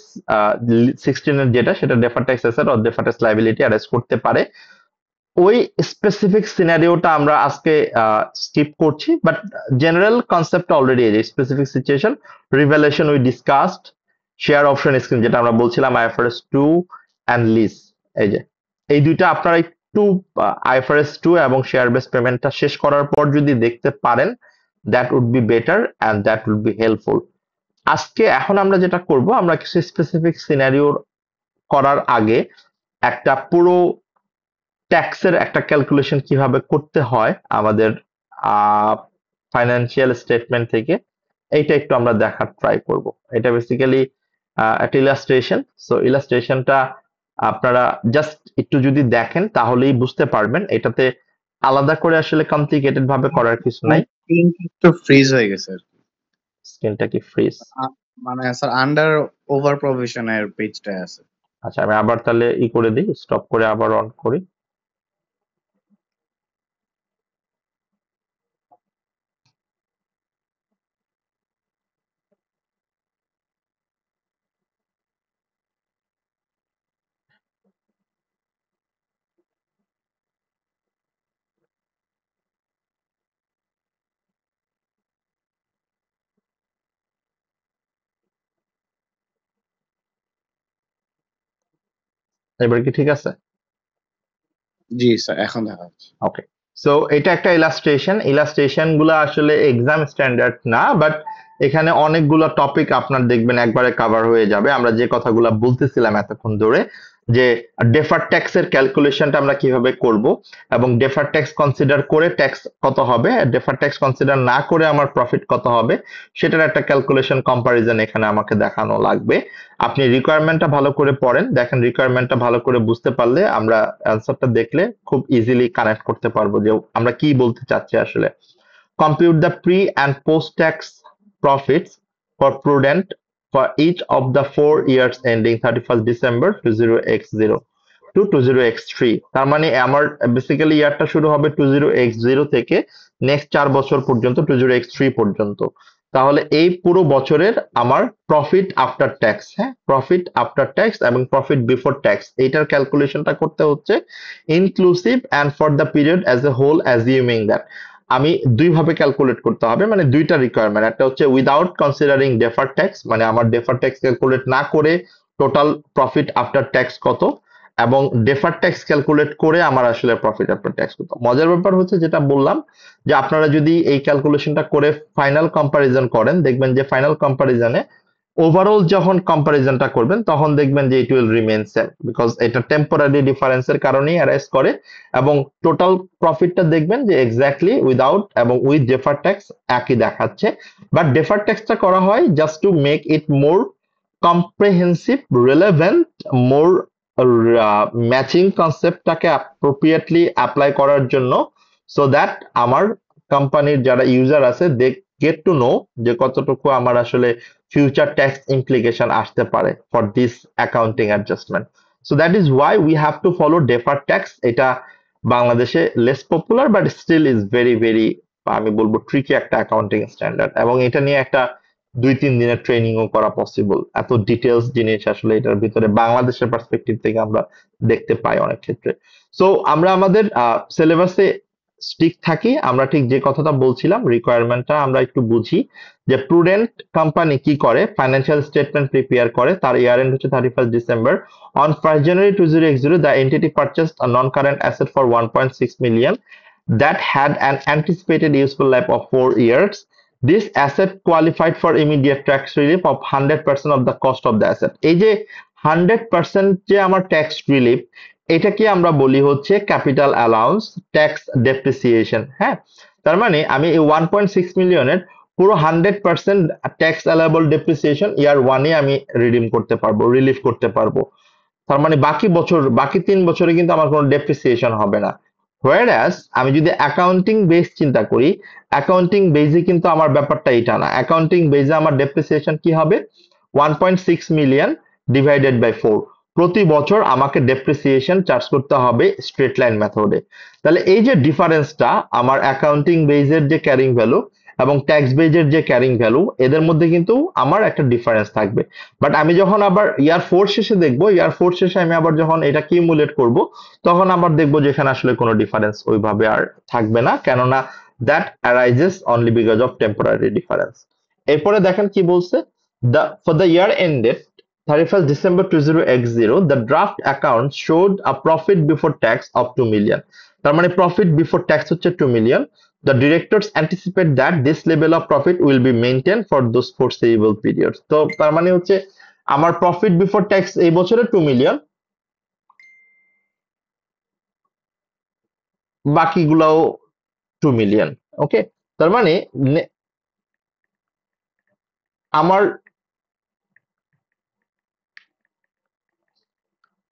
16 এর যেটা সেটা defer tax asset or defer tax liability arise করতে পারে। ওই স্পেসিফিক সিনারিওটা আমরা আজকে স্কিপ করছি, বাট জেনারেল কনসেপ্ট অলরেডি এই যে specific situation revaluation we discussed, share option scheme যেটা আমরা বলছিলাম, IFRS 2 এন্ড লিজ, এই যে এই দুইটা আপনারা একটু IFRS 2 এবং শেয়ার বেস পেমেন্টটা শেষ করার পর যদি দেখতে পারেন, that would be better and that would be helpful. আজকে এখন আমরা যেটা করব, আমরা কিছু স্পেসিফিক সিনারিও করার আগে একটা পুরো ট্যাক্সের একটা ক্যালকুলেশন কিভাবে করতে হয় আমাদের ফাইন্যান্সিয়াল স্টেটমেন্ট থেকে, এইটা একটু আমরা দেখার ট্রাই করব। এটা বেসিক্যালি একটা ইলাস্ট্রেশন। সো ইলাস্ট্রেশনটা আপনারা জাস্ট একটু যদি দেখেন তাহলেই বুঝতে পারবেন। এটাতে আলাদা করে আসলে কমপ্লিকেটেড ভাবে করার কিছু নাই। স্ক্রিন একটু ফ্রিজ হয়ে গেছে আর কি। স্ক্রিনটা কি ফ্রিজ? মানে স্যার আন্ডার ওভার প্রভিশনের পেজটায় আছে। আচ্ছা, আমি আবার তাহলে করে দিই, স্টপ করে আবার অন করি। এবার কি ঠিক আছে? জি স্যার, এখন দেখা যাচ্ছে। ওকে, সো এটা একটা ইলাস্ট্রেশন গুলো আসলে এক্সাম স্ট্যান্ডার্ড না, বাট এখানে অনেকগুলো টপিক আপনার দেখবেন একবারে কভার হয়ে যাবে। আমরা যে কথাগুলো বলতেছিলাম এতক্ষণ ধরে, যে ডেফার্ড ট্যাক্স এর ক্যালকুলেশনটা আমরা কিভাবে করব, এবং ডেফার্ড ট্যাক্স কনসিডার করে ট্যাক্স কত হবে, ডেফার্ড ট্যাক্স কনসিডার না করে আমার প্রফিট কত হবে, সেটার একটা ক্যালকুলেশন কম্পারিজন এখানে আমাকে দেখানো লাগবে। আপনি রিকোয়ারমেন্টটা ভালো করে পড়েন, দেখেন রিকোয়ারমেন্টটা ভালো করে বুঝতে পারলে আমরা অ্যান্সারটা দেখলে খুব ইজিলি কানেক্ট করতে পারবো যে আমরা কি বলতে চাচ্ছি আসলে। Compute the pre and post tax profits for prudent for each of the 4 years ending 31st December 20x0 to 20x3। তার মানে আমার বেসিক্যালি ইয়ারটা শুরু হবে 20x0 থেকে নেক্সট 4 বছর পর্যন্ত 20x3 পর্যন্ত। তাহলে এই পুরো বছরের আমার প্রফিট আফটার ট্যাক্স, হ্যাঁ, প্রফিট আফটার ট্যাক্স এবং প্রফিট বিফোর ট্যাক্স, এইটার ক্যালকুলেশনটা করতে হচ্ছে inclusive and for the period as a whole assuming that. আমি দুইভাবে ক্যালকুলেট করতে হবে, মানে দুইটা রিকোয়ারমেন্ট। একটা হচ্ছে উইদাউট কনসিডারিং ডেফার ট্যাক্স, মানে আমার ডেফার ট্যাক্স ক্যালকুলেট না করে টোটাল প্রফিট আফটার ট্যাক্স কত, এবং ডেফার ট্যাক্স ক্যালকুলেট করে আমার আসলে প্রফিট আফটার ট্যাক্স কত। মজার ব্যাপার হচ্ছে যেটা বললাম, যে আপনারা যদি এই ক্যালকুলেশনটা করে ফাইনাল কম্পারিজন করেন, দেখবেন যে ফাইনাল কম্পারিজনে ওভারঅল যখন কম্পারিজনটা করবেন তখন দেখবেন যে it will remain same, because এটা টেম্পোরারি ডিফারেন্সের কারণেই অ্যারাইজ করে। এবং টোটাল প্রফিটটা দেখবেন যে এক্স্যাক্টলি উইদাউট এবং উইথ ডেফার ট্যাক্স একই দেখাচ্ছে। বাট ডেফার ট্যাক্সটা করা হয় just to make it more comprehensive, relevant, more matching কনসেপ্টটাকে অ্যাপ্রোপ্রিয়েটলি অ্যাপ্লাই করার জন্য, সো দ্যাট আমার কোম্পানির যারা ইউজার আছে দে গেট টু নো যে কতটুকু আমার আসলে future tax implication আসতে পারে for this accounting adjustment. So that is why we have to follow deferred tax. এটা বাংলাদেশে less popular but still is very very, আমি বলবো ট্রিকি একটা অ্যাকাউন্টিং স্ট্যান্ডার্ড, এবং এটা নিয়ে একটা 2-3 দিনের ট্রেনিংও করা পসিবল। এত ডিটেলস জিনিস আসলে এটার ভিতরে বাংলাদেশের পার্সপেক্টিভ থেকে আমরা দেখতে পাই অনেক ক্ষেত্রে। সো আমরা আমাদের সিলেবাসে স্টিক থাকি, আমরা ঠিক যে কথাটা বলছিলাম রিকোয়ারমেন্টটা আমরা একটু বুঝি। যে প্রুডেন্ট কোম্পানি কি করে, ফাইন্যান্সিয়াল স্টেটমেন্ট প্রিপেয়ার করে, তার ইয়ার এন্ড হচ্ছে 31st December। On 1st January 20x0 the entity purchased a non-current asset for 1.6 million that had an anticipated useful life of 4 years. This asset qualified for immediate tax relief of 100% of the cost of the asset. এই যে 100% যে আমার tax relief, এটাকে আমরা বলি হচ্ছে capital allowance tax depreciation. হ্যাঁ, তার মানে আমি এই 1.6 মিলিয়নের পুরো 100% ট্যাক্স অ্যালাইবল ডেপ্রিসিয়েশন ইয়ার ওয়ানে আমি রিডিম করতে পারবো, রিলিফ করতে পারবো। তার মানে বাকি বছর, বাকি 3 বছরে কিন্তু আমার কোনো ডেপ্রিসিয়েশন হবে না। হোয়ারঅ্যাজ আমি যদি অ্যাকাউন্টিং বেস চিন্তা করি, অ্যাকাউন্টিং বেজে কিন্তু আমার ব্যাপারটা এটা না। অ্যাকাউন্টিং বেজে আমার ডেপ্রিসিয়েশন কি হবে, 1.6 মিলিয়ন ডিভাইডেড বাই 4। প্রতি বছর আমাকে ডেপ্রিসিয়েশন চার্জ করতে হবে স্ট্রেট লাইন মেথডে। তাহলে এই যে ডিফারেন্সটা আমার অ্যাকাউন্টিং বেজের যে ক্যারিং ভ্যালু এবং ট্যাক্স বেজের যে ক্যারিং ভ্যালু, এদের মধ্যে কিন্তু আমার একটা ডিফারেন্স থাকবে। বাট আমি যখন আবার ইয়ার 4 শেষে দেখবো, ইয়ার 4 শেষে আমি আবার যখন এটা কিউমুলেট করব, তখন আবার দেখবো যে এখানে আসলে কোনো ডিফারেন্স ওইভাবে আর থাকবে না, কেননা that arises only because of temporary difference. এরপরে দেখেন কি বলছে, the for the year ended 31st December 20x0 the draft account showed a profit before tax of 2 million। তার মানে প্রফিট বিফোর ট্যাক্স হচ্ছে 2 million. The directors anticipate that this level of profit will be maintained for those foreseeable periods। তো তার মানে হচ্ছে আমার profit before tax এই বছরে 2 মিলিয়ন, বাকিগুলাও 2 মিলিয়ন। ওকে, তার মানে আমার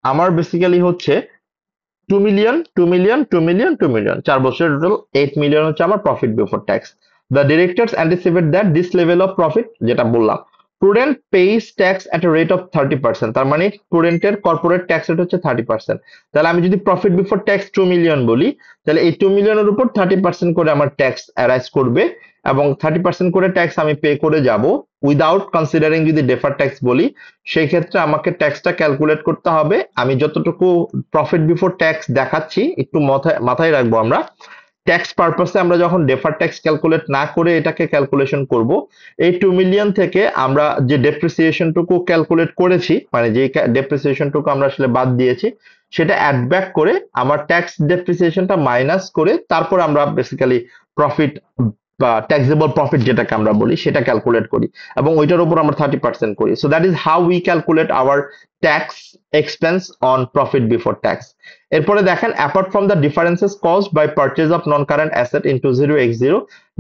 আমার বেসিক্যালি হচ্ছে 2 মিলিয়ন, 2 মিলিয়ন, 2 মিলিয়ন, 2 মিলিয়ন, 4 বছরের টোটাল 8 মিলিয়ন হচ্ছে আমার profit before tax. The directors anticipate that this level of profit, যেটা বললাম, prudent pace tax at a rate of 30%, তার মানে প্রুডেন্টের কর্পোরেট ট্যাক্স রেট হচ্ছে 30%। তাহলে আমি যদি প্রফিট বিফোর ট্যাক্স 2 মিলিয়ন বলি, তাহলে এই 2 মিলিয়নের উপর 30% করে আমার ট্যাক্স অ্যারাইজ করবে, এবং 30% করে ট্যাক্স আমি পে করে যাব উইদাউট কনসিডারিং। যদি ডেফার ট্যাক্স বলি, সেই ক্ষেত্রে আমাকে ট্যাক্সটা ক্যালকুলেট করতে হবে। আমি যতটুকু প্রফিট বিফোর ট্যাক্স দেখাচ্ছি একটু মাথায় মাথায় রাখবো। আমরা ট্যাক্স পারপাসে আমরা যখন ডেফার ট্যাক্স ক্যালকুলেট না করে এটাকে ক্যালকুলেশন করব, এই 2 মিলিয়ন থেকে আমরা যে ডেপ্রিসিয়েশনটুকু ক্যালকুলেট করেছি, মানে যে ডেপ্রিসিয়েশনটুকু আমরা আসলে বাদ দিয়েছি, সেটা অ্যাড ব্যাক করে আমার ট্যাক্স ডেপ্রিসিয়েশনটা মাইনাস করে তারপর আমরা বেসিক্যালি প্রফিট বা ট্যাক্সেবল প্রফিট যেটাকে আমরা বলি সেটা ক্যালকুলেট করি, এবং ওইটার উপর আমরা 30% করি। So that is how we calculate our tax expense on profit before tax. এরপরে দেখেন, apart from the differences caused by purchase of non current asset in 20x0,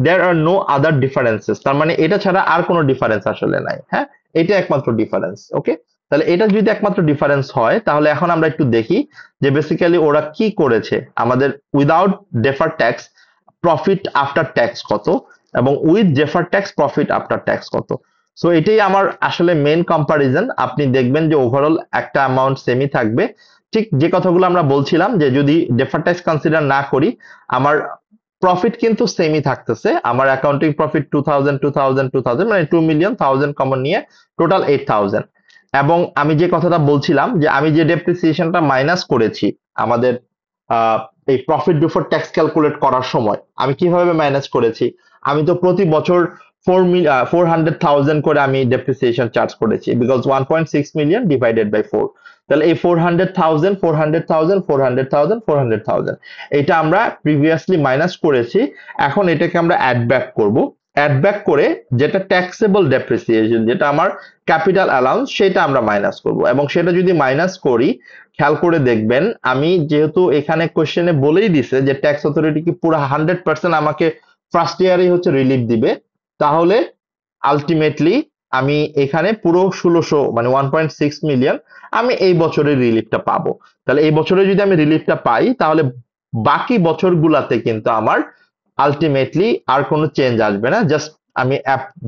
there are no other differences. তার মানে এটা ছাড়া আর কোনো difference আসলে নাই। হ্যাঁ, এটা একমাত্র ডিফারেন্স। ওকে, তাহলে এটা যদি একমাত্র ডিফারেন্স হয়, তাহলে এখন আমরা একটু দেখি যে বেসিক্যালি ওরা কি করেছে। আমাদের without defer tax profit after tax কত, এবং with defer tax profit after tax কত। সো এটাই আমার আসলে মেইন কম্পারিজন। আপনি দেখবেন যে ওভারঅল একটা অ্যামাউন্ট সেমই থাকবে। ঠিক যে কথাগুলো আমরা বলছিলাম, যে যদি ডেফার ট্যাক্স কনসিডার না করি, আমার প্রফিট কিন্তু সেমই থাকতেছে। আমার অ্যাকাউন্টিং প্রফিট 2000 মানে 2 মিলিয়ন, 1000 কমন নিয়ে টোটাল 8000। এবং আমি যে কথাটা বলছিলাম যে আমি যে ডেপ্রিসিয়েশনটা মাইনাস করেছি আমাদের আহ, এই প্রফিট বিফোর ট্যাক্স ক্যালকুলেট করার সময়, আমি কিভাবে মাইনাস করেছি? আমি তো প্রতি বছর 400,000 করে আমি ডেপ্রিসিয়েশন চার্জ করেছি, বিকজ 1.6 মিলিয়ন ডিভাইডেড বাই 4। তাহলে এই 400,000, 400,000, 400,000, 400,000, এটা আমরা প্রিভিয়াসলি মাইনাস করেছি। এখন এটাকে আমরা অ্যাড ব্যাক করব। অ্যাড ব্যাক করে যেটা ট্যাক্সেবল ডেপ্রিসিয়েশন, যেটা আমার ক্যাপিটাল অ্যালাউন্স, সেটা আমরা মাইনাস করব। এবং সেটা যদি মাইনাস করি, খেয়াল করে দেখবেন, আমি যেহেতু এখানে কোশ্চেনে বলেই দিছে যে ট্যাক্স অথরিটি কি পুরো 100% আমাকে ফার্স্ট ইয়ারেই হচ্ছে রিলিফ দিবে, তাহলে আলটিমেটলি আমি এখানে পুরো 1600 মানে 1.6 মিলিয়ন আমি এই বছরের রিলিফটা পাবো। তাহলে এই বছরে যদি আমি রিলিফটা পাই, তাহলে বাকি বছরগুলাতে কিন্তু আমার আলটিমেটলি আর কোনো চেঞ্জ আসবে না, জাস্ট আমি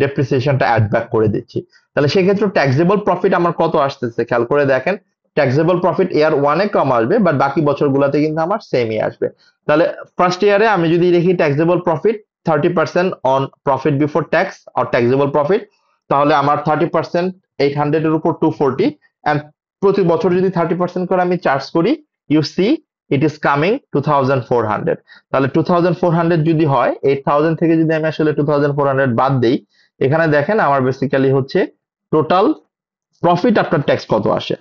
ডেপ্রিসিয়েশনটা অ্যাড ব্যাক করে দিচ্ছি। তাহলে সেক্ষেত্রে ট্যাক্সেবল প্রফিট আমার কত আসতেছে খেয়াল করে দেখেন। ট্যাক্সেবল প্রফিট ইয়ার ওয়ানে কম আসবে, বাট বাকি বছরগুলোতে কিন্তু আমার সেমই আসবে। তাহলে ফার্স্ট ইয়ারে আমি যদি দেখি taxable profit 30% on profit before tax or taxable profit, তাহলে আমার 30% 800 এর উপর 240, এন্ড প্রতি বছর যদি 30% করে আমি চার্জ করি, you see it is coming 2400। তাহলে 2400 যদি হয়, 8000 থেকে যদি আমি আসলে 2400 বাদ দেই, এখানে দেখেন আমার বেসিক্যালি হচ্ছে টোটাল প্রফিট আফটার ট্যাক্স কত আসে।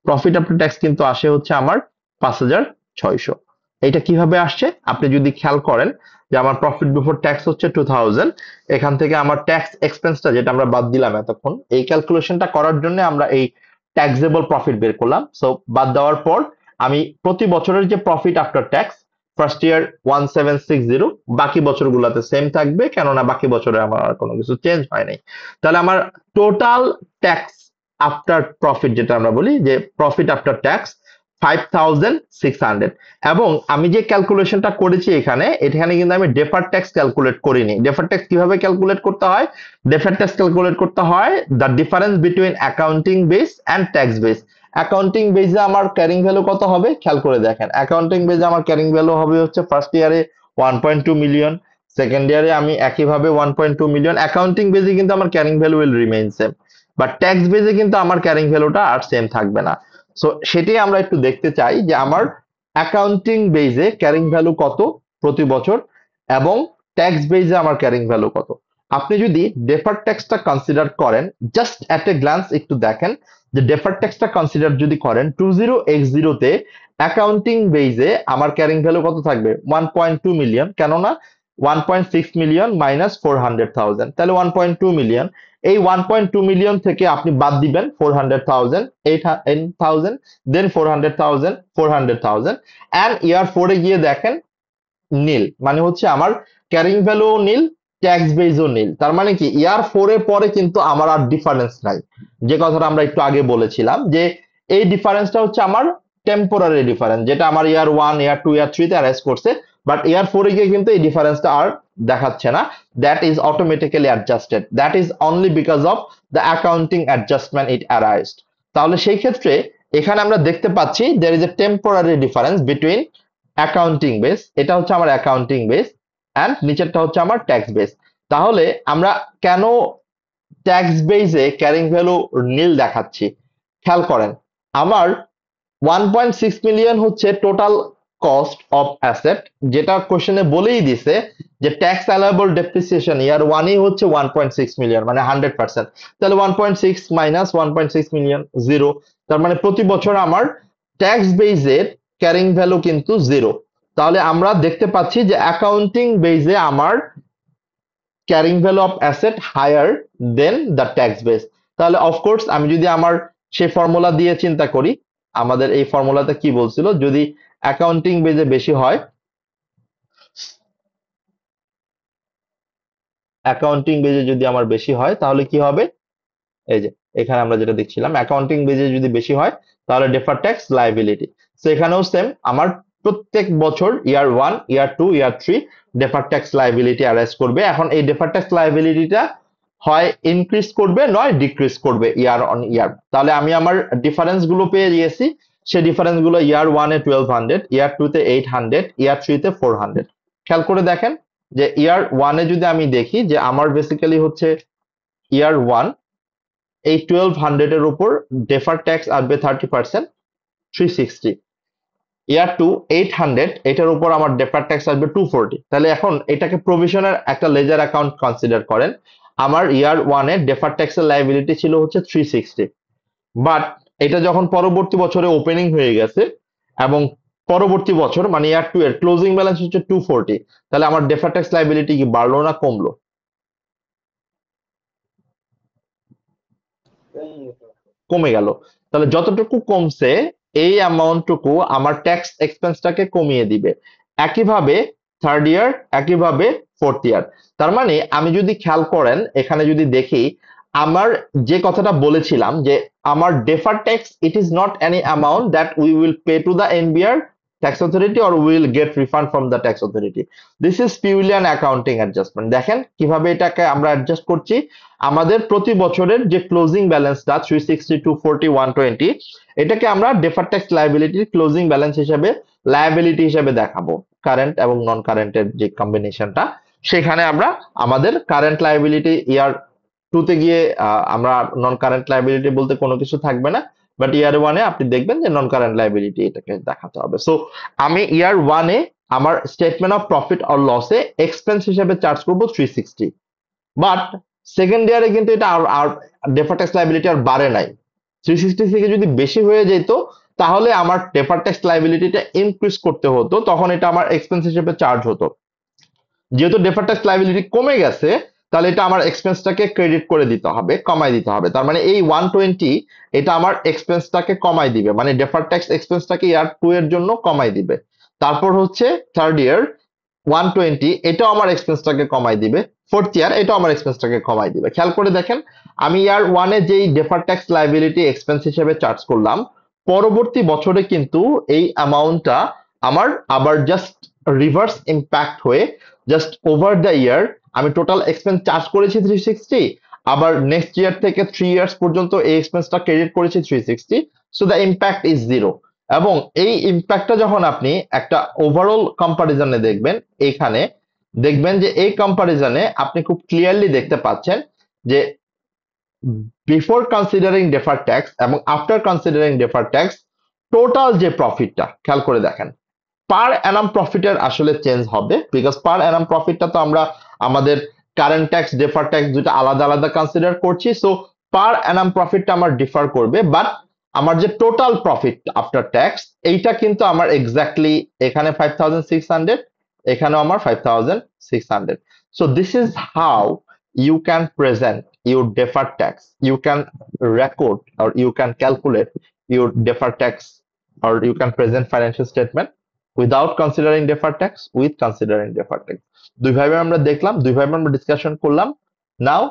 প্রফিট আফটার ট্যাক্স কিন্তু আসে হচ্ছে আমার 5600। এটা কিভাবে আসছে আপনি যদি খেয়াল করেন, যে আমার প্রফিট বিফোর ট্যাক্স হচ্ছে 2000, এখান থেকে আমার ট্যাক্স এক্সপেন্সটা যেটা আমরা বাদ দিলাম এতক্ষণ, এই ক্যালকুলেশনটা করার জন্য আমরা এই ট্যাক্সেবল প্রফিট বের করলাম। সো বাদ দেওয়ার পর আমি প্রতি বছরের যে profit after tax, first year 1760, বাকি বছরগুলোতে সেম থাকবে, কেননা বাকি বছরে আমার আর কোনো কিছু চেঞ্জ হয় নাই। তাহলে আমার টোটাল ট্যাক্স আফটার প্রফিট, যেটা আমরা বলি যে প্রফিট আফটার ট্যাক্স, 5600। এবং আমি যে ক্যালকুলেশনটা করেছি এখানে কিন্তু আমি ডেফার ট্যাক্স ক্যালকুলেট করিনি। ডেফার ট্যাক্স কিভাবে ক্যালকুলেট করতে হয়? ডেফার ট্যাক্স ক্যালকুলেট করতে হয় the difference between accounting base and tax base. Accounting বেসে আমার ক্যারিং ভ্যালু কত হবে খেয়াল করে দেখেন। অ্যাকাউন্টিং বেসে আমার ক্যারিং ভ্যালু হবে হচ্ছে ফার্স্ট ইয়ারে 1.2 মিলিয়ন, সেকেন্ড ইয়ারে আমি একইভাবে 1.2 মিলিয়ন। অ্যাকাউন্টিং বেসে কিন্তু আমার carrying value will remain same, but tax বেসে কিন্তু আমার ক্যারিং ভ্যালুটা আর সেম থাকবে না। সো সেটাই আমরা একটু দেখতে চাই যে আমার অ্যাকাউন্টিং বেসে ক্যারিং ভ্যালু কত প্রতি বছর, এবং ট্যাক্স বেসে আমার ক্যারিং ভ্যালু কত। আপনি যদি ডেফার ট্যাক্সটা কনসিডার করেন, জাস্ট এট এ গ্লান্স একটু দেখেন যে ডেফার ট্যাক্সটা কনসিডার যদি করেন 20x0 তে অ্যাকাউন্টিং বেসে আমার ক্যারিং ভ্যালু কত থাকবে? 1.2 মিলিয়ন, কেননা 1.6 মিলিয়ন মাইনাস 400,000, তাহলে 1.2 মিলিয়ন। এই 1.2 মিলিয়ন থেকে আপনি বাদ দিবেন 400,000, 8,000, দেন 400,000, 400,000, অ্যান্ড ইয়ার 4-এ গিয়ে দেখেন নীল, মানে হচ্ছে আমার ক্যারিং ভ্যালু নীল, ট্যাক্স বেসও নীল। তার মানে কি ইয়ার 4-এর পরে কিন্তু আমার আর ডিফারেন্স নাই। যে কথাটা আমরা একটু আগে বলেছিলাম যে এই ডিফারেন্সটা হচ্ছে আমার টেম্পোরারি ডিফারেন্স, যেটা আমার ইয়ার 1 ইয়ার 2 ইয়ার 3 তে অ্যারাইজ করছে, বাট ইয়ার 4 এ গিয়ে কিন্তু এই ডিফারেন্সটা আর দেখাচ্ছে না। That is automatically adjusted, that is only because of the accounting adjustment it arised. তাহলে সেই ক্ষেত্রে এখানে আমরা দেখতে পাচ্ছি there is a temporary difference between accounting base, এটা হচ্ছে আমার অ্যাকাউন্টিং বেস, এন্ড নিচেরটা হচ্ছে আমার ট্যাক্স বেস। তাহলে আমরা কেন ট্যাক্স বেসে ক্যারিং ভ্যালু নীল দেখাচ্ছি? খেয়াল করেন, আমার 1.6 মিলিয়ন হচ্ছে টোটাল কস্ট অফ অ্যাসেট, যেটা কোশ্চেনে বলেই দিছে যে ট্যাক্স অ্যালাইবল ডেপ্রিসিয়েশন ইয়ার 1 এই হচ্ছে 1.6 মিলিয়ন, মানে 100%। তাহলে 1.6 মাইনাস 1.6 মিলিয়ন, জিরো। তার মানে প্রতি বছর আমার ট্যাক্স বেসের ক্যারিং ভ্যালু কিন্তু জিরো। তাহলে আমরা দেখতে পাচ্ছি যে অ্যাকাউন্টিং বেসে আমার carrying value of asset higher then the tax base. তাহলে অফকোর্স আমি যদি আমার সেই ফর্মুলা দিয়ে চিন্তা করি, আমাদের এই ফর্মুলাতে কি বলছিল, যদি অ্যাকাউন্টিং বেজে বেশি হয়, অ্যাকাউন্টিং বেজে যদি আমার বেশি হয় তাহলে কি হবে, এই যে এখানে আমরা যেটা দেখছিলাম অ্যাকাউন্টিং বেজে যদি বেশি হয় তাহলে ডেফার ট্যাক্স লায়াবিলিটি। সো এখানেও সেম, আমার প্রত্যেক বছর ইয়ার 1 ইয়ার 2 ইয়ার 3 ডেফার ট্যাক্স লায়াবিলিটি অ্যারাইজ করবে। এখন এই ডেফার ট্যাক্স লায়াবিলিটিটা হয় ইনক্রিজ করবে নয় ডিক্রিজ করবে ইয়ার অন ইয়ার। তাহলে আমি আমার ডিফারেন্স গুলো পেয়ে গিয়েছি, সেই ডিফারেন্স গুলো ইয়ার 1 এ 1200, ইয়ার 2 তে 800, ইয়ার 3 তে 400। খেয়াল করে দেখেন যে ইয়ার 1 এ যদি আমি দেখি যে আমার বেসিক্যালি হচ্ছে ইয়ার 1 এই 1200 এর উপর ডেফার ট্যাক্স আসবে 30%, 360। ইয়ার 2 800, এটার উপর আমার ডেফার ট্যাক্স আসবে 240। তাহলে এখন এটাকে প্রভিশনের একটা লেজার অ্যাকাউন্ট কনসিডার করেন। আমার ইয়ার 1 এ ডেফার ট্যাক্সের লায়াবিলিটি ছিল হচ্ছে 360, বাট এটা যখন পরবর্তী বছরে ওপেনিং হয়ে গেছে এবং পরবর্তী বছর মানে ইয়ার 2 এর ক্লোজিং ব্যালেন্স হচ্ছে 240, তাহলে আমার ডেফার ট্যাক্স লায়াবিলিটি কি বাড়লো না কমলো? কমে গেল। তাহলে যতটুকু কমছে এই অ্যামাউন্টটুকু আমার ট্যাক্স এক্সপেন্সটাকে কমিয়ে দিবে। একইভাবে থার্ড ইয়ার, একইভাবে ফোর্থ ইয়ার। তার মানে আমি যদি খেয়াল করেন এখানে যদি দেখি, আমার যে কথাটা বলেছিলাম যে আমার defer tax it is not any amount that we will pay to the NBR tax authority or will get refund from the tax authority, this is purely an accounting adjustment. দেখেন কিভাবে এটাকে আমরা অ্যাডজাস্ট করছি। আমাদের প্রতি বছরের যে closing ব্যালেন্সটা 360, 240, 120, এটাকে আমরা ডেফার ট্যাক্স লায়াবিলিটির ক্লোজিং ব্যালেন্স হিসেবে লায়াবিলিটি হিসেবে দেখাবো। কারেন্ট এবং নন কারেন্টের যে কম্বিনেশনটা, সেখানে আমরা আমাদের কারেন্ট লায়াবিলিটি ইয়ার 2 তে গিয়ে আমরা নন কারেন্ট লায়াবিলিটি বলতে কোনো কিছু থাকবে না, বাট ইয়ার 1 এ আপনি দেখবেন যে নন কারেন্ট লায়াবিলিটি এটাকে দেখাতে হবে। সো আমি ইয়ার 1 এ আমার স্টেটমেন্ট অফ প্রফিট অর লসে এক্সপেন্স হিসেবে চার্জ করব 360, বাট সেকেন্ড ইয়ারে কিন্তু এটা আর ডেফার ট্যাক্স লায়াবিলিটি আর বাড়ে নাই। 360 থেকে যদি বেশি হয়ে যেত তাহলে আমার ডেফার ট্যাক্স লায়াবিলিটিটা ইনক্রিজ করতে হতো, তখন এটা আমার এক্সপেন্স হিসেবে চার্জ হতো। যেহেতু ডেফার ট্যাক্স লায়াবিলিটি কমে গেছে, তাহলে এটা আমার এক্সপেন্সটাকে ক্রেডিট করে দিতে হবে, কমাই দিতে হবে। তার মানে এই 120 এটা আমার এক্সপেন্সটাকে কমাই দিবে, মানে ডেফার ট্যাক্স এক্সপেন্সটাকে ইয়ার 2 এর জন্য কমাই দিবে। তারপর হচ্ছে থার্ড ইয়ার 120, এটাও আমার এক্সপেন্সটাকে কমাই দিবে। ফোর্থ ইয়ার এটাও আমার এক্সপেন্সটাকে কমাই দিবে। খেয়াল করে দেখেন, আমি ইয়ার 1 এ যেই ডেফার ট্যাক্স লায়াবিলিটি এক্সপেন্স হিসেবে চার্জ করলাম, পরবর্তী বছরে কিন্তু এই অ্যামাউন্টটা আমার আবার জাস্ট রিভার্স ইম্প্যাক্ট হয়ে জাস্ট ওভার দ্য ইয়ার আমি টোটাল এক্সপেন্স চার্জ করেছি 360, আবার নেক্সট ইয়ার থেকে 3 ইয়ার্স পর্যন্ত এই এক্সপেন্সটা ক্রেডিট করেছি 360, so the impact is zero. এবং এই ইম্প্যাক্টটা যখন আপনি একটা ওভারঅল কম্পারিজনে দেখবেন, এখানে দেখবেন যে এই কম্পারিজনে আপনি খুব ক্লিয়ারলি দেখতে পাচ্ছেন যে বিফোর কনসিডারিং ডেফার ট্যাক্স এবং after considering defer tax total যে প্রফিটটা খেয়াল করে দেখেন, পার অ্যানাম প্রফিটের আসলে চেঞ্জ হবে, বিকজ পার অ্যানাম প্রফিটটা তো আমরা আমাদের কারেন্ট ট্যাক্স ডেফার ট্যাক্স দুটো আলাদা আলাদা কনসিডার করছি। সো পার অ্যানাম প্রফিটটা আমার ডিফার করবে, বাট আমার যে টোটাল প্রফিট আফটার ট্যাক্স এইটা কিন্তু আমার এক্স্যাক্টলি এখানে 5600, এখানেও আমার 5600। So this is how you can present your deferred tax, you can record or you can calculate your deferred tax, or you can present financial statement without considering deferred tax, with considering deferred tax। দুইভাবে আমরা দেখলাম, দুইভাবে আমরা discussion করলাম। নাও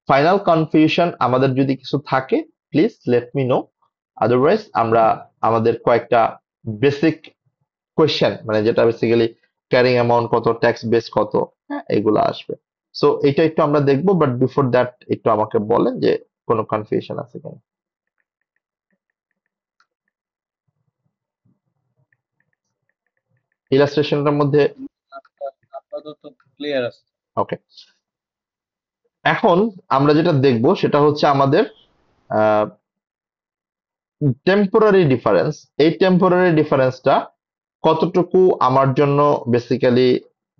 final confusion আমাদের যদি কিছু থাকে please let me no, otherwise আমরা আমাদের কয়েকটা বেসিক কোয়েশ্চেন, মানে যেটা বেসিক্যালি ক্যারিং অ্যামাউন্ট কত, ট্যাক্স বেস কত, হ্যাঁ এগুলো আসবে। সো এটা একটু আমরা দেখবো, বাট বিফোর দ্যাট একটু আমাকে বলেন যে কোনো কনফিউশন আছে কিনা। ইলাস্ট্রেশনটার মধ্যে আপাতত ক্লিয়ার আছে। ওকে। এখন আমরা যেটা দেখবো সেটা হচ্ছে আমাদের টেম্পোরারি ডিফারেন্স। এই টেম্পোরারি ডিফারেন্সটা কতটুকু আমার জন্য basically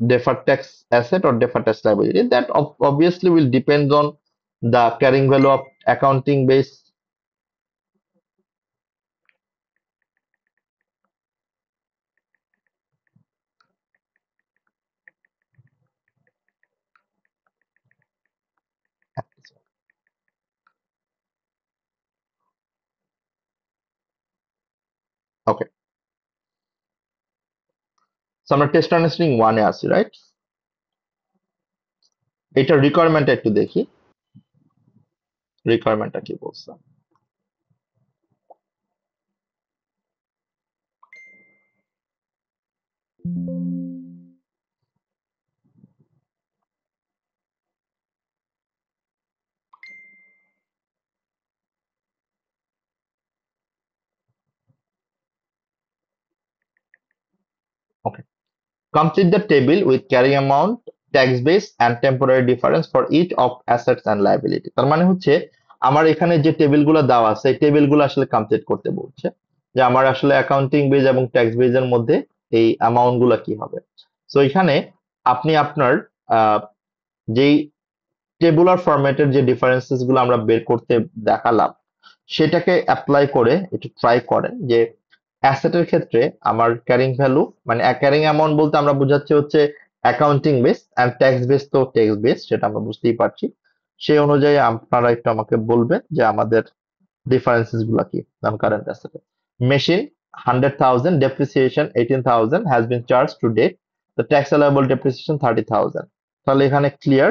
deferred tax asset or deferred tax liability, that obviously will depend on the carrying value of accounting base. Okay, so আমরা টেস্ট আন্ডারস্ট্যান্ডিং ওয়ানে আছি, রাইট? এটার রিকোয়ারমেন্টটা একটু দেখি, রিকোয়ারমেন্টটা কি বলছে। ওকে, complete the table with carrying amount, tax base and temporary difference for each of assets and liability। তার মানে হচ্ছে আমার এখানে যে টেবিলগুলো দেওয়া আছে এই টেবিলগুলো আসলে কমপ্লিট করতে বলছে, যে আমার আসলে অ্যাকাউন্টিং বেজ এবং ট্যাক্স বেজের মধ্যে এই অ্যামাউন্ট গুলা কি হবে। সো এখানে আপনি আপনার আহ, যেই টেবুলার ফরম্যাটের যে ডিফারেন্সেস গুলো আমরা বের করতে দেখালাম সেটাকে অ্যাপ্লাই করে একটু ট্রাই করেন যে অ্যাসেটের ক্ষেত্রে আমার ক্যারিং ভ্যালু, মানে ক্যারিং অ্যামাউন্ট বলতে আমরা বোঝাচ্ছি হচ্ছে accounting base, and tax base তো ট্যাক্স বেস, সেটা আমরা বুঝতেই পারছি। সেই অনুযায়ী আপনারা একটু আমাকে বলবেন যে আমাদের ডিফারেন্সেস গুলা কি নন কারেন্ট অ্যাসেটে। Machine 100,000, depreciation 18,000 has been charged to date, the tax allowable depreciation 30,000। তাহলে এখানে ক্লিয়ার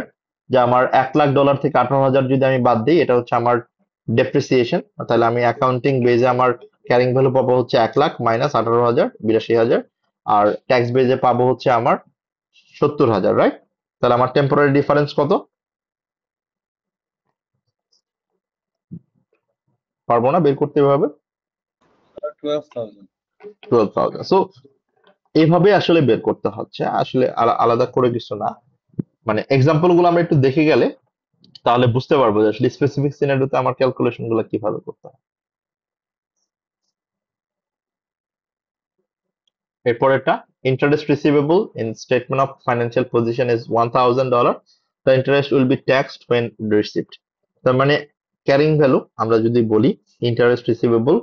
যে আমার $1,00,000 থেকে 18,000 যদি আমি বাদ দিই, এটা হচ্ছে আমার ডেপ্রিসিয়েশন। তাহলে আমি অ্যাকাউন্টিং বেজে আমার ক্যারিং ভ্যালু পাবো হচ্ছে 1,00,000 মাইনাস 18,000, 82,000। আর ট্যাক্স বেজে পাবো হচ্ছে আমার 70,000, রাইট? তাহলে আমার টেম্পোরারি ডিফারেন্স কত? পারবো না বের করতে এভাবে। 12,000। 12,000। সো এইভাবে আসলে বের করতে হচ্ছে, আসলে আলাদা করে কিছু না। মানে এক্সাম্পল গুলো আমরা একটু দেখে গেলে তাহলে বুঝতে পারবো যে আসলে স্পেসিফিক সিনারিওতে আমার ক্যালকুলেশন গুলো কিভাবে করতে হয়। এরপরেরটা, interest receivable in statement of financial position is $1,000, the interest will be taxed when received. তার মানে ক্যারিং ভ্যালু আমরা যদি বলি, ইন্টারেস্ট রিসিভেবল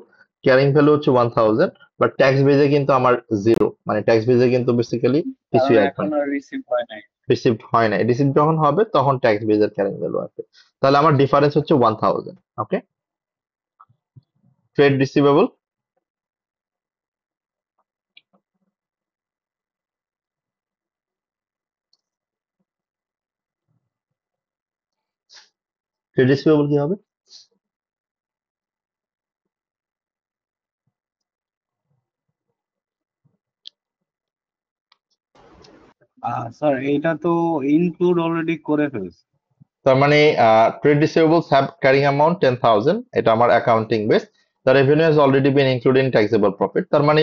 ক্যারিং ভ্যালু হচ্ছে 1,000, বাট ট্যাক্স বেজে কিন্তু আমার জিরো, মানে ট্যাক্স বেজে কিন্তু বেসিক্যালি কারণ কিছুই আসবে এখন না, আর রিসিভ হয় নাই। রিসিভড হয় না। রিসিভ যখন হবে তখন ট্যাক্স বেজের ক্যারিং ভ্যালু আসবে। তাহলে আমার ডিফারেন্স হচ্ছে 1,000। ওকে, ট্রেড রিসিভেবল, ট্রেড রিসিভেবল কি হবে? স্যার এইটা তো ইনক্লুড অলরেডি করে ফেলছে। তার মানে trade receivables have carrying amount 10,000, এটা আমার accounting base. The revenue has already been include in taxable profit. তার মানে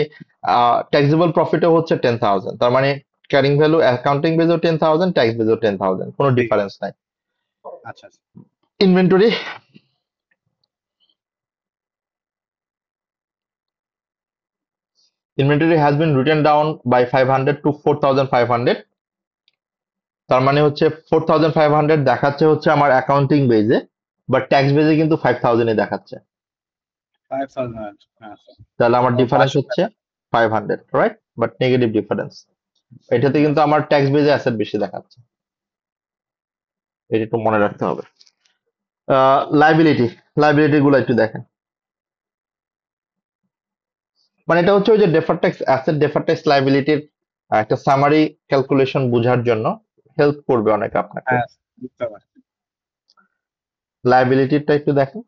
ট্যাক্সেবল প্রফিটও হচ্ছে 10,000। তার মানে ক্যারিং ভ্যালু অ্যাকাউন্টিং বেসও 10,000, ট্যাক্স বেসও 10,000, কোনো ঠিক আছে। ডিফারেন্স নাই। আচ্ছা আচ্ছা। Inventory, inventory has been written down by 500 to 4,500। তার মানে হচ্ছে 4,500 দেখাচ্ছে হচ্ছে আমার অ্যাকাউন্টিং বেজে, বাট ট্যাক্স বেজে কিন্তু 5,000 দেখাচ্ছে। 5,000। হ্যাঁ স্যার। তাহলে আমার ও ডিফারেন্স 500 হচ্ছে টাকা। 500, রাইট? But negative difference. এটাতে কিন্তু আচ্ছা। আমার ট্যাক্স বেজে অ্যাসেট বেশি দেখাচ্ছে, এটা একটু মনে রাখতে হবে। লাইবিলিটি, লাইবিলিটি গুলো একটু দেখেন। মানে এটা হচ্ছে ওই যে defer tax asset, defer tax লাইবিলিটির একটা সামারি ক্যালকুলেশন বোঝার জন্য হেল্প করবে অনেক আপনাকে। হ্যাঁ বুঝতে পারছি। লাইবিলিটিটা একটু দেখেন।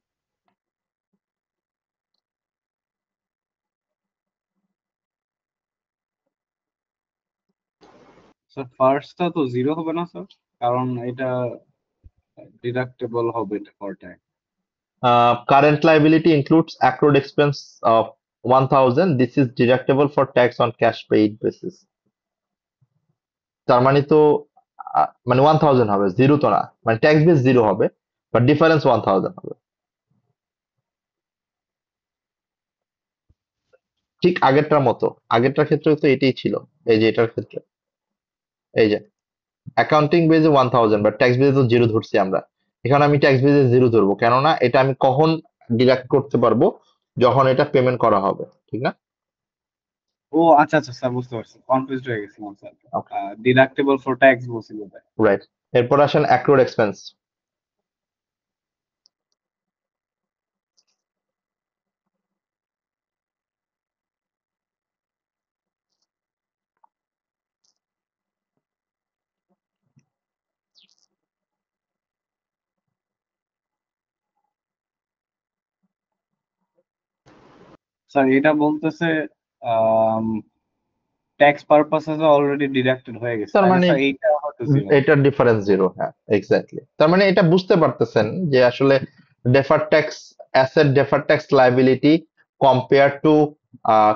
স্যার ফার্স্টটা তো জিরো হবে না স্যার, কারণ এটা ডিডাক্টেবল হবে এটা for tax. Current liability includes accrued expense of 1000. This is deductible for tax on cash paid basis. তার মানে তো মানে 1000 হবে, জিরো তো না, মানে ট্যাক্স বেস জিরো হবে, বাট ডিফারেন্স 1000 হবে। ঠিক আগেরটার মতো, আগেরটার ক্ষেত্রে তো এটাই ছিল, এই যে এটার ক্ষেত্রে, এই যে অ্যাকাউন্টিং বেজে 1000 বাট ট্যাক্স বেজে তো জিরো ধরছি আমরা। এখানে আমি ট্যাক্স বেজে জিরো ধরবো, কেননা এটা আমি কখন ডিডাক্ট করতে পারবো, যখন এটা পেমেন্ট করা হবে, ঠিক না? ও আচ্ছা আচ্ছা স্যার, বুঝতে পারছি, কনফিউজড হয়ে গেছিলাম sir. Okay, deductible for tax বলছিল তাই। রাইট। এরপর আসেন অ্যাক্রুড এক্সপেন্স। স্যার এটা বলতেছে ট্যাক্স পারপাসেস অলরেডি ডিডাক্টেড হয়ে গেছে, তার তাহলে মানে স্যার এইটা হয়তো জিরো। এটার ডিফারেন্স জিরো, হ্যাঁ এক্স্যাক্টলি। তার মানে এটা বুঝতে পারতেছেন যে আসলে deferred tax asset, deferred tax liability compare to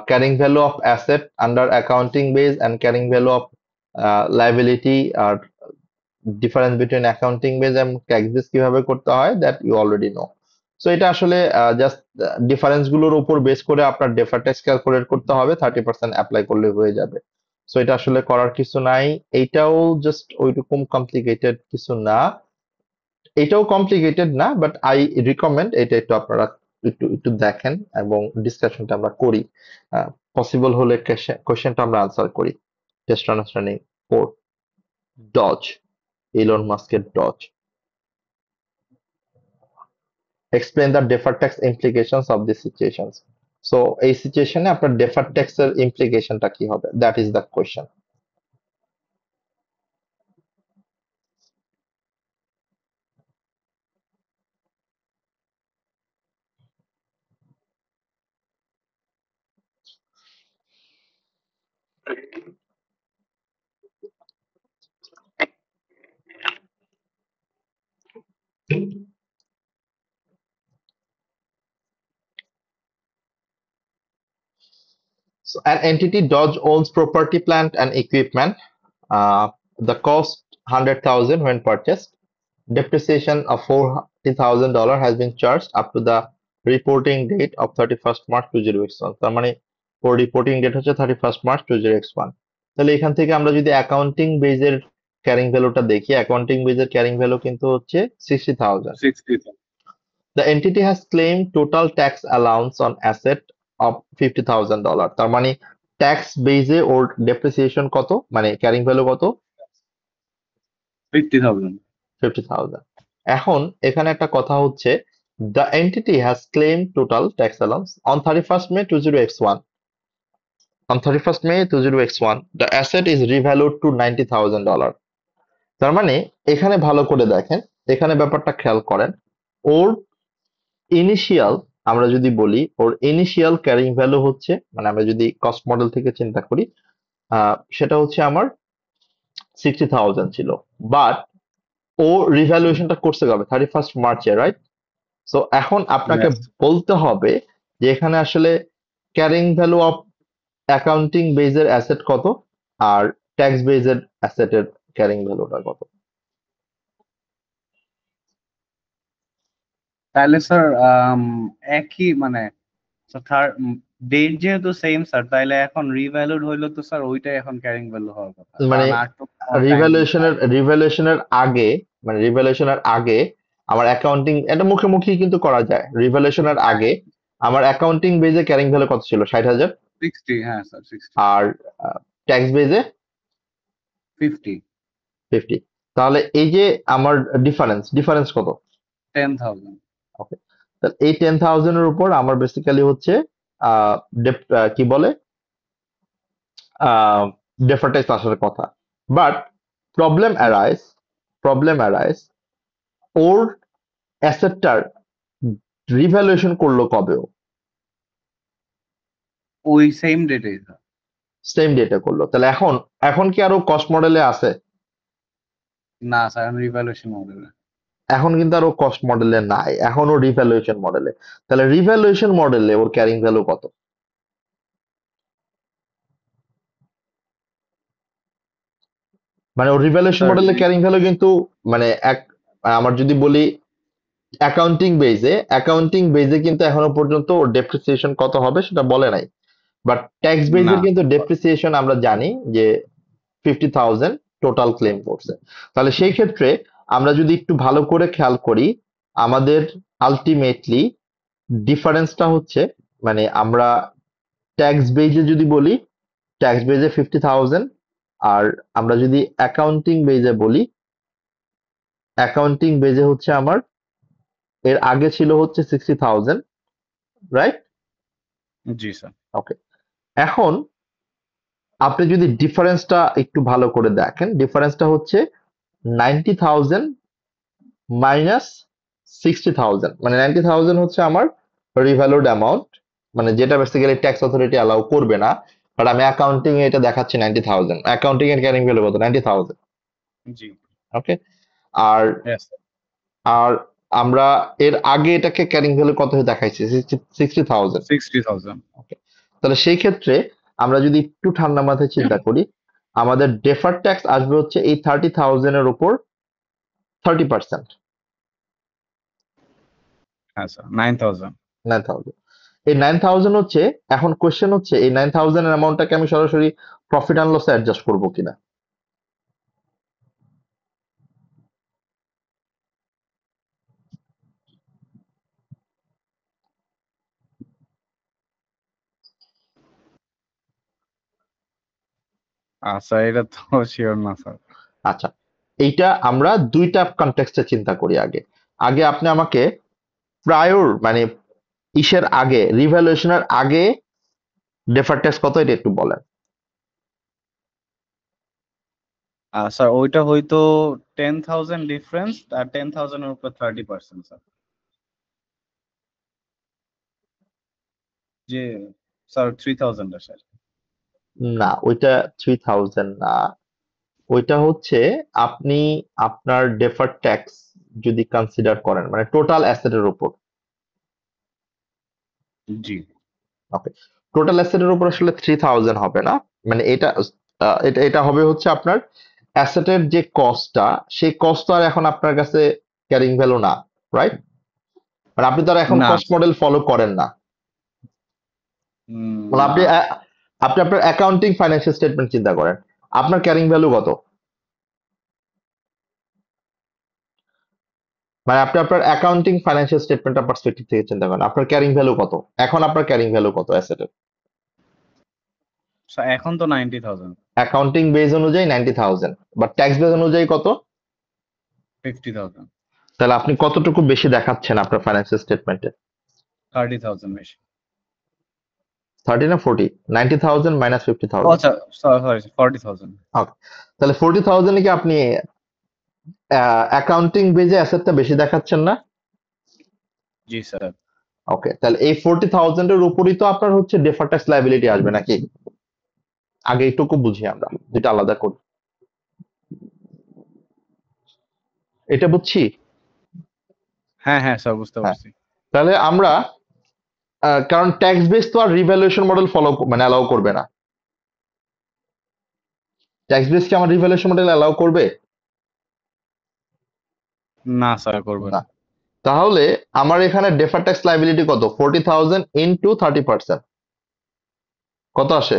carrying value of asset under accounting base and carrying value of liability আর ডিফারেন্স বিটুইন অ্যাকাউন্টিং বেস এবং ট্যাক্স বেস কিভাবে করতে হয়, that you already know. So এটা আসলে just difference গুলোর উপর base করে আপনার ডেফার্ড ট্যাক্স ক্যালকুলেট করতে হবে, 30% অ্যাপ্লাই করলে হয়ে যাবে। সো এটা আসলে করার কিছু নাই। এইটাও জাস্ট ওইরকম কমপ্লিকেটেড কিছু না, এটাও কমপ্লিকেটেড না, বাট আই রিকমেন্ড এটা একটু আপনারা একটু একটু দেখেন এবং ডিসকাশনটা আমরা করি, পসিবল হলে কোশ্চেনটা আমরা আনসার করি। Just understanding for, Doge, Elon মাস্কের Doge. Explain the deferred tax implications of this situations. So এই সিচুয়েশনে আপনার deferred tax এর ইমপ্লিকেশনটা কি হবে, that is the question. So an entity Dodge owns property, plant and equipment. The cost 100,000 when purchased. Depreciation of $40,000 has been charged up to the reporting date of 31st March 20x1. তার মানে ওর reporting date হচ্ছে 31st March 20x1। তাহলে এখান থেকে আমরা যদি accounting বেজের carrying ভ্যালুটা দেখি, অ্যাকাউন্টিং বেজের ক্যারিং ভ্যালু কিন্তু হচ্ছে 60,000। 60। The entity has claimed total tax allowance on asset of $50,000। তার মানে ট্যাক্স বেজে ওর ডেপ্রিসিয়েশন কত, মানে ক্যারিং ভ্যালু কত? 50,000। 50,000। এখন এখানে একটা কথা হচ্ছে, the entity has claimed total tax allowance on 31st May 20x1. On 31st May 20x1, the asset is revalued to $90,000। তার মানে এখানে ভালো করে দেখেন, এখানে ব্যাপারটা খেয়াল করেন, ওর ইনিশিয়াল, আমরা যদি বলি ওর ইনিশিয়াল ক্যারিং ভ্যালু হচ্ছে, মানে আমরা যদি কস্ট মডেল থেকে চিন্তা করি, সেটা হচ্ছে আমার 60,000 ছিল, বাট ও রিভ্যালুয়েশনটা করছে কবে, 31st মার্চে, রাইট? সো এখন আপনাকে Yes. বলতে হবে যে এখানে আসলে ক্যারিং ভ্যালু অফ অ্যাকাউন্টিং বেজের অ্যাসেট কত আর ট্যাক্স বেজের অ্যাসেটের ক্যারিং ভ্যালুটা কত। তাহলে স্যার একই মানে ডেট যেহেতু সেম স্যার, তাইলে এখন রিভ্যালুড হইলো তো স্যার ওইটাই এখন ক্যারিং ভ্যালু হওয়ার কথা, মানে কারণ আর তো কোনো টাইম। রিভ্যালুয়েশনের আগে, মানে রিভ্যালুয়েশনের আগে আমার অ্যাকাউন্টিং, এটা মুখে মুখেই কিন্তু করা যায়, রিভ্যালুয়েশনের আগে আমার অ্যাকাউন্টিং বেজে ক্যারিং ভ্যালু কত ছিল, 60,000। 60, হ্যাঁ স্যার 60। আর ট্যাক্স বেজে 50। 50। তাহলে এই যে আমার ডিফারেন্স, ডিফারেন্স কত? 10,000। ওকে, তাহলে এই 10,000 এর উপর আমার বেসিক্যালি হচ্ছে কি বলে ডেফার্ড ট্যাক্স আসার কথা। But problem arise, problem arise, ওর অ্যাসেটটার রিভ্যালুয়েশন করলো কবে ও? ওই সেম ডেটে স্যার। সেম ডেটে করলো, তাহলে এখন এখন কি আরো কস্ট মডেলে আছে? না স্যার, আমি রিভ্যালুয়েশন মডেলে। এখন কিন্তু আরো কস্ট মডেলে নাই, এখনো রিভ্যালুয়েশন মডেলে। তাহলে রিভ্যালুয়েশন মডেলে ওর ক্যারিং ভ্যালু কত? মানে ওর রিভ্যালুয়েশন স্যার মডেলে ক্যারিং ভ্যালু কিন্তু মানে এক, আমার যদি বলি অ্যাকাউন্টিং বেজে কিন্তু এখনো পর্যন্ত ওর ডেপ্রিসিয়েশন কত হবে সেটা বলে নাই। বাট ট্যাক্স না। বেজের কিন্তু ডেপ্রিসিয়েশন আমরা জানি যে 50,000 টোটাল ক্লেম করছে। তাহলে সেই ক্ষেত্রে আমরা যদি একটু ভালো করে খেয়াল করি, আমাদের আলটিমেটলি ডিফারেন্সটা হচ্ছে, মানে আমরা ট্যাক্স বেজে যদি বলি, ট্যাক্স বেজে 50,000, আর আমরা যদি অ্যাকাউন্টিং বেজে বলি, অ্যাকাউন্টিং বেজে হচ্ছে আমার এর আগে ছিল হচ্ছে 60,000, রাইট? জি স্যার। ওকে, এখন আপনি যদি ডিফারেন্সটা একটু ভালো করে দেখেন, ডিফারেন্সটা হচ্ছে 90,000 মাইনাস 60,000। মানে 90,000 হচ্ছে আমার রিভ্যালুড অ্যামাউন্ট, মানে যেটা বেসিক্যালি ট্যাক্স অথরিটি অ্যালাউ করবে না, বাট আমি অ্যাকাউন্টিং এ এটা দেখাচ্ছি 90,000। অ্যাকাউন্টিং এর ক্যারিং ভ্যালু কত? 90,000। জি। ওকে, আর ইয়েস। আর আমরা এর আগে এটাকে ক্যারিং ভ্যালু কত দেখাইছি? 60,000। 60,000। ওকে, তাহলে সেই ক্ষেত্রে আমরা যদি একটু ঠান্ডা মাথায় চিন্তা করি, আমাদের ডেফার্ড ট্যাক্স আসবে হচ্ছে এই 30,000 এর উপর 30%, হ্যাঁ স্যার, 9,000। 9,000। এই 9,000 হচ্ছে, এখন কোশ্চেন হচ্ছে এই 9,000 এর অ্যামাউন্টটাকে আমি সরাসরি প্রফিট অ্যান্ড লসে অ্যাডজাস্ট করবো কিনা। আচ্ছা, এটা তো শিওর না স্যার। আচ্ছা, এইটা আমরা দুইটা কনটেক্সটে চিন্তা করি। আগে আগে আপনি আমাকে প্রায়র মানে ইসের আগে, রিভ্যালুয়েশনের আগে ডেফার্ড ট্যাক্স কত এটা একটু বলেন। স্যার ওইটা হয়তো 10,000 ডিফারেন্স, আর 10,000 এর উপর 30% স্যার। যে স্যার 3,000 স্যার। না, ওইটা 3,000 না, ওইটা হচ্ছে আপনি আপনার ডেফার্ড ট্যাক্স যদি কনসিডার করেন মানে টোটাল অ্যাসেটের উপর। জি। ওকে, টোটাল অ্যাসেটের উপর আসলে 3,000 হবে না, মানে এটা এটা এটা হবে হচ্ছে আপনার অ্যাসেটের যে কস্টটা, সেই কস্ট আর এখন আপনার কাছে ক্যারিং ভ্যালু না, রাইট? মানে আপনি তো আর এখন না কস্ট স্যার। মডেল ফলো করেন না। মানে না। আপনি আপনার অ্যাকাউন্টিং ফাইন্যান্সিয়াল স্টেটমেন্ট চিন্তা করেন, আপনার ক্যারিং ভ্যালু কত? মানে আপনি আপনার অ্যাকাউন্টিং ফাইন্যান্সিয়াল স্টেটমেন্টের পার্সপেক্টিভ থেকে চিন্তা করেন, আপনার ক্যারিং ভ্যালু কত? এখন আপনার ক্যারিং ভ্যালু কত অ্যাসেটের? স্যার এখন তো 90,000। অ্যাকাউন্টিং বেস অনুযায়ী 90,000, বাট ট্যাক্স বেস অনুযায়ী কত? 50,000। তাহলে আপনি কতটুকু বেশি দেখাচ্ছেন আপনার ফাইন্যান্সিয়াল স্টেটমেন্টে? 30,000 বেশি। 30 না 40? 90,000 মাইনাস ও 50,000। আচ্ছা, সরি, 40,000। ওকে, তাহলে 40,000 কি আপনি অ্যাকাউন্টিং বেজে অ্যাসেটটা বেশি দেখাচ্ছেন না? জি স্যার। ওকে, তাহলে এই 40,000 এর উপরই তো আপনার হচ্ছে ডেফার্ড ট্যাক্স লায়াবিলিটি আসবে নাকি? আগে এইটুকু বুঝি আমরা, যেটা আলাদা করি, এটা বুঝছি। হ্যাঁ হ্যাঁ স্যার, বুঝতে হ্যাঁ, পারছি। তাহলে আমরা কারণ ট্যাক্স বেস তো আর রিভ্যালুয়েশন মডেল ফলো মানে অ্যালাউ করবে না। ট্যাক্স বেস কি আমার রিভ্যালুয়েশন মডেল অ্যালাউ করবে? না স্যার, করবে না। না। তাহলে আমার এখানে ডেফার্ড ট্যাক্স লায়াবিলিটি কত? 40,000 ইনটু 30%, কত আসে?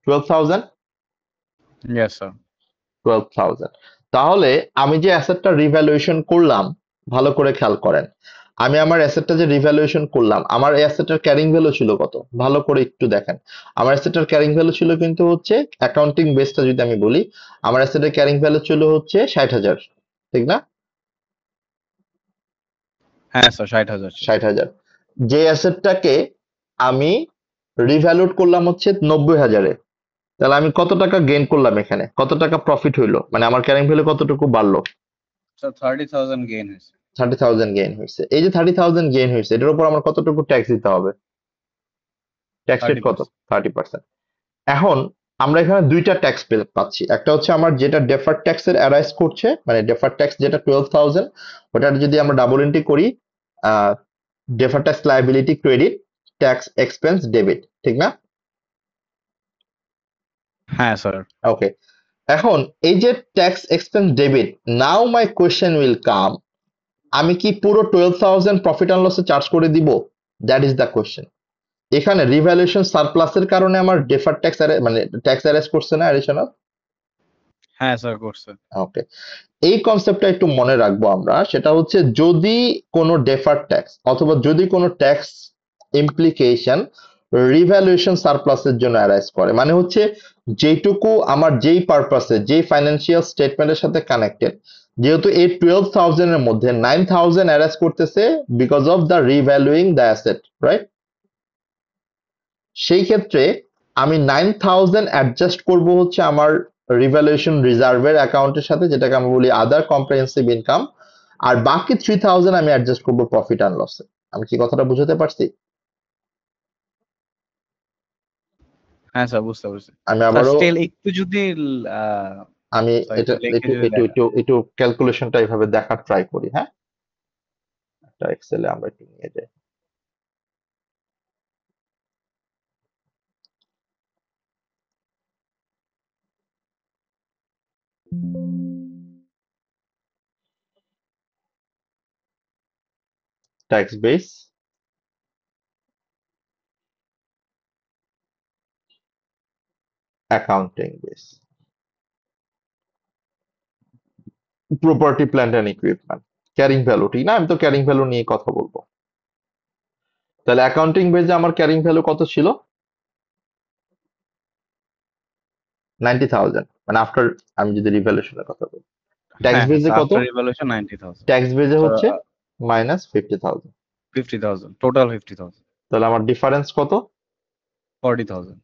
12,000। Yes sir. 12,000। তাহলে আমি যে অ্যাসেটটা রিভ্যালুয়েশন করলাম, ভালো করে খেয়াল করেন, আমি আমার অ্যাসেটটা যে রিভ্যালুয়েশন করলাম, আমার এই অ্যাসেটের ক্যারিং ভ্যালু ছিল কত? ভালো করে একটু দেখেন। আমার অ্যাসেটের ক্যারিং ভ্যালু ছিল কিন্তু হচ্ছে, অ্যাকাউন্টিং বেসটা যদি আমি বলি, আমার অ্যাসেটের ক্যারিং ভ্যালু ছিল হচ্ছে 60,000, ঠিক না? হ্যাঁ স্যার, 60,000 ছিল। 60,000, যে অ্যাসেটটাকে আমি রিভ্যালুড করলাম হচ্ছে 90,000-এ, তাহলে আমি কত টাকা গেইন করলাম, এখানে কত টাকা প্রফিট হইলো, মানে আমার ক্যারিং ভ্যালু কতটুকু বাড়লো? স্যার 30,000 গেইন হয়েছে। 30,000 গেইন হয়েছে। এই যে 30,000 গেইন হয়েছে, এটার উপর আমার কতটুকু ট্যাক্স দিতে হবে? ট্যাক্স রেট কত? 30%। 30%। এখন আমরা এখানে দুইটা ট্যাক্স পাচ্ছি। একটা হচ্ছে আমার যেটা ডেফার্ড ট্যাক্সের অ্যারাইজ করছে, মানে ডেফার্ড ট্যাক্স যেটা 12,000, ওটার যদি আমরা ডাবল এন্ট্রি করি, deferred tax liability credit, tax expense debit, ঠিক না? হ্যাঁ স্যার। ওকে, এখন এই যে tax expense debit, now my question will come, আমি কি পুরো 12,000 প্রফিট অ্যান্ড লসে চার্জ করে দিব? That is the question. এখানে রিভ্যালুয়েশন সারপ্লাসের কারণে আমার ডেফার্ড ট্যাক্স মানে ট্যাক্স অ্যারেজ করছে না অ্যাডিশনাল? হ্যাঁ স্যার করছে। ওকে, এই কনসেপ্টটা একটু মনে রাখবো আমরা। সেটা হচ্ছে যদি কোনো ডেফার্ড ট্যাক্স অথবা যদি কোনো ট্যাক্স ইমপ্লিকেশন রিভ্যালুয়েশন সারপ্লাসের জন্য অ্যারাইজ করে, মানে হচ্ছে যেটুকু আমার যেই পারপাসে যেই ফাইন্যান্সিয়াল স্টেটমেন্টের সাথে কানেক্টেড, যেহেতু এই 12,000 এর মধ্যে 9,000 অ্যারাইজ করতেছে because of the revaluing the asset, right? সেই ক্ষেত্রে আমি 9,000 অ্যাডজাস্ট করব হচ্ছে আমার রিভ্যালুয়েশন রিজার্ভের অ্যাকাউন্টের সাথে, যেটাকে আমি বলি আদার কম্প্রিহেনসিভ ইনকাম, আর বাকি 3,000 আমি অ্যাডজাস্ট করব প্রফিট অ্যান্ড লসে। আমি কি কথাটা বুঝাতে পারছি? হ্যাঁ স্যার বুঝতে পারছি। আমি স্যার আবারও স্টিল একটু যদি আহ, আমি স্যার এটা একটু লিখে একটু যদি একটু দেখা। একটু একটু ক্যালকুলেশনটা এইভাবে দেখার ট্রাই করি, হ্যাঁ? একটা এক্সেলে আমরা একটু নিয়ে যাই। Tax base, accounting base, property plant and equipment, carrying value, ঠিক না? আমি তো ক্যারিং ভ্যালু নিয়ে কথা বলবো। তাহলে অ্যাকাউন্টিং বেজে আমার ক্যারিং ভ্যালু কত ছিল? 90,000, মানে আফটার, আমি যদি রিভ্যালুয়েশনের কথা বলি। ট্যাক্স হ্যাঁ হ্যাঁ বেজে স্যার কত? After revaluation 90,000। ট্যাক্স বেজে স্যার হচ্ছে মাইনাস 50,000। 50,000 টোটাল 50,000। তাহলে আমার ডিফারেন্স কত? 40,000।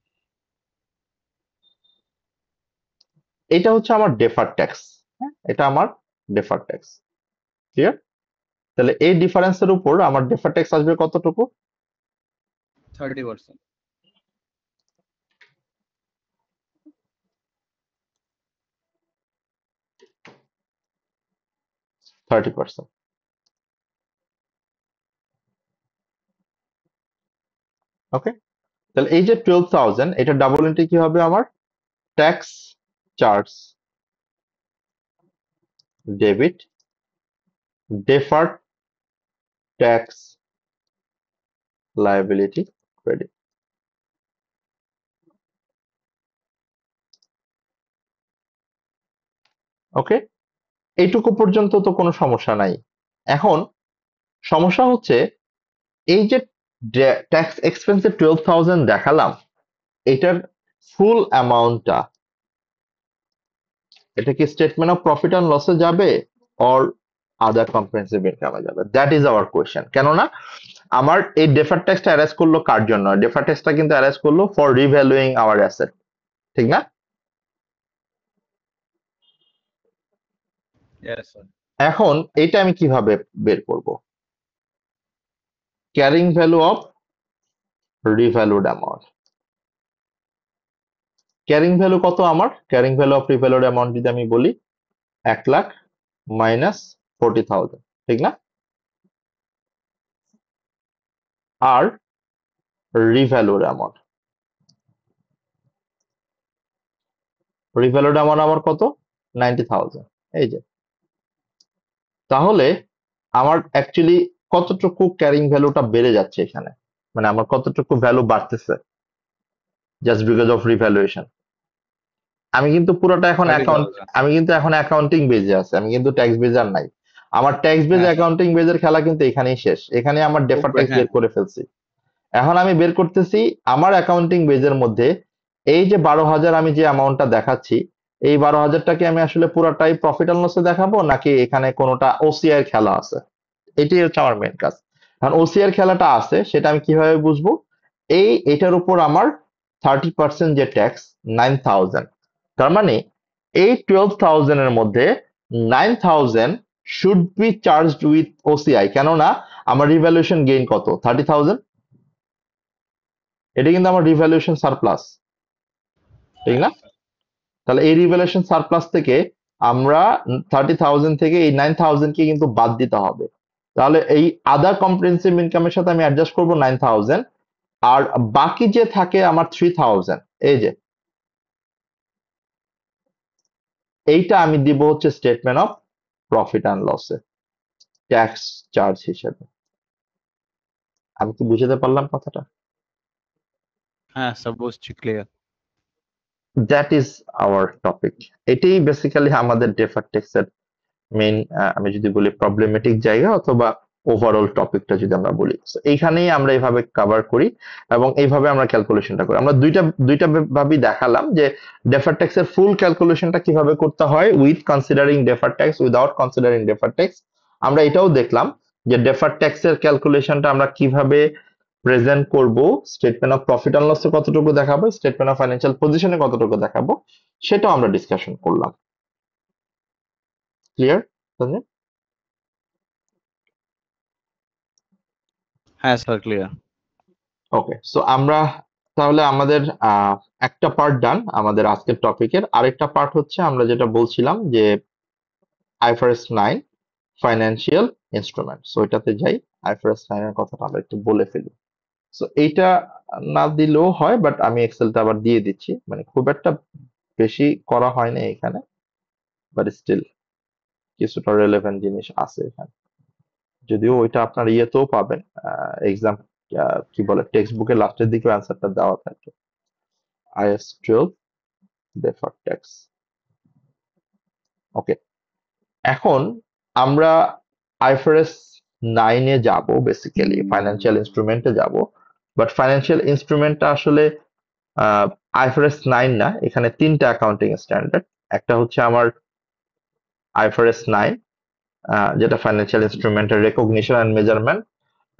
এটা হচ্ছে আমার ডেফার্ড ট্যাক্স। হ্যাঁ, এটা আমার ডেফার্ড ট্যাক্স, ক্লিয়ার? তাহলে এই ডিফারেন্সের উপর আমার ডেফার্ড ট্যাক্স আসবে কতটুকু? 30%। 30%। ওকে, তাহলে এই যে 12,000, এটা ডাবল এন্ট্রি কি হবে আমার? Tax charge debit, deferred tax liability credit. Okay, এইটুকু পর্যন্ত তো কোনো সমস্যা নাই। এখন সমস্যা হচ্ছে এই যে ট্যাক্স এক্সপেন্সে 12,000 দেখালাম, এটার ফুল অ্যামাউন্টটা এটা কি স্টেটমেন্ট অফ প্রফিট অ্যান্ড লসে যাবে অর আদার কম্প্রিহেনসিভ ইনকামে যাবে? That is hour question. কেননা আমার এই ডেফার্ড ট্যাক্সটা অ্যারেজ করলো কার জন্য? ডেফার্ড ট্যাক্সটা কিন্তু অ্যারেজ করলো ফর রিভ্যালুইং আওয়ার অ্যাসেট, ঠিক না? Yes sir. এখন এটা আমি কিভাবে বের করব? Carrying value of revalued amount. Carrying value কত আমার? Carrying value of revalued amount যদি আমি বলি 1,00,000 মাইনাস 40,000, ঠিক না? আর রিভ্যালুড অ্যামাউন্ট, রিভ্যালুড অ্যামাউন্ট আমার কত? 90,000। এই যে, তাহলে আমার অ্যাকচুয়ালি কতটুকু ক্যারিং ভ্যালুটা বেড়ে যাচ্ছে এখানে, মানে আমার কতটুকু ভ্যালু বাড়তেছে জাস্ট বিকজ অফ রিভ্যালুয়েশন। আমি কিন্তু পুরোটা এখন 30,000। আমি কিন্তু এখন অ্যাকাউন্টিং বেজে আছে, আমি কিন্তু ট্যাক্স বেজ আর নাই। আমার ট্যাক্স বেজ হ্যাঁ স্যার অ্যাকাউন্টিং বেজের খেলা কিন্তু এখানেই শেষ। এখানে আমার ডেফার্ড উপরে ট্যাক্স হ্যাঁ। বের করে ফেলছি। এখন আমি বের করতেছি আমার অ্যাকাউন্টিং বেজের মধ্যে এই যে 12,000 আমি যে অ্যামাউন্টটা দেখাচ্ছি, এই 12,000টাকে আমি আসলে পুরোটাই প্রফিট অ্যান্ড লসে দেখাবো নাকি এখানে কোনোটা ওসিআই এর খেলা আছে? এটাই হচ্ছে আমার মেন কাজ। কারণ ওসিআর খেলাটা আছে সেটা আমি কিভাবে বুঝবো? এটার উপর আমার 30% যে ট্যাক্স 9,000, তার মানে এই 12,000 এর মধ্যে 9,000 should be charged with OCI. কেননা আমার রিভ্যালুয়েশন গেইন কত? 30,000। এটা কিন্তু আমার রিভ্যালুয়েশন সারপ্লাস, ঠিক হ্যাঁ না? তাহলে এই রিভ্যালুয়েশন সারপ্লাস থেকে আমরা 30,000 থেকে এই 9,000 কে কিন্তু বাদ দিতে হবে। তাহলে এই আদার কম্প্রিহেনসিভ ইনকামের সাথে আমি অ্যাডজাস্ট করবো 9,000, আর বাকি যে থাকে আমার 3,000, এই যে এইটা আমি দিব হচ্ছে স্টেটমেন্ট অফ প্রফিট অ্যান্ড লসে ট্যাক্স চার্জ হিসেবে। আমি কি বুঝাতে পারলাম কথাটা? হ্যাঁ স্যার, বুঝছি, clear. That is hour topic. এটাই বেসিক্যালি আমাদের ডেফার্ড ট্যাক্সের মেইন, আমি যদি বলি প্রবলেমেটিক জায়গা, অথবা ওভারঅল টপিকটা যদি আমরা বলি। So, এইখানেই আমরা এইভাবে কভার করি এবং এইভাবে আমরা ক্যালকুলেশনটা করি। আমরা দুইটা দুইটা ভাবেই দেখালাম যে ডেফার্ড ট্যাক্সের ফুল ক্যালকুলেশনটা কিভাবে করতে হয় with considering deferred tax, without considering deferred tax. আমরা এটাও দেখলাম যে ডেফার্ড ট্যাক্সের ক্যালকুলেশনটা আমরা কিভাবে প্রেজেন্ট করব, স্টেটমেন্ট অফ প্রফিট অ্যান্ড লসে কতটুকু দেখাবো, স্টেটমেন্ট অফ ফাইন্যান্সিয়াল পজিশনে কতটুকু দেখাবো, সেটাও আমরা ডিসকাশন করলাম। ক্লিয়ার? হ্যাঁ স্যার, ক্লিয়ার। ওকে, সো আমরা তাহলে আমাদের একটা পার্ট ডান আমাদের আজকের টপিকের। আরেকটা পার্ট হচ্ছে আমরা যেটা বলছিলাম যে আইফআরএস 9 ফাইন্যান্সিয়াল ইনস্ট্রুমেন্ট। সো এটাতে যাই, আইফআরএস 9 এর কথাটা আমরা একটু বলে ফেলি। সো এইটা না দিলেও হয়, বাট আমি এক্সেলটা আবার দিয়ে দিচ্ছি, মানে খুব একটা বেশি করা হয় না এখানে, বাট স্টিল কিছুটা রেলেভেন্ট জিনিস আছে এখানে। যদিও ওইটা আপনার ইয়েতেও পাবেন, এক্সাম কি বলে টেক্সট বুকের লাস্টের দিকেও অ্যান্সারটা দেওয়া থাকে। Is 12 deferred tax. ওকে, এখন আমরা আইফআরএস 9 এ যাব, বেসিক্যালি ফাইন্যান্সিয়াল ইনস্ট্রুমেন্টে যাব। বাট ফাইন্যান্সিয়াল ইনস্ট্রুমেন্টটা আসলে আইফআরএস 9 না, এখানে তিনটা অ্যাকাউন্টিং স্ট্যান্ডার্ড। একটা হচ্ছে আমার আইফআরএস 9, যেটা ফাইন্যান্সিয়াল ইনস্ট্রুমেন্টের রেকগনিশন এন্ড মেজারমেন্ট।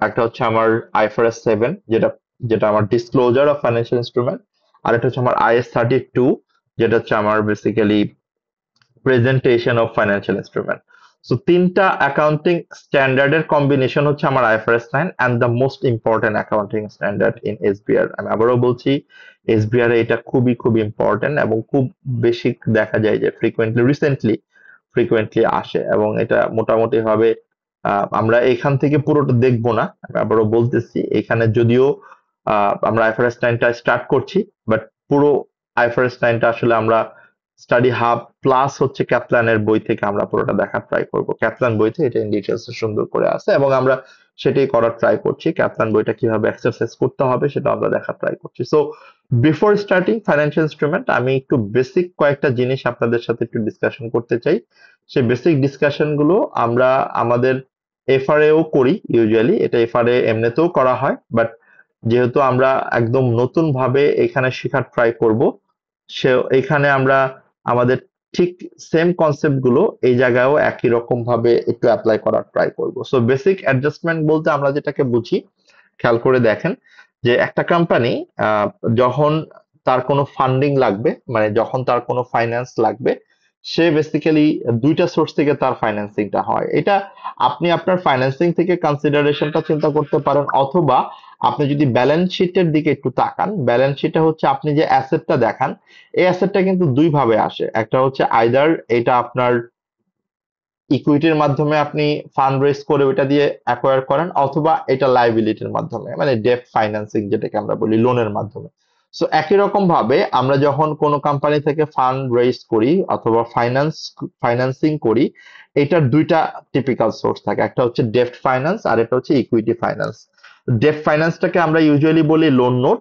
একটা হচ্ছে আমার আইফআরএস 7, যেটা যেটা আমার ডিসক্লোজার অফ ফাইন্যান্সিয়াল ইনস্ট্রুমেন্ট। আর একটা হচ্ছে আমার আইএস 32, যেটা হচ্ছে আমার basically presentation of financial instrument. So তিনটা অ্যাকাউন্টিং স্ট্যান্ডার্ডের কম্বিনেশন হচ্ছে আমার আইফআরএস 9 and the most important accounting standard in SBR. আমি আবারও বলছি, এসবিআর এটা খুবই খুব ইম্পর্টেন্ট এবং খুব বেশি দেখা যায় যে ফ্রিকুয়েন্টলি আসে, এবং এটা মোটামুটি ভাবে আমরা এখান থেকে পুরোটা দেখবো না। আমি আবারও বলতেছি, এখানে যদিও আমরা আইফআরএস 9টা স্টার্ট করছি, বাট পুরো আইফআরএস 9টা আসলে আমরা স্টাডি হাব প্লাস হচ্ছে ক্যাপলানের বই থেকে আমরা পুরোটা দেখার ট্রাই করব। ক্যাপলান বইতে এটা ইন ডিটেলস সুন্দর করে আছে এবং আমরা সেটাই করার ট্রাই করছি। ক্যাপলান বইটা কিভাবে এক্সারসাইজ করতে হবে সেটা আমরা দেখার ট্রাই করছি। So before starting financial instrument, আমি একটু বেসিক কয়েকটা জিনিস আপনাদের সাথে একটু ডিসকাশন করতে চাই। সেই বেসিক ডিসকাশন গুলো আমরা আমাদের এফআরএও করি ইউজুয়ালি, এটা এফআরএ এমনিতেও করা হয়, বাট যেহেতু আমরা একদম নতুন ভাবে এখানে শেখার ট্রাই করব, সে এখানে আমরা আমাদের ঠিক সেম কনসেপ্ট গুলো এই জায়গায়ও একই রকম ভাবে একটু অ্যাপ্লাই করার ট্রাই করব। সো বেসিক অ্যাডজাস্টমেন্ট বলতে আমরা যেটাকে বুঝি, খেয়াল করে দেখেন যে একটা কোম্পানি যখন তার কোনো ফান্ডিং লাগবে, মানে যখন তার কোনো ফাইন্যান্স লাগবে, সে বেসিক্যালি দুইটা সোর্স থেকে তার ফাইন্যান্সিংটা হয়। এটা আপনি আপনার ফাইন্যান্সিং থেকে কনসিডারেশনটা চিন্তা করতে পারেন, অথবা আপনি যদি ব্যালেন্স শিটের দিকে একটু তাকান, ব্যালেন্স শিটে হচ্ছে আপনি যে অ্যাসেটটা দেখান, এই অ্যাসেটটা কিন্তু দুই ভাবে আসে। একটা হচ্ছে আইদার এটা আপনার ইকুইটির মাধ্যমে আপনি ফান্ড রেজ করে ওইটা দিয়ে অ্যাকোয়ার করেন, অথবা এটা লাইবিলিটির মাধ্যমে, মানে ডেট ফাইন্যান্সিং যেটাকে আমরা বলি, লোনের মাধ্যমে। সো একই রকম ভাবে আমরা যখন কোনো কোম্পানি থেকে ফান্ড রেজ করি অথবা ফাইন্যান্সিং করি, এটার দুইটা টিপিক্যাল সোর্স থাকে, একটা হচ্ছে ডেট ফাইন্যান্স আর একটা হচ্ছে ইকুইটি ফাইন্যান্স। ডেট ফাইন্যান্সটাকে আমরা ইউজুয়ালি বলি লোন নোট।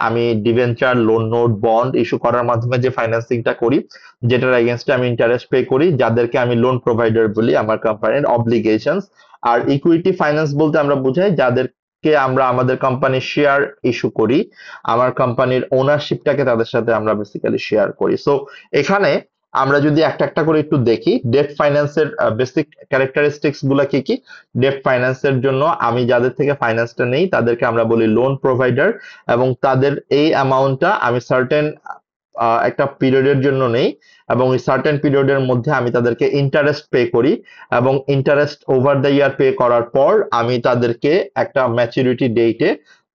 আমি debenture, loan note, bond issue করার মাধ্যমে যে ফাইন্যান্সিংটা করি, যেটার এগেনস্টে আমি ইন্টারেস্ট পে করি, যাদেরকে আমি লোন প্রোভাইডার বলি, আমার কোম্পানির অব্লিগেশনস। আর ইকুইটি ফাইন্যান্স বলতে আমরা বুঝাই যাদেরকে আমরা আমাদের কোম্পানির শেয়ার ইস্যু করি, আমার কোম্পানির ওনারশিপটাকে তাদের সাথে আমরা বেসিক্যালি শেয়ার করি। সো এখানে আমরা যদি একটা একটা করে একটু দেখি, ডেট ফাইন্যান্সের বেসিক ক্যারেক্টারিস্টিক্স গুলা কি কি। ডেট ফাইন্যান্সের জন্য আমি যাদের থেকে ফাইন্যান্সটা নেই তাদেরকে আমরা বলি লোন প্রোভাইডার, এবং তাদের এই অ্যামাউন্টটা আমি সার্টেন একটা পিরিয়ডের জন্য নেই, এবং এই সার্টেন পিরিয়ডের মধ্যে আমি তাদেরকে ইন্টারেস্ট পে করি, এবং interest over the year pay করার পর আমি তাদেরকে একটা ম্যাচুরিটি ডেটে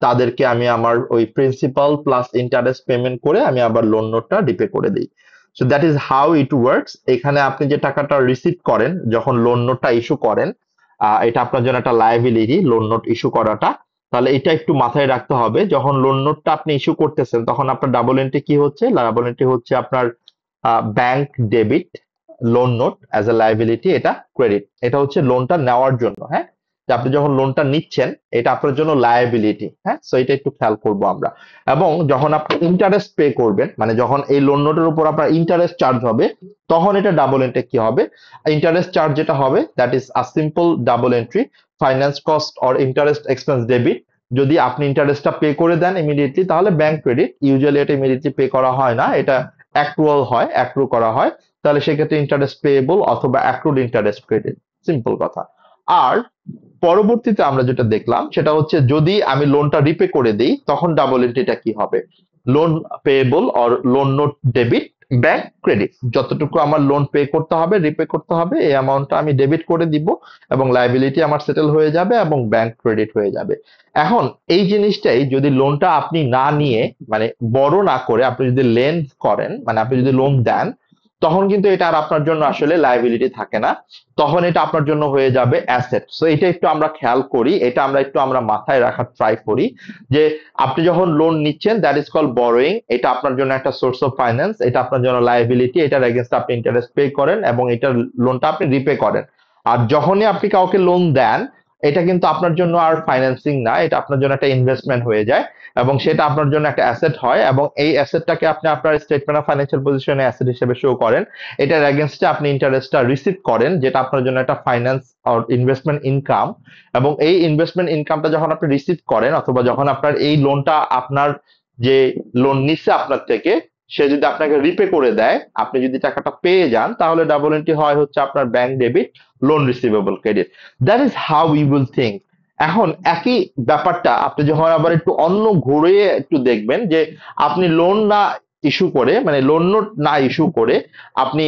তাদেরকে আমি আমার ওই প্রিন্সিপাল প্লাস ইন্টারেস্ট পেমেন্ট করে আমি আবার লোন নোটটা রিপে করে দিই। So that is how it works. এখানে আপনি যে টাকাটা রিসিভ করেন যখন লোন নোটটা ইস্যু করেন, এটা আপনার জন্য একটা লায়াবিলিটি লোন নোট ইস্যু করাটা। তাহলে এটা একটু মাথায় রাখতে হবে, যখন লোন নোটটা আপনি ইস্যু করতেছেন তখন আপনার ডাবল এন্ট্রি কি হচ্ছে, ডাবল এন্ট্রি হচ্ছে আপনার bank debit, loan note as a liability, এটা ক্রেডিট। এটা হচ্ছে লোনটা নেওয়ার জন্য, হ্যাঁ, যে আপনি যখন লোনটা নিচ্ছেন এটা আপনার জন্য লায়াবিলিটি, হ্যাঁ। সো এটা একটু খেয়াল করবো আমরা। এবং যখন আপনি ইন্টারেস্ট পে করবেন, মানে যখন এই লোন নোটের উপর আপনার ইন্টারেস্ট চার্জ হবে, তখন এটা ডাবল এন্ট্রি কি হবে, ইন্টারেস্ট চার্জ যেটা হবে that is a simple double entry, finance cost or interest expense debit. যদি আপনি ইন্টারেস্টটা পে করে দেন ইমিডিয়েটলি তাহলে ব্যাংক ক্রেডিট, ইউজুয়ালি এটা ইমিডিয়েটলি পে করা হয় না, এটা অ্যাক্রুয়াল হয়, অ্যাক্রু করা হয়, তাহলে সেক্ষেত্রে ইন্টারেস্ট পেয়েবল অথবা অ্যাক্রুড ইন্টারেস্ট ক্রেডিট, সিম্পল কথা। আর পরবর্তীতে আমরা যেটা দেখলাম সেটা হচ্ছে যদি আমি লোনটা রিপে করে দিই তখন ডাবল এন্ট্রিটা কি হবে, loan payable or loan note debit, bank credit, যতটুকু আমার লোন পে করতে হবে রিপে করতে হবে এই অ্যামাউন্টটা আমি ডেবিট করে দিব এবং লাইবিলিটি আমার সেটেল হয়ে যাবে এবং ব্যাংক ক্রেডিট হয়ে যাবে। এখন এই জিনিসটাই যদি লোনটা আপনি না নিয়ে, মানে বড় না করে আপনি যদি লেন্ড করেন, মানে আপনি যদি লোন দেন, তখন কিন্তু এটা আর আপনার জন্য আসলে লায়াবিলিটি থাকে না, তখন এটা আপনার জন্য হয়ে যাবে অ্যাসেট। সো এটা একটু আমরা খেয়াল করি, এটা আমরা মাথায় রাখার ট্রাই করি যে আপনি যখন লোন নিচ্ছেন দ্যাট ইজ কল বরোয়িং, এটা আপনার জন্য একটা সোর্স অফ ফাইন্যান্স, এটা আপনার জন্য লায়াবিলিটি, এটার এগেনস্ট আপনি ইন্টারেস্ট পে করেন এবং এটার লোনটা আপনি রিপে করেন। আর যখনই আপনি কাউকে লোন দেন এটা কিন্তু আপনার জন্য আর ফাইন্যান্সিং না, এটা আপনার জন্য একটা ইনভেস্টমেন্ট হয়ে যায় এবং সেটা আপনার জন্য একটা অ্যাসেট হয় এবং এই অ্যাসেটটাকে আপনি আপনার স্টেটমেন্ট অফ ফাইন্যান্সিয়াল পজিশনে অ্যাসেট হিসেবে শো করেন। এটার এগেনস্টে আপনি ইন্টারেস্টটা রিসিভ করেন যেটা আপনার জন্য একটা ফাইন্যান্স অর ইনভেস্টমেন্ট ইনকাম। এবং এই ইনভেস্টমেন্ট ইনকামটা যখন আপনি রিসিভ করেন অথবা যখন আপনার এই লোনটা আপনার যে লোন নিচ্ছে আপনার থেকে সে যদি আপনাকে রিপে করে দেয়, আপনি যদি টাকাটা পেয়ে যান, তাহলে ডাবল এন্ট্রি হয় হচ্ছে আপনার bank debit, loan receivable credit. That is how you will think. এখন একই ব্যাপারটা আপনি যখন আবার একটু অন্য ঘুরিয়ে একটু দেখবেন যে আপনি লোন না ইস্যু করে, মানে লোন নোট না ইস্যু করে আপনি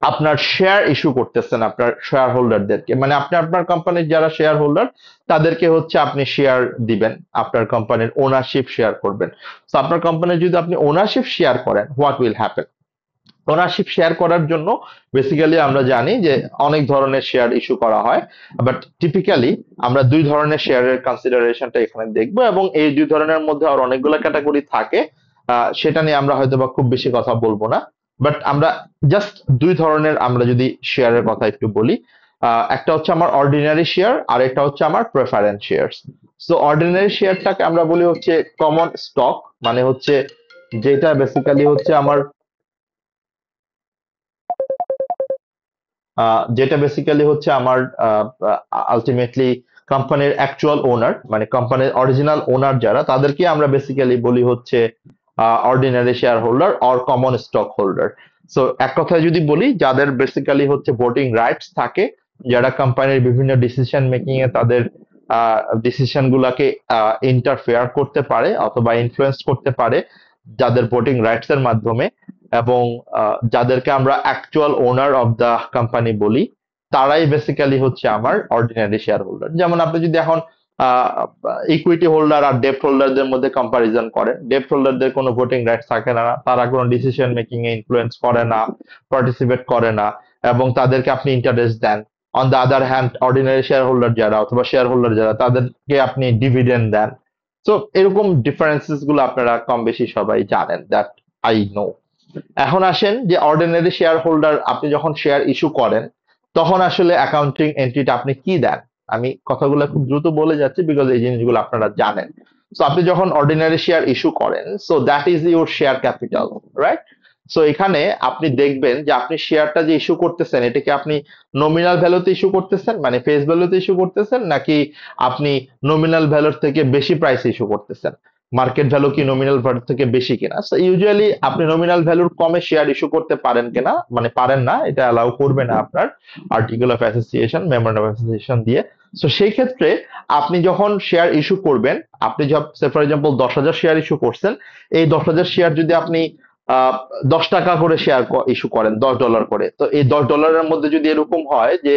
আপনার শেয়ার ইস্যু করতেছেন আপনার শেয়ার হোল্ডারদেরকে, মানে আপনি আপনার কোম্পানির যারা শেয়ার হোল্ডার তাদেরকে হচ্ছে আপনি শেয়ার দিবেন, আপনার কোম্পানির ওনারশিপ শেয়ার করবেন। তো আপনার কোম্পানির যদি আপনি ওনারশিপ শেয়ার করেন, what will happen, ownership share করার জন্য বেসিক্যালি আমরা জানি যে অনেক ধরনের শেয়ার ইস্যু করা হয়, বাট টিপিক্যালি আমরা দুই ধরনের শেয়ারের কনসিডারেশনটা এখানে দেখবো এবং এই দুই ধরনের মধ্যে আর অনেকগুলো ক্যাটাগরি থাকে, সেটা নিয়ে আমরা হয়তো বা খুব বেশি কথা বলবো না। বাট আমরা জাস্ট দুই ধরনের আমরা যদি শেয়ারের কথা একটু বলি, একটা হচ্ছে আমার অর্ডিনারি শেয়ার আর একটা হচ্ছে আমার প্রেফারেন্স শেয়ার। সো অর্ডিনারি শেয়ারটাকে আমরা বলি হচ্ছে কমন স্টক, মানে হচ্ছে যেটা বেসিক্যালি হচ্ছে আমার যেটা বেসিক্যালি হচ্ছে আমার আলটিমেটলি কোম্পানির অ্যাকচুয়াল ওনার, মানে কোম্পানির অরিজিনাল ওনার যারা তাদেরকে আমরা বেসিক্যালি বলি হচ্ছে ordinary share holder or common stock holder. So এক কথায় যদি বলি যাদের বেসিক্যালি হচ্ছে ভোটিং রাইটস থাকে, যারা কোম্পানির বিভিন্ন ডিসিশন মেকিং এ তাদের ডিসিশন গুলাকে ইন্টারফেয়ার করতে পারে অথবা ইনফ্লুয়েন্স করতে পারে যাদের ভোটিং রাইটস এর মাধ্যমে, এবং যাদেরকে আমরা actual owner of the company বলি, তারাই বেসিক্যালি হচ্ছে আমার অর্ডিনারি শেয়ার হোল্ডার। যেমন আপনি যদি এখন ইকুইটি হোল্ডার আর ডেপ্ট হোল্ডারদের মধ্যে কম্পারিজন করেন, ডেপ্ট হোল্ডারদের কোনো ভোটিং রাইটস থাকে না, তারা কোনো ডিসিশন মেকিং এ ইনফ্লুয়েন্স করে না, পার্টিসিপেট করে না এবং তাদেরকে আপনি ইন্টারেস্ট দেন। On the other hand ordinary share holder যারা অথবা শেয়ার হোল্ডার যারা তাদেরকে আপনি ডিভিডেন্ড দেন। তো এরকম ডিফারেন্সেস গুলো আপনারা কম বেশি সবাই জানেন, দ্যাট আই নো। এখন আসেন যে অর্ডিনারি শেয়ার হোল্ডার আপনি যখন শেয়ার ইস্যু করেন তখন আসলে অ্যাকাউন্টিং এন্ট্রিটা আপনি কি দেন। আমি কথাগুলো খুব দ্রুত বলে যাচ্ছি বিকজ এই জিনিসগুলো আপনারা জানেন। সো আপনি যখন অর্ডিনারি শেয়ার ইস্যু করেন, so that is your share capital, right. So এখানে আপনি দেখবেন যে আপনি শেয়ারটা যে ইস্যু করতেছেন এটাকে আপনি নমিনাল ভ্যালুতে ইস্যু করতেছেন, মানে ফেস ভ্যালুতে ইস্যু করতেছেন, নাকি আপনি নমিনাল ভ্যালুর থেকে বেশি প্রাইসে ইস্যু করতেছেন, মার্কেট ভ্যালু কি নমিনাল ভ্যালু থেকে বেশি কিনা। ইউজুয়ালি আপনি নমিনাল ভ্যালুর কমে শেয়ার ইস্যু করতে পারেন কিনা, মানে পারেন না, এটা অ্যালাউ করবে না আপনার article of association, memorandum of association দিয়ে। সো সেই ক্ষেত্রে আপনি যখন শেয়ার ইস্যু করবেন, আপনি ফর এক্সাম্পল 10,000 শেয়ার ইস্যু করছেন, এই 10,000 শেয়ার যদি আপনি 10 টাকা করে শেয়ার ইস্যু করেন, $10 করে, তো এই $10 মধ্যে যদি এরকম হয় যে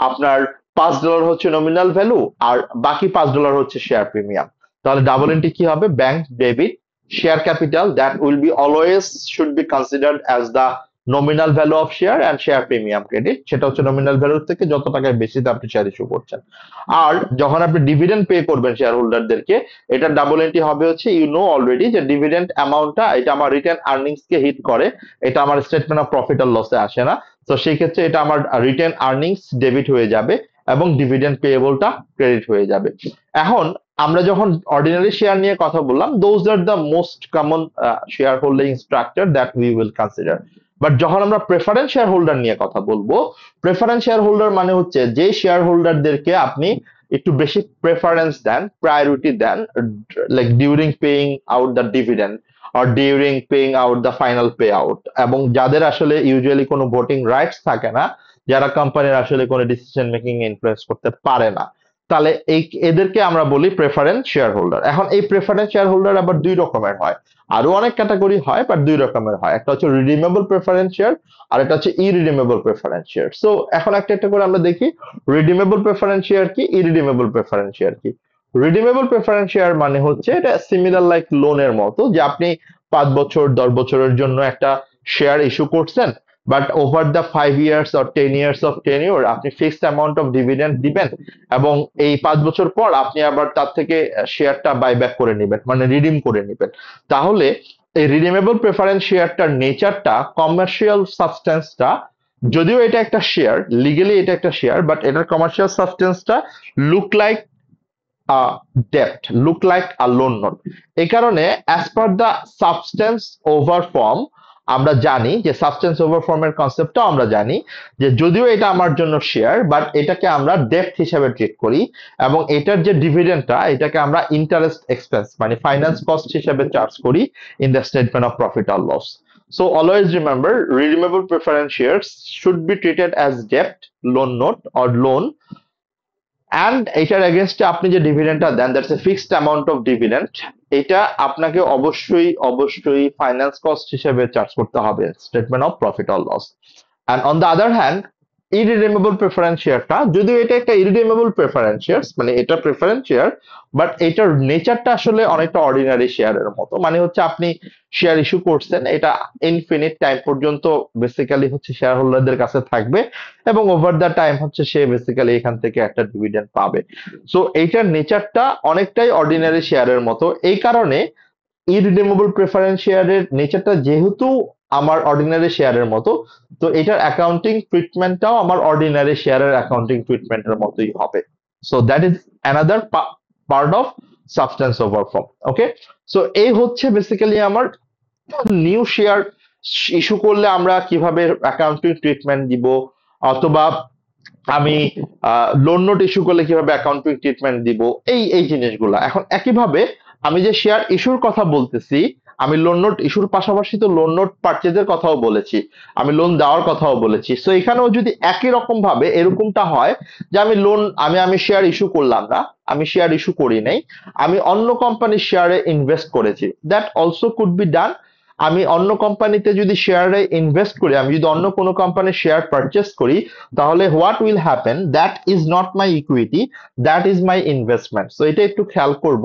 আপনার $5 হচ্ছে নমিনাল ভ্যালু আর বাকি $5 হচ্ছে শেয়ার প্রিমিয়াম, তাহলে ডাবল এন্ট্রি কি হবে? Bank debit share capital that will be always should be considered as the nominal value of share and share premium credit, সেটা হচ্ছে নমিনাল ভ্যালুর থেকে যত টাকায় বেশিতে আপনি শেয়ার ইস্যু করছেন। আর যখন আপনি ডিভিডেন্ড পে করবেন শেয়ার হোল্ডারদেরকে, এটা ডাবল এন্ট্রি হবে হচ্ছে, ইউ নো অলরেডি যে ডিভিডেন্ড অ্যামাউন্টটা এটা আমার রিটেন আর্নিংস কে হিট করে, এটা আমার স্টেটমেন্ট অফ প্রফিট আর লসে আসে না। তো সেই ক্ষেত্রে এটা আমার রিটেন আর্নিংস ডেবিট হয়ে যাবে এবং ডিভিডেন্ড পেয়েবলটা ক্রেডিট হয়ে যাবে। এখন আমরা যখন অর্ডিনারি শেয়ার নিয়ে কথা বললাম, those are the most common share holding structure that we will consider. But যখন আমরা প্রেফারেন্স শেয়ার হোল্ডার নিয়ে কথা বলবো, প্রেফারেন্স শেয়ার হোল্ডার মানে হচ্ছে যে শেয়ার হোল্ডারদেরকে আপনি একটু বেশি প্রেফারেন্স দেন, প্রায়োরিটি দেন, like during paying out the dividend or during paying out the final pay out, এবং যাদের আসলে ইউজুয়ালি কোনো ভোটিং রাইটস থাকে না, যারা কোম্পানির আসলে কোনো ডিসিশন মেকিং ইনফ্লুয়েন্স করতে পারে না, তাহলে এদেরকে আমরা বলি প্রেফারেন্স শেয়ার হোল্ডার। এখন এই প্রেফারেন্স শেয়ার হোল্ডার আবার দুই রকমের হয়, আরো অনেক ক্যাটাগরি হয়, বাট দুই রকমের হয়। একটা হচ্ছে রিডিমেবল প্রেফারেন্স শেয়ার, আর এটা হচ্ছে ইরিডিমেবল প্রেফারেন্স শেয়ার। সো এখন একটা একটা করে আমরা দেখি, রিডিমেবল প্রেফারেন্স শেয়ার কি, ইরিডিমেবল প্রেফারেন্স শেয়ার কি। রিডিমেবল প্রেফারেন্স শেয়ার মানে হচ্ছে এটা সিমিলার লাইক লোনের মতো, যে আপনি 5 বছর 10 বছরের জন্য একটা শেয়ার ইস্যু করছেন, but over the 5 years or 10 years of tenure আপনি ফিক্সড অ্যামাউন্ট অফ ডিভিডেন্ড দিবেন, এবং এই 5 বছর পর আপনি আবার তার থেকে শেয়ারটা বাইব্যাক করে নেবেন, মানে রিডিম করে নেবেন। তাহলে এই রিডিমেবল প্রেফারেন্স শেয়ারটার নেচারটা, কমার্শিয়াল সাবস্টেন্সটা, যদিও এটা একটা শেয়ার, লিগেলি এটা একটা শেয়ার, বাট এটার কমার্শিয়াল সাবস্টেন্সটা লুক লাইক ডেপ্ট, look like a loan note. এই কারণে as per the substance over form, আমরা জানি যে সাবস্টেন্স ওভার ফর্মের কনসেপ্টটাও আমরা জানি, যে যদিও এটা আমার জন্য শেয়ার, বাট এটাকে আমরা ডেপ্ট হিসেবে ট্রিট করি, এবং এটার যে ডিভিডেন্ডটা এটাকে আমরা ইন্টারেস্ট এক্সপেন্স মানে ফাইন্যান্স কস্ট হিসেবে চার্জ করি in the statement of profit আর loss. So always remember, redeemable preference shares should be treated as debt, loan note or loan, and এটার এগেনস্টে আপনি যে ডিভিডেন্ডটা দেন, that's a fixed amount of dividend, এটা আপনাকে অবশ্যই অবশ্যই ফাইন্যান্স কস্ট হিসেবে চার্জ করতে হবে statement of profit or loss. And on the other hand, irredeemable preference শেয়ারটা, যদিও এটা একটা ইরিডিমেবল প্রেফারেন্স শেয়ার, মানে এটা প্রেফারেন্স শেয়ার, বাট এটার নেচারটা আসলে অনেকটা অর্ডিনারি শেয়ারের মতো। মানে হচ্ছে আপনি শেয়ার ইস্যু করছেন, এটা ইনফিনিট টাইম পর্যন্ত বেসিক্যালি হচ্ছে শেয়ার হোল্ডারদের কাছে থাকবে, এবং ওভার দ্য টাইম হচ্ছে সে বেসিক্যালি এখান থেকে একটা ডিভিডেন্ড পাবে। সো এইটার নেচারটা অনেকটাই অর্ডিনারি শেয়ারের মতো। এই কারণে ইরিডিমেবল প্রেফারেন্স শেয়ারের নেচারটা যেহেতু আমার অর্ডিনারি শেয়ারের মতো, তো এটার অ্যাকাউন্টিং ট্রিটমেন্টটাও আমার অর্ডিনারি শেয়ারের অ্যাকাউন্টিং ট্রিটমেন্টের মতোই হবে। So that is another part of substance over form. Okay, so এই হচ্ছে বেসিক্যালি আমার নিউ শেয়ার ইস্যু করলে আমরা কিভাবে অ্যাকাউন্টিং ট্রিটমেন্ট দিব, অথবা আমি লোন নোট ইস্যু করলে কিভাবে অ্যাকাউন্টিং ট্রিটমেন্ট দিব, এই এই জিনিসগুলো। এখন একইভাবে আমি যে শেয়ার ইস্যুর কথা বলতেছি, আমি লোন নোট ইস্যুর পাশাপাশি তো লোন নোট পারচেজের কথাও বলেছি, আমি লোন দেওয়ার কথাও বলেছি। সো এখানেও যদি একই রকম ভাবে এরকমটা হয় যে আমি লোন আমি শেয়ার ইস্যু করলাম না, আমি শেয়ার ইস্যু করি নাই, আমি অন্য কোম্পানির শেয়ারে ইনভেস্ট করেছি, that also could be done. আমি অন্য কোম্পানিতে যদি শেয়ারে ইনভেস্ট করি, আমি যদি অন্য কোনো কোম্পানির শেয়ার পারচেস করি, তাহলে what will happen, that is not my equity, that is my investment. So এটা একটু খেয়াল করব,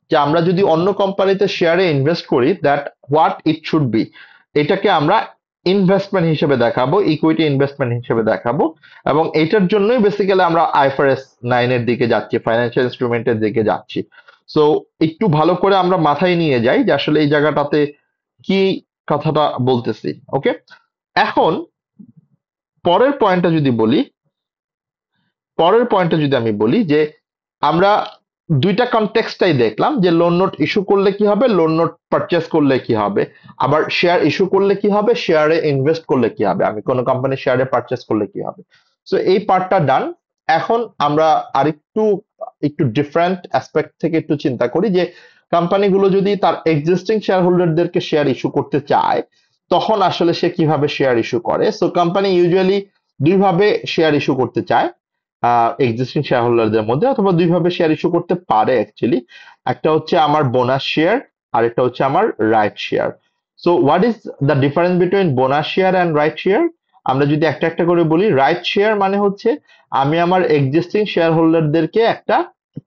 যে আমরা যদি অন্য কোম্পানিতে শেয়ারে ইনভেস্ট করি, that what it should be, এটাকে আমরা ইনভেস্টমেন্ট হিসেবে দেখাবো, ইকুইটি ইনভেস্টমেন্ট হিসেবে দেখাবো। এবং এটার জন্যই বেসিক্যালি আমরা আইএফআরএস 9 এর দিকে যাচ্ছি, ফাইন্যান্সিয়াল ইনস্ট্রুমেন্টের দিকে যাচ্ছি। সো একটু ভালো করে আমরা মাথায় নিয়ে যাই যে আসলে এই জায়গাটাতে কি কথাটা বলতেছি। ওকে, এখন পরের পয়েন্টটা যদি বলি, আমি বলি যে আমরা দুইটা কনটেক্সটাই দেখলাম, যে লোন নোট ইস্যু করলে কি হবে, লোন নোট পারচেস করলে কি হবে, আবার শেয়ার ইস্যু করলে কি হবে, শেয়ারে ইনভেস্ট করলে কি হবে, আমি কোনো কোম্পানির শেয়ারে পারচেস করলে কি হবে। সো এই পার্টটা ডান। এখন আমরা আরেকটু একটু ডিফারেন্ট অ্যাসপেক্ট থেকে একটু চিন্তা করি, যে কোম্পানিগুলো যদি তার এক্সিস্টিং শেয়ার হোল্ডারদেরকে শেয়ার ইস্যু করতে চায়, তখন আসলে সে কিভাবে শেয়ার ইস্যু করে। সো কোম্পানি ইউজুয়ালি দুইভাবে শেয়ার ইস্যু করতে চায় এক্সিস্টিং শেয়ার হোল্ডারদের মধ্যে, অথবা দুইভাবে শেয়ার ইস্যু করতে পারে অ্যাকচুয়ালি। একটা হচ্ছে আমার বোনাস শেয়ার, আর একটা হচ্ছে আমার right share. So what is the difference between bonus share and right share? আমরা যদি একটা একটা করে বলি, রাইট শেয়ার মানে হচ্ছে আমি আমার এক্সিস্টিং শেয়ার হোল্ডারদেরকে একটা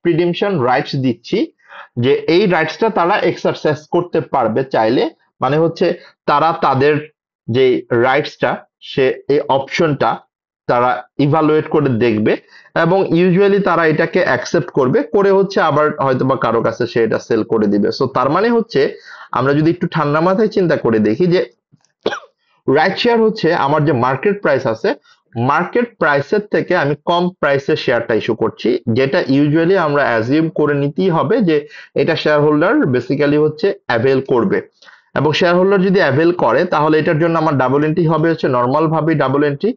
প্রিডিমশন রাইটস দিচ্ছি, যে এই রাইটসটা তারা এক্সারসাইজ করতে পারবে চাইলে, মানে হচ্ছে তারা তাদের যে রাইটসটা সে এই অপশনটা তারা ইভালুয়েট করে দেখবে এবং ইউজুয়ালি তারা এটাকে অ্যাকসেপ্ট করবে, করে হচ্ছে আবার হয়তো বা কারো কাছে সে এটা সেল করে দিবে। সো তার মানে হচ্ছে আমরা যদি একটু ঠান্ডা মাথায় চিন্তা করে দেখি যে রাইট শেয়ার হচ্ছে আমার যে মার্কেট প্রাইস আছে, মার্কেট প্রাইসের থেকে আমি কম প্রাইসে শেয়ারটা ইস্যু করছি, যেটা ইউজুয়ালি আমরা অ্যাজিউম করে নিতেই হবে যে এটা শেয়ার হোল্ডার বেসিক্যালি হচ্ছে অ্যাভেল করবে। এবং শেয়ার হোল্ডার যদি অ্যাভেল করে তাহলে এটার জন্য আমার ডাবল এন্ট্রি হবে হচ্ছে নর্মাল ভাবে double entry,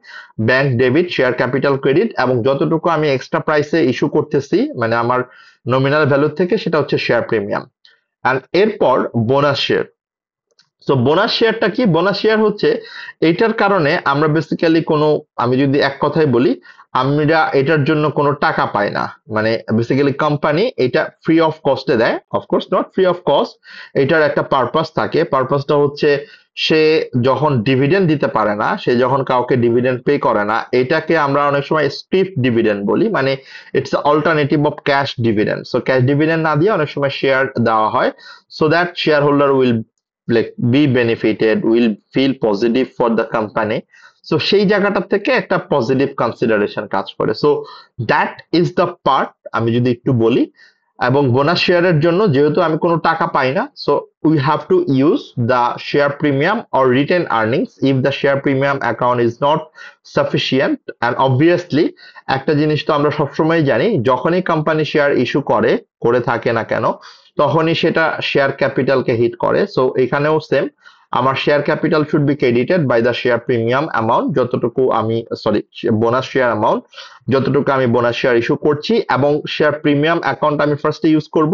bank debit, share capital credit, এবং যতটুকু আমি এক্সট্রা প্রাইসে ইস্যু করতেছি মানে আমার নমিনাল ভ্যালু থেকে সেটা হচ্ছে শেয়ার প্রিমিয়াম। আর এরপর বোনাস শেয়ার। সো বোনাস শেয়ারটা কি? বোনাস শেয়ার হচ্ছে এইটার কারণে আমরা বেসিক্যালি কোনো, আমি যদি এক কথায় বলি, আমরা এটার জন্য কোনো টাকা পাই না, মানে বেসিক্যালি কোম্পানি এটা ফ্রি অফ কস্টে দেয়, of course not free of cost, এটার একটা পারপাস থাকে। পারপাসটা হচ্ছে সে যখন ডিভিডেন্ড দিতে পারে না, সে যখন কাউকে ডিভিডেন্ড পে করে না, এটাকে আমরা অনেক সময় স্ক্রিপ ডিভিডেন্ড বলি, মানে it's alternative of cash dividend. So cash dividend না দিয়ে অনেক সময় শেয়ার দেওয়া হয়, so that shareholder will like be benefited, will feel positive for the company. So সেই জায়গাটা থেকে একটা পজিটিভ কনসিডারেশন কাজ করে। So that is the part আমি যদি একটু বলি। এবং বোনাস শেয়ারের জন্য যেহেতু আমি কোনো টাকা পাই না, so we have to use the share premium or written earnings if the share premium account is not sufficient. And obviously একটা জিনিস তো আমরা সবসময় জানি, যখনই কোম্পানি শেয়ার ইস্যু করে করে থাকে না কেন, তখনই সেটা শেয়ার ক্যাপিটালকে হিট করে। সো এখানেও সেম, আমার share capital should be credited by the share premium amount, যতটুকু আমি সরি বোনাস শেয়ার অ্যামাউন্ট যতটুকু আমি বোনাস শেয়ার ইস্যু করছি। এবং শেয়ার প্রিমিয়াম অ্যাকাউন্ট আমি ফার্স্টে ইউজ করব,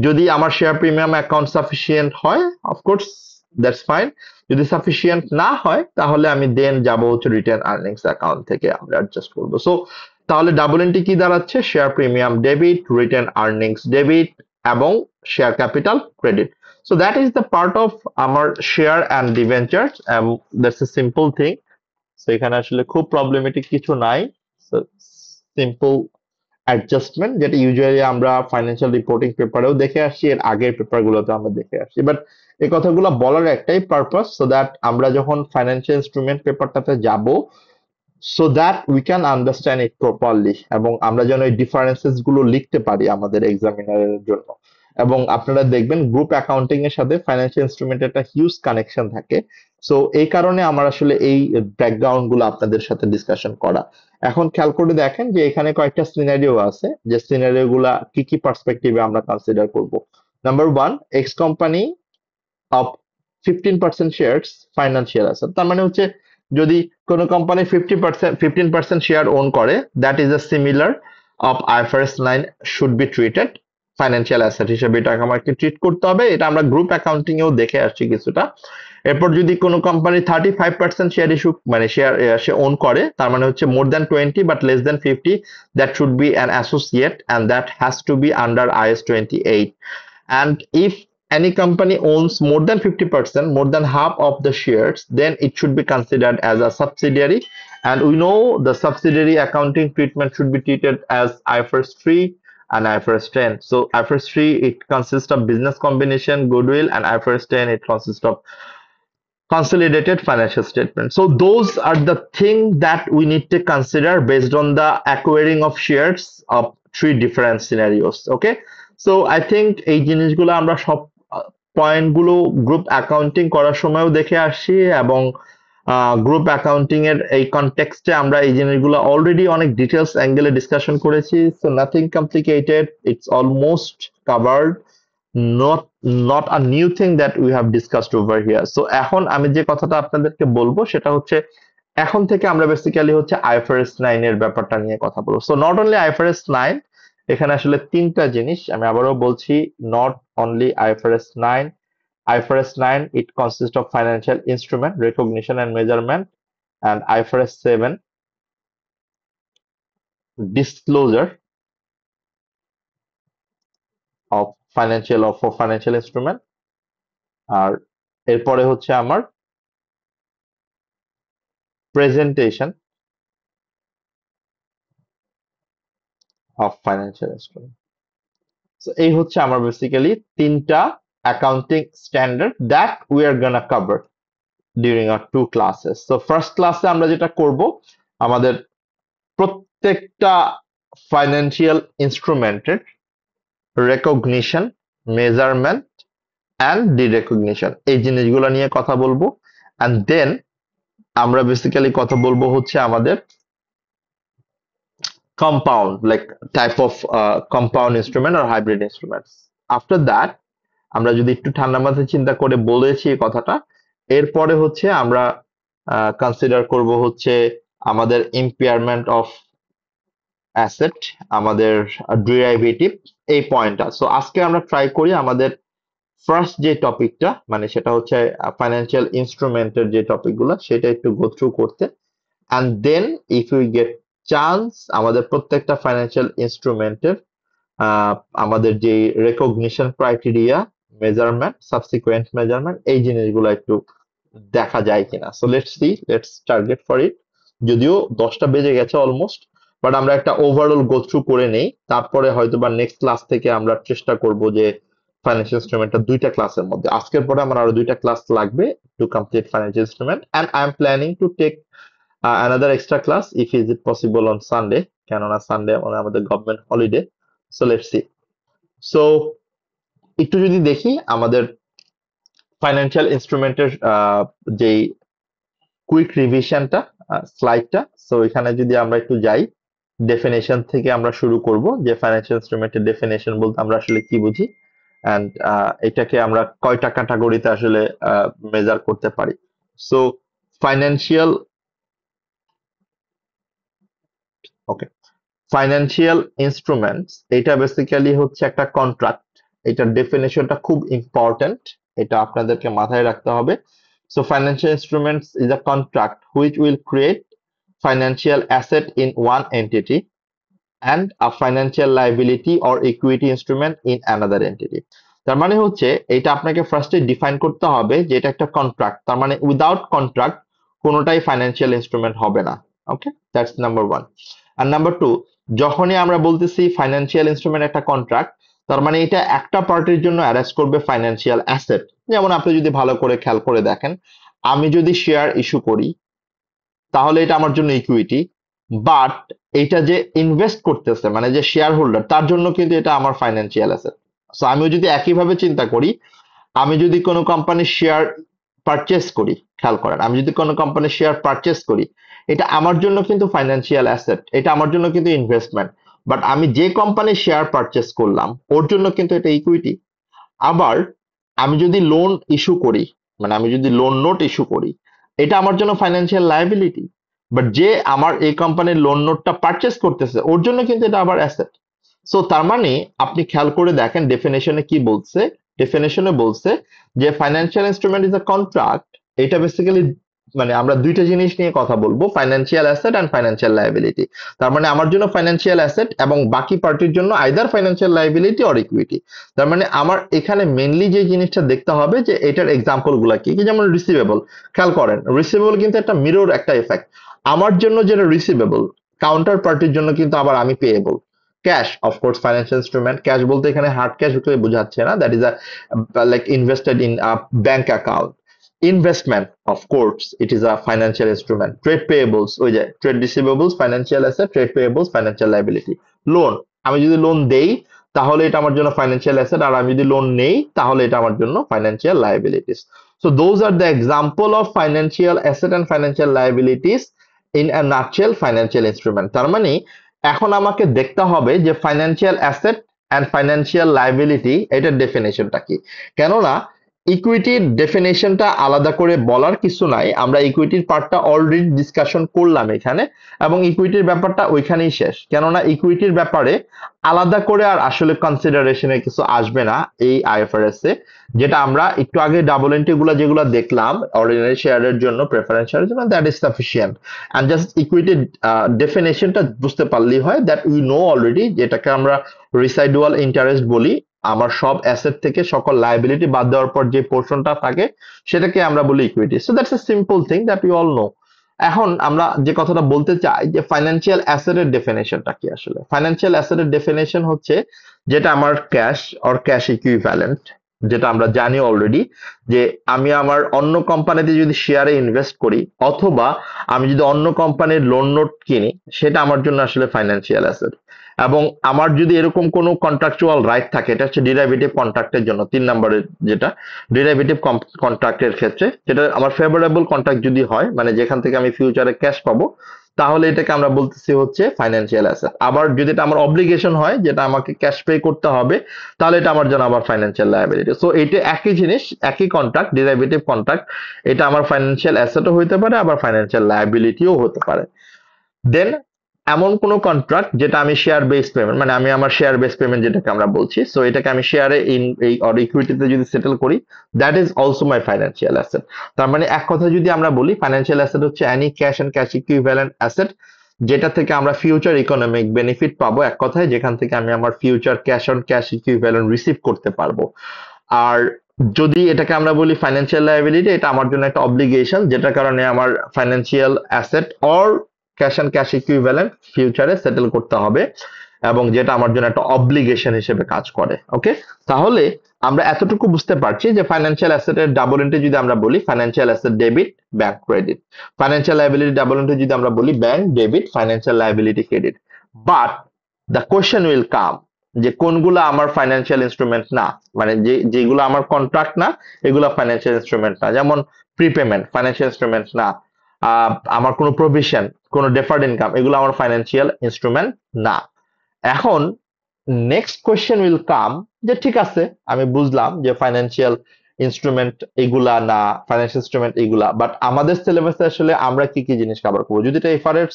যদি আমার শেয়ার প্রিমিয়াম অ্যাকাউন্ট সাফিসিয়েন্ট হয় অফকোর্স দ্যাটস ফাইন, যদি সাফিসিয়েন্ট না হয় তাহলে আমি দেন যাব হচ্ছে রিটেন আর্নিংস অ্যাকাউন্ট থেকে আমরা অ্যাডজাস্ট করবো। সো তাহলে ডাবল এন্ট্রি কি দাঁড়াচ্ছে? Share premium debit, retained earnings debit এবং share capital credit. So that is the part of আমার share and debentures. That's a simple thing. So এখানে আসলে খুব প্রবলেমেটিক কিছু নাই। So simple adjustment যেটা ইউজুয়ালি আমরা ফাইন্যান্সিয়াল রিপোর্টিং পেপারেও দেখে আসছি, এর আগের পেপারগুলোতে আমরা দেখে আসছি। বাট এই কথাগুলো বলার একটাই পারপাস, সো দ্যাট আমরা যখন ফাইন্যান্সিয়াল ইনস্ট্রুমেন্ট পেপারটাতে যাব, so that we can understand it properly, এবং আমরা যেন এই ডিফারেন্সেস গুলো লিখতে পারি আমাদের এক্সামিনারের জন্য। এবং আপনারা দেখবেন গ্রুপ অ্যাকাউন্টিং এর সাথে ফাইন্যান্সিয়াল ইনস্ট্রুমেন্টের একটা হিউজ কানেকশন থাকে। সো এই কারণে আমার আসলে এই ব্যাকগ্রাউন্ড গুলো আপনাদের সাথে ডিসকাশন করা। এখন খেয়াল করে দেখেন যে এখানে কয়েকটা সিনারিও আছে, যে সিনারিও গুলা কি কি পার্সপেক্টিভে আমরা কনসিডার করব। Number one, X company of 15% shares financial asset. তার মানে হচ্ছে যদি কোনো কোম্পানি 15% শেয়ার ওন করে, that is a similar of IFRS 9 should be treated financial asset হিসেবে এটাকে আমাকে ট্রিট করতে হবে। এটা আমরা গ্রুপ অ্যাকাউন্টিং এও দেখে আসছি কিছুটা। এরপর যদি কোনো কোম্পানি 35% শেয়ার ইস্যু মানে শেয়ার সে ওন করে, তার মানে হচ্ছে more than 20 but less than 50, that should be an associate and that has to B under IAS 28। And if any company owns more than 50%, more than half of the shares, then it should be considered as a subsidiary. And we know the subsidiary accounting treatment should be treated as IFRS 3 and IFRS 10. So IFRS 3, it consists of business combination, goodwill, and IFRS 10, it consists of consolidated financial statement. So those are the things that we need to consider based on the acquiring of shares of three different scenarios. Okay, so I think এই জিনিসগুলো আমরা সব point গুলো group accounting করার সময়ও দেখে আসছি, এবং গ্রুপ অ্যাকাউন্টিং এর এই কনটেক্সটে আমরা এই জিনিসগুলো অলরেডি অনেক ডিটেলস অ্যাঙ্গেলে ডিসকাশন করেছি। So nothing complicated, it's almost covered, not a new thing that we have discussed over here. So এখন আমি যে কথাটা আপনাদেরকে বলবো সেটা হচ্ছে, এখন থেকে আমরা বেসিক্যালি হচ্ছে আইএফআরএস 9 এর ব্যাপারটা নিয়ে কথা বলবো। সো নট অনলি আইএফআরএস 9, এখানে আসলে তিনটা জিনিস আমি আবারও বলছি, not only IFRS 9, IFRS 9 it consists of financial instrument recognition and measurement, and IFRS 7 disclosure of financial instrument, আর এরপরে হচ্ছে আমার presentation of financial instrument. So এই হচ্ছে আমার বেসিক্যালি তিনটা accounting standard that we are gonna cover during our two classes. So first ক্লাসে আমরা যেটা করব, আমাদের প্রত্যেকটা ফাইন্যান্সিয়াল ইনস্ট্রুমেন্টের রেকগনিশন, মেজারমেন্ট অ্যান্ড ডিরেকগনিশন এই জিনিসগুলো নিয়ে কথা বলবো। অ্যান্ড দেন আমরা বেসিক্যালি কথা বলবো হচ্ছে আমাদের compound, like type of compound instrument or hybrid instruments. After that, আমরা যদি একটু ঠান্ডা মাথায় চিন্তা করে বলেছি এই কথাটা, এরপরে হচ্ছে আমরা কনসিডার করব হচ্ছে আমাদের ইম্পেয়ারমেন্ট অফ অ্যাসেট, আমাদের ডেরিভেটিভ, এই পয়েন্টটা। সো আজকে আমরা ট্রাই করি আমাদের ফার্স্ট যে টপিকটা, মানে সেটা হচ্ছে ফাইন্যান্সিয়াল ইনস্ট্রুমেন্টের যে টপিকগুলো, সেটা একটু গো থ্রু করতে। And then if you get chance, আমাদের প্রত্যেকটা ফাইন্যান্সিয়াল ইনস্ট্রুমেন্টের আমাদের যে recognition criteria, measurement, subsequent measurement, এই জিনিসগুলো একটু দেখা যায় কিনা। So let's see, let's target for it. যদিও 10টা বেজে গেছে অলমোস্ট, বাট আমরা একটা ওভারঅল গো থ্রু করে নেই, তারপরে হয়তো বা নেক্সট ক্লাস থেকে আমরা চেষ্টা করব যে ফাইন্যান্সিয়াল ইনস্ট্রুমেন্টটা 2টা ক্লাসের মধ্যে। আজকের পরে আমার আরো 2টা ক্লাস লাগবে to complete financial instrument, and I am planning to take another extra class if is it possible on Sunday, কেননা সানডে আমাদের government holiday. So let's C. So একটু যদি দেখি আমাদের ফাইন্যান্সিয়াল ইনস্ট্রুমেন্টের যেই কুইক রিভিশনটা, স্লাইডটা, সো এখানে যদি আমরা একটু যাই, ডেফিনেশন থেকে আমরা শুরু করব যে ফাইন্যান্সিয়াল ইনস্ট্রুমেন্টের ডেফিনেশন বলতে আমরা আসলে কি বুঝি, অ্যান্ড এটাকে আমরা কয়টা ক্যাটাগরিতে আসলে মেজার করতে পারি। সো ফাইন্যান্সিয়াল, ওকে, ফাইন্যান্সিয়াল ইনস্ট্রুমেন্টস এটা বেসিক্যালি হচ্ছে একটা কন্ট্রাক্ট। এটার ডেফিনেশনটা খুব ইম্পর্ট্যান্ট, এটা আপনাদেরকে মাথায় রাখতে হবে। So financial instruments is a contract which will create financial asset in one entity and a financial liability or equity instrument in another entity. তার মানে হচ্ছে এটা আপনাকে ফার্স্টে ডিফাইন করতে হবে যে এটা একটা কন্ট্রাক্ট, তার মানে উইদাউট কন্ট্রাক্ট কোনোটাই ফাইন্যান্সিয়াল ইনস্ট্রুমেন্ট হবে না। Okay, that's number one. আর নাম্বার টু, যখনই আমরা বলতেছি ফাইন্যান্সিয়াল ইনস্ট্রুমেন্ট একটা কন্ট্রাক্ট, তার মানে এটা একটা পার্টির জন্য অ্যারেস্ট করবে ফাইন্যান্সিয়াল অ্যাসেট। যেমন আপনি যদি ভালো করে খেয়াল করে দেখেন, আমি যদি শেয়ার ইস্যু করি তাহলে এটা আমার জন্য ইকুইটি, বাট এটা যে ইনভেস্ট করতেছে মানে যে শেয়ার হোল্ডার, তার জন্য কিন্তু এটা আমার ফাইন্যান্সিয়াল অ্যাসেট। সো আমিও যদি একইভাবে চিন্তা করি, আমি যদি কোনো কোম্পানির শেয়ার পারচেস করি, খেয়াল করেন, আমি যদি কোনো কোম্পানির শেয়ার পারচেস করি, এটা আমার জন্য কিন্তু ফাইন্যান্সিয়াল অ্যাসেট, এটা আমার জন্য কিন্তু ইনভেস্টমেন্ট। বাট আমি যে কোম্পানির শেয়ার পারচেস করলাম ওর জন্য কিন্তু এটা ইকুইটি। আবার আমি যদি লোন ইস্যু করি, মানে আমি যদি লোন নোট ইস্যু করি, এটা আমার জন্য ফাইন্যান্সিয়াল লায়াবিলিটি। বাট যে আমার এই কোম্পানির লোন নোটটা পারচেস করতেছে ওর জন্য কিন্তু এটা আবার অ্যাসেট। সো তার মানে আপনি খেয়াল করে দেখেন ডেফিনেশনে কি বলছে। ডেফিনেশনে বলছে যে financial instrument is a contract. এটা বেসিক্যালি মানে আমরা দুইটা জিনিস নিয়ে কথা বলবো, financial asset and financial liability. তার মানে আমার জন্য ফাইন্যান্সিয়াল অ্যাসেট এবং বাকি পার্টির জন্য either financial liability or equity. তার মানে আমার এখানে মেনলি যে জিনিসটা দেখতে হবে যে এটার এক্সাম্পল গুলা কি কি। যেমন রিসিভেবল, খেয়াল করেন রিসিভেবল কিন্তু একটা মিরর একটা এফেক্ট। আমার জন্য যেটা রিসিভেবল, কাউন্টার পার্টির জন্য কিন্তু আবার আমি payable. Cash, of course financial instrument. Cash বলতে এখানে হার্ড ক্যাশ বোঝাচ্ছে না, that is a like invested in a bank account. Investment, of course it is a financial instrument. Trade payables, ওই যে trade receivables financial asset, trade payables financial liability. Loan, আমি যদি loan দেই তাহলে এটা আমার জন্য ফাইন্যান্সিয়াল অ্যাসেট, আর আমি যদি লোন নেই তাহলে এটা আমার জন্য financial liabilities. So those are the example of financial asset and financial liabilities in a nutshell financial instrument. তার মানে এখন আমাকে দেখতে হবে যে financial asset and financial liability এটার ডেফিনেশনটা কি। কেননা ইকুইটির ডেফিনেশনটা আলাদা করে বলার কিছু নাই, আমরা ইকুইটির পার্টটা অলরেডি ডিসকাশন করলাম এখানে, এবং ইকুইটির ব্যাপারটা ওইখানেই শেষ। কেননা ইকুইটির ব্যাপারে আলাদা করে আর আসলে কনসিডারেশনে কিছু আসবে না এই আইএফআরএস এ। যেটা আমরা একটু আগে ডাবল এন্ট্রি গুলা যেগুলো দেখলাম অর্ডিনারি শেয়ারের জন্য, প্রেফারেন্স শেয়ারের জন্য, that is sufficient. And just ইকুইটির ডেফিনেশনটা বুঝতে পারলেই হয়, দ্যাট উই নো অলরেডি, যেটাকে আমরা রিসাইডুয়াল ইন্টারেস্ট বলি। আমার সব অ্যাসেট থেকে সকল লায়াবিলিটি বাদ দেওয়ার পর যে পোর্শনটা থাকে সেটাকে আমরা বলি equity. So that's a simple thing that you all know. এখন আমরা যে কথাটা বলতে চাই যে ফাইন্যান্সিয়াল অ্যাসেটের ডেফিনেশনটা কি আসলে। ফাইন্যান্সিয়াল অ্যাসেটের ডেফিনেশন হচ্ছে যেটা আমার ক্যাশ অর ক্যাশ ইকুইভ্যালেন্ট, যেটা আমরা জানি অলরেডি, যে আমি আমার অন্য কোম্পানিতে যদি শেয়ারে ইনভেস্ট করি অথবা আমি যদি অন্য কোম্পানির লোন নোট কিনি, সেটা আমার জন্য আসলে ফাইন্যান্সিয়াল অ্যাসেট। এবং আমার যদি এরকম কোনো কন্ট্রাকচুয়াল রাইট থাকে, এটা হচ্ছে ডিরাইভেটিভ কন্ট্রাক্টের জন্য 3 নম্বরের যেটা ডেরিভেটিভ কন্ট্রাক্টের ক্ষেত্রে, যেটা আমার ফেভারেবল কন্ট্রাক্ট যদি হয়, মানে যেখান থেকে আমি ফিউচারে ক্যাশ পাবো, তাহলে এটাকে আমরা বলতেছি হচ্ছে ফাইন্যান্সিয়াল অ্যাসেট। আবার যদি এটা আমার অব্লিগেশন হয়, যেটা আমাকে ক্যাশ পে করতে হবে, তাহলে এটা আমার জন্য আবার ফাইন্যান্সিয়াল লায়াবিলিটি। সো এটা একই জিনিস, একই কন্ট্রাক্ট, ডেরিভেটিভ কন্ট্রাক্ট। এটা আমার ফাইন্যান্সিয়াল অ্যাসেটও হতে পারে, আবার ফাইন্যান্সিয়াল লায়াবিলিটিও হতে পারে। দেন এমন কোনো কন্ট্রাক্ট যেটা আমি শেয়ার বেস পেমেন্ট, মানে আমি আমার শেয়ার বেস পেমেন্ট যেটাকে আমরা বলছি, সো এটাকে আমি শেয়ারে ইন এই অর ইকুইটিতে যদি সেটেল করি, that is also my financial asset. তার মানে এক কথা যদি আমরা বলি, ফাইন্যান্সিয়াল অ্যাসেট হচ্ছে any cash and cash equivalent asset, যেটা থেকে আমরা ফিউচার ইকোনমিক বেনিফিট পাবো, এক কথায় যেখান থেকে আমি আমার future cash on cash equivalent receive করতে পারবো। আর যদি এটাকে আমরা বলি ফাইন্যান্সিয়াল লায়াবিলিটি, এটা আমার জন্য একটা অব্লিগেশন, যেটার কারণে আমার financial asset or cash and cash equivalent ফিউচারে সেটেল করতে হবে, এবং যেটা আমার জন্য একটা অব্লিগেশন হিসেবে কাজ করে। ওকে, তাহলে আমরা এতটুকু বুঝতে পারছি যে ফাইন্যান্সিয়াল অ্যাসেটের ডাবল এন্ট্রি যদি আমরা বলি financial asset debit, bank credit. Financial liability double entry যদি আমরা বলি bank debit, financial liability credit. But the question will come, যে কোনগুলো আমার ফাইন্যান্সিয়াল ইনস্ট্রুমেন্ট না, মানে যেগুলো আমার কন্ট্রাক্ট না, এগুলো ফাইন্যান্সিয়াল ইনস্ট্রুমেন্ট না। যেমন প্রিপেমেন্ট ফাইন্যান্সিয়াল ইনস্ট্রুমেন্ট না, আমার কোনো প্রভিশন, কোনো ডেফার্ড ইনকাম, এগুলো আমার ফাইন্যান্সিয়াল ইনস্ট্রুমেন্ট না। এখন নেক্সট কোয়েশ্চেন উইল কাম, যে ঠিক আছে আমি বুঝলাম যে ফাইন্যান্সিয়াল ইনস্ট্রুমেন্ট এগুলা না, ফাইন্যান্সিয়াল ইনস্ট্রুমেন্ট এগুলা, বাট আমাদের সিলেবাসে আসলে আমরা কি কি জিনিস কভার করবো? যদি এটা এফআর এর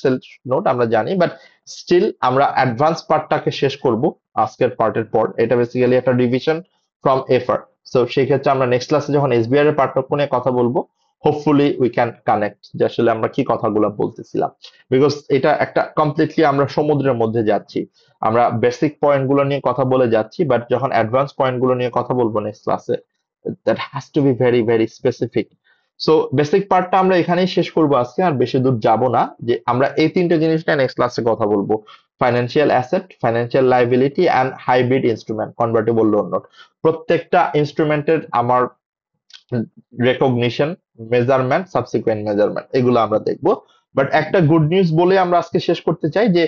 নোট আমরা জানি, বাট স্টিল আমরা অ্যাডভান্স পার্টটাকে শেষ করব আজকের পার্টের পর। এটা বেসিক্যালি একটা রিভিশন ফ্রম এফআর। সো সেই ক্ষেত্রে আমরা নেক্সট ক্লাসে যখন এসবিআর এর পার্টটা নিয়ে কথা বলবো, হোপফুলি উই ক্যান কানেক্ট যে আসলে আমরা কি কথাগুলো বলতেছিলাম। বিকজ এটা একটা কমপ্লিটলি আমরা সমুদ্রের মধ্যে যাচ্ছি। আমরা বেসিক পয়েন্ট গুলো নিয়ে কথা বলে যাচ্ছি, বাট যখন অ্যাডভান্স পয়েন্ট গুলো নিয়ে কথা বলবো নেক্সট ক্লাসে, that has to be very very specific. So basic পার্টটা আমরা এখানেই শেষ করবো আজকে, আর বেশি দূর যাব না। যে আমরা এই তিনটে জিনিস নিয়ে নেক্সট ক্লাসে কথা বলবো: financial asset, financial liability and hybrid instrument, convertible loan note. প্রত্যেকটা ইনস্ট্রুমেন্টের আমার রেকগনিশন, মেজারমেন্ট, সাবসিকুয়েন্ট মেজারমেন্ট, এগুলো আমরা দেখবো। বাট একটা গুড নিউজ বলে আমরা আজকে শেষ করতে চাই, যে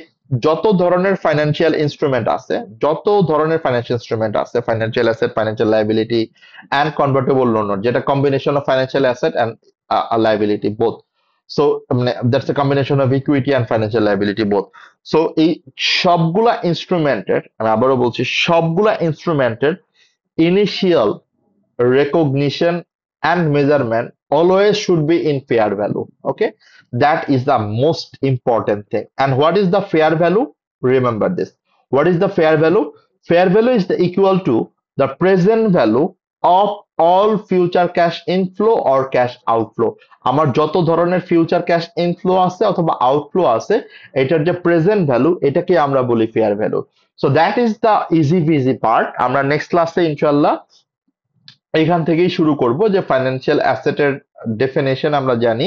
যত ধরনের ফাইন্যান্সিয়াল ইনস্ট্রুমেন্ট আছে, যত ধরনের ফাইন্যান্সিয়াল ইনস্ট্রুমেন্ট আছে, financial asset, financial liability and convertible loan note, যেটা combination of financial asset and liability both. So মানে that's a combination of equity and financial liability both. So এই সবগুলা ইনস্ট্রুমেন্টের, আমি আবারও বলছি, সবগুলা ইনস্ট্রুমেন্টের initial recognition and measurement always should be in fair value. Okay, that is the most important thing. And what is the fair value? Remember this: what is the fair value? Fair value is the equal to the present value of all future cash inflow or cash outflow. আমার যত ধরনের future cash inflow আছে অথবা outflow আছে, এটার যে present value, এটাকে আমরা বলি fair value. So that is the easy busy part. আমরা নেক্সট ক্লাসে ইনশাল্লাহ এইখান থেকেই শুরু করব, যে ফাইন্যান্সিয়াল অ্যাসেটের ডেফিনেশন আমরা জানি,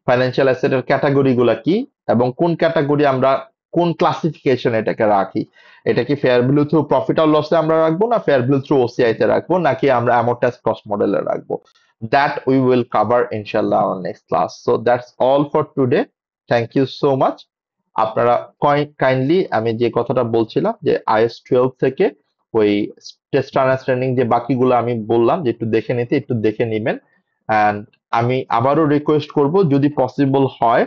ফাইন্যান্সিয়াল অ্যাসেটের ক্যাটাগরি গুলা কি, এবং কোন ক্যাটাগরি আমরা কোন ক্লাসিফিকেশন এটাকে রাখি। এটা কি ফেয়ার ভ্যালু থ্রু প্রফিট আর লসে আমরা রাখবো, না ফেয়ার ভ্যালু থ্রু ওসিআই তে রাখবো, নাকি আমরা অ্যামortized কস্ট মডেলে রাখবো? দ্যাট উই উইল কভার ইনশাআল্লাহ on next class. So that's all for today. Thank you so much. আপনারা কাইন্ডলি, আমি যে কথাটা বলছিলাম যে আইএস 12 থেকে ওই টেস্ট আন্ডারস্ট্যান্ডিং যে বাকিগুলো আমি বললাম যে একটু দেখে নিতে, একটু দেখে নিবেন। অ্যান্ড আমি আবারও রিকোয়েস্ট করব, যদি পসিবল হয়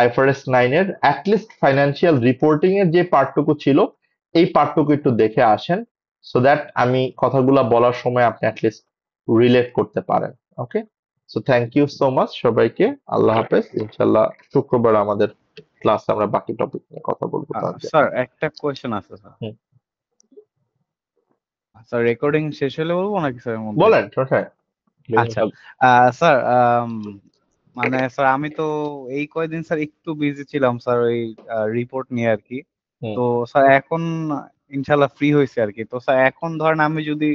আইফআরএস 9 এর অ্যাটলিস্ট ফাইন্যান্সিয়াল রিপোর্টিং এর যে পার্টটুকু ছিল, এই পার্টটুকু একটু দেখে আসেন, সো দ্যাট আমি কথাগুলো বলার সময় আপনি অ্যাটলিস্ট রিলেট করতে পারেন। Okay, so thank you so much সবাইকে। আল্লাহ হাফেজ। ইনশাল্লাহ শুক্রবার আমাদের ক্লাসে আমরা বাকি টপিক নিয়ে কথা বলবো। স্যার একটা কোয়েশ্চেন আছে স্যার। স্যার রেকর্ডিং শেষ হলে বলবো নাকি স্যার মধ্যে? বলেন। আচ্ছা স্যার, মানে স্যার আমি তো এই কয়দিন স্যার একটু বিজি ছিলাম স্যার, ওই রিপোর্ট নিয়ে আর কি। তো স্যার এখন ইনশাল্লাহ ফ্রি হয়েছে আর কি। তো স্যার এখন ধরেন আমি যদি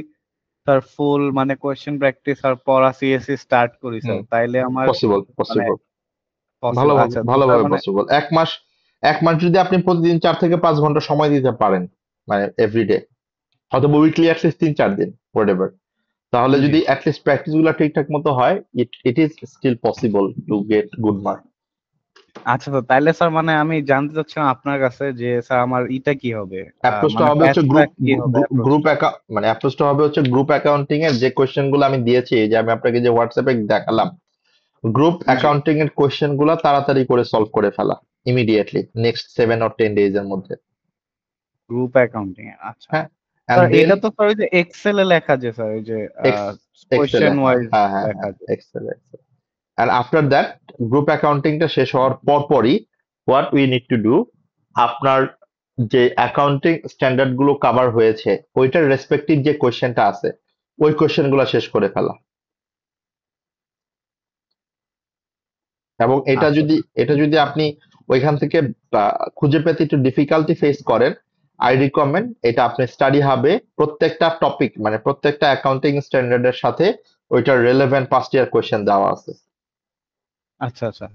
স্যার ফুল মানে কোয়েশ্চেন প্র্যাকটিস আর পড়া সিএসসি স্টার্ট করি স্যার, তাইলে আমার পসিবল মানে পসিবল। ভালোভাবে আচ্ছা, তো স্যার ভালোভাবে মানে পসিবল। এক মাস যদি আপনি প্রতিদিন 4 থেকে 5 ঘন্টা সময় দিতে পারেন, মানে এভরিডে, অথবা উইকলি অ্যাটলিস্ট 3-4 দিন, হোয়াটএভার, তাহলে জি। যদি অ্যাটলিস্ট প্র্যাকটিস গুলো ঠিকঠাক মতো হয়, it is still possible to get good mark. আচ্ছা, তো তাইলে স্যার মানে আমি জানতে চাচ্ছিলাম আপনার কাছে যে স্যার আমার ইটা কি হবে, অ্যাপ্রোচটা মানে হবে হচ্ছে প্যাচটা কি হবে গ্রুপ অ্যাপ্রোচটা? মানে অ্যাপ্রোচটা হবে হচ্ছে গ্রুপ অ্যাকাউন্টিং এর যে কোয়েশ্চেন গুলো আমি দিয়েছি, যে আমি আপনাকে যে হোয়াটসঅ্যাপে দেখালাম, গ্রুপ জি। অ্যাকাউন্টিং এর কোয়েশ্চেন গুলো তাড়াতাড়ি করে সলভ করে ফেলা ইমিডিয়েটলি নেক্সট 7 or 10 ডেজ এর মধ্যে। গ্রুপ অ্যাকাউন্টিং এ, আচ্ছা। হ্যাঁ, এন্ড স্যার দেন এটা তো স্যার ওই যে এক্সেল এ লেখা, যে স্যার ওই যে এক্স কোয়েশ্চেন এক্সেলে, ওয়াইজ হ্যাঁ হ্যাঁ লেখা হ্যাঁ, যায়। এক্সেলে। এন্ড আফটার দ্যাট, গ্রুপ অ্যাকাউন্টিংটা শেষ হওয়ার পরই what we need to do, আপনার যে অ্যাকাউন্টিং স্ট্যান্ডার্ড গুলো কভার হয়েছে ওইটার রেসপেক্টিভ যে কোয়েশ্চেনটা আছে, ওই কোয়েশ্চেন গুলো শেষ করে ফেলা। এবং আচ্ছা এটা যদি আপনি ওইখান থেকে খুঁজে পেতে একটু ডিফিকাল্টি ফেস করেন, আই রিকমেন্ড এটা আপনি স্টাডি হাবে প্রত্যেকটা টপিক, মানে প্রত্যেকটা অ্যাকাউন্টিং স্ট্যান্ডার্ডের সাথে ওইটার রেলেভেন্ট পাস্ট ইয়ার কোয়েশ্চেন দেওয়া আছে। আচ্ছা আচ্ছা।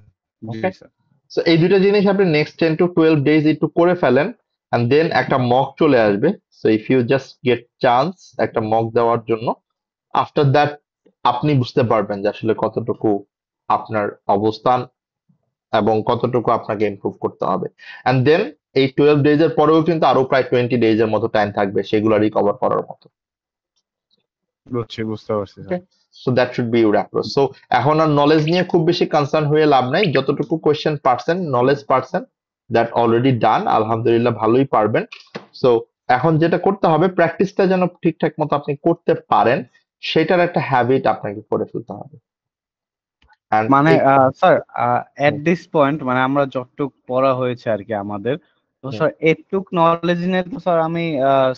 জি ওকে, স্যার। সো এই দুইটা জিনিস আপনি নেক্সট 10 to 12 ডেজ একটু করে ফেলেন, এন্ড দেন একটা মক চলে আসবে। So if you just get chance একটা মক দেওয়ার জন্য, আফটার দ্যাট আপনি বুঝতে পারবেন যে আসলে কতটুকু আপনার অবস্থান এবং কতটুকু আপনাকে ইমপ্রুভ করতে হবে। এন্ড দেন এই 12 ডেজ এর পরেও কিন্তু আরো প্রায় 20 ডেজ এর মতো টাইম থাকবে সেগুলো রিকভার করার মতো। বুঝতে পারছি okay, sir. So that should be your approach. So এখন আর নলেজ নিয়ে খুব বেশি কনসার্ন হয়ে লাভ নাই, যতটুকু কোয়েশ্চেন পারছেন, নলেজ পারছেন, দ্যাট অলরেডি ডান, আলহামদুলিল্লাহ ভালোই পারবেন। সো এখন যেটা করতে হবে, প্র্যাকটিসটা যেন ঠিকঠাক মতো আপনি করতে পারেন, সেটার একটা হ্যাবিট আপনাকে করে ফেলতে হবে। এন্ড মানে এই sir at hmm, this point মানে আমরা যতটুক পড়া হয়েছে আর কি আমাদের, তো হুম। স্যার এটুক নলেজ নিয়ে তো স্যার আমি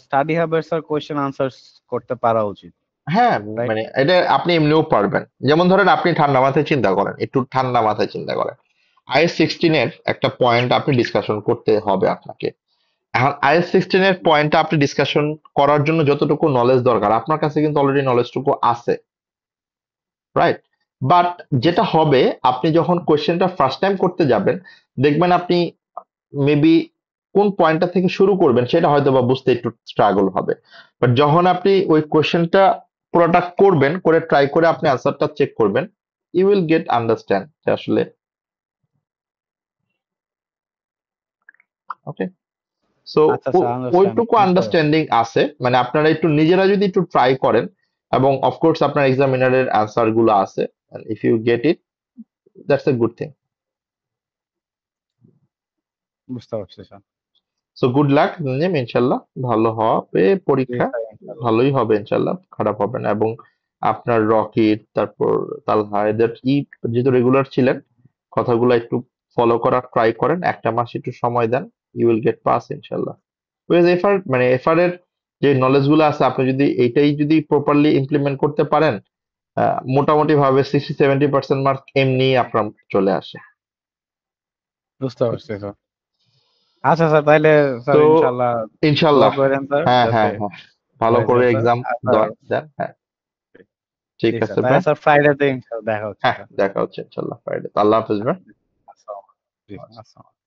স্টাডি হাবের স্যার কোয়েশ্চেন আনসার করতে পারা উচিত, হ্যাঁ, রাইট? মানে এটা আপনি এমনিও পারবেন। যেমন ধরেন আপনি ঠান্ডা মাথায় চিন্তা করেন, একটু ঠান্ডা মাথায় চিন্তা করেন, IS-16 এর একটা পয়েন্ট আপনি ডিসকাশন করতে হবে আপনাকে। এখন IS-16 এর পয়েন্টটা আপনি ডিসকাশন করার জন্য যতটুকু নলেজ দরকার, আপনার কাছে কিন্তু অলরেডি নলেজটুকু আছে, রাইট? বাট যেটা হবে, আপনি যখন কোয়েশ্চেনটা ফার্স্ট টাইম করতে যাবেন, দেখবেন আপনি মেবি কোন পয়েন্টটা থেকে শুরু করবেন সেটা হয়তো বা বুঝতে একটু স্ট্রাগল হবে। বাট যখন আপনি ওই কোয়েশ্চেনটা পুরোটা করবেন, করে ট্রাই করে আপনি আনসারটা চেক করবেন, ইউ উইল গেট আন্ডারস্ট্যান্ড যে আসলে। ওকে, সো আচ্ছা স্যার, আন্ডারস্ট্যান্ড ওইটুকু বুঝতে পারছি। আন্ডারস্ট্যান্ডিং আছে, মানে আপনারা একটু নিজেরা যদি একটু ট্রাই করেন, এবং অফকোর্স আপনার এক্সামিনারের আনসার গুলো আছে, if you get it, that's a good thing. বুঝতে পারছি sir. So good luck Jim, ইনশাল্লাহ ভালো হবে জি পরীক্ষা, স্যার, ইনশাআল্লাহ। ভালোই হবে ইনশাল্লাহ, খারাপ হবে না। এবং আপনার রকিট, তারপর তালহা, এদের যেহেতু রেগুলার ছিলেন, কথাগুলো একটু ফলো করার ট্রাই করেন, একটা মাস একটু সময় দেন, ইউ উইল গেট পাস ইনশাল্লাহ। বিকজ এফআর, মানে এফআর এর যে নলেজ গুলো আছে, আপনি যদি এইটাই যদি প্রপারলি ইমপ্লিমেন্ট করতে পারেন, মোটামুটি ভাবে 60-70% মার্ক এমনি আপনার চলে আসে। বুঝতে পারছি স্যার। আচ্ছা স্যার, তাইলে স্যার তো ইনশাআল্লাহ দোয়া ইনশাল্লাহ, করেন স্যার হ্যাঁ যাতে হ্যাঁ হ্যাঁ, ভালো হয়ে করে যায় স্যার। এক্সাম আর স্যার, দেন, হ্যাঁ। ঠিক জি স্যার, আছে তাহলে ভাই, স্যার ফ্রাইডেতে ইনশাআল্লাহ দেখা হচ্ছে হ্যাঁ স্যার। দেখা হচ্ছে ইনশাল্লাহ ফ্রাইডে। আল্লাহ হাফিজ ভাই। আসসালামু আলাইকুম। জি, আসসালামু আলাইকুম।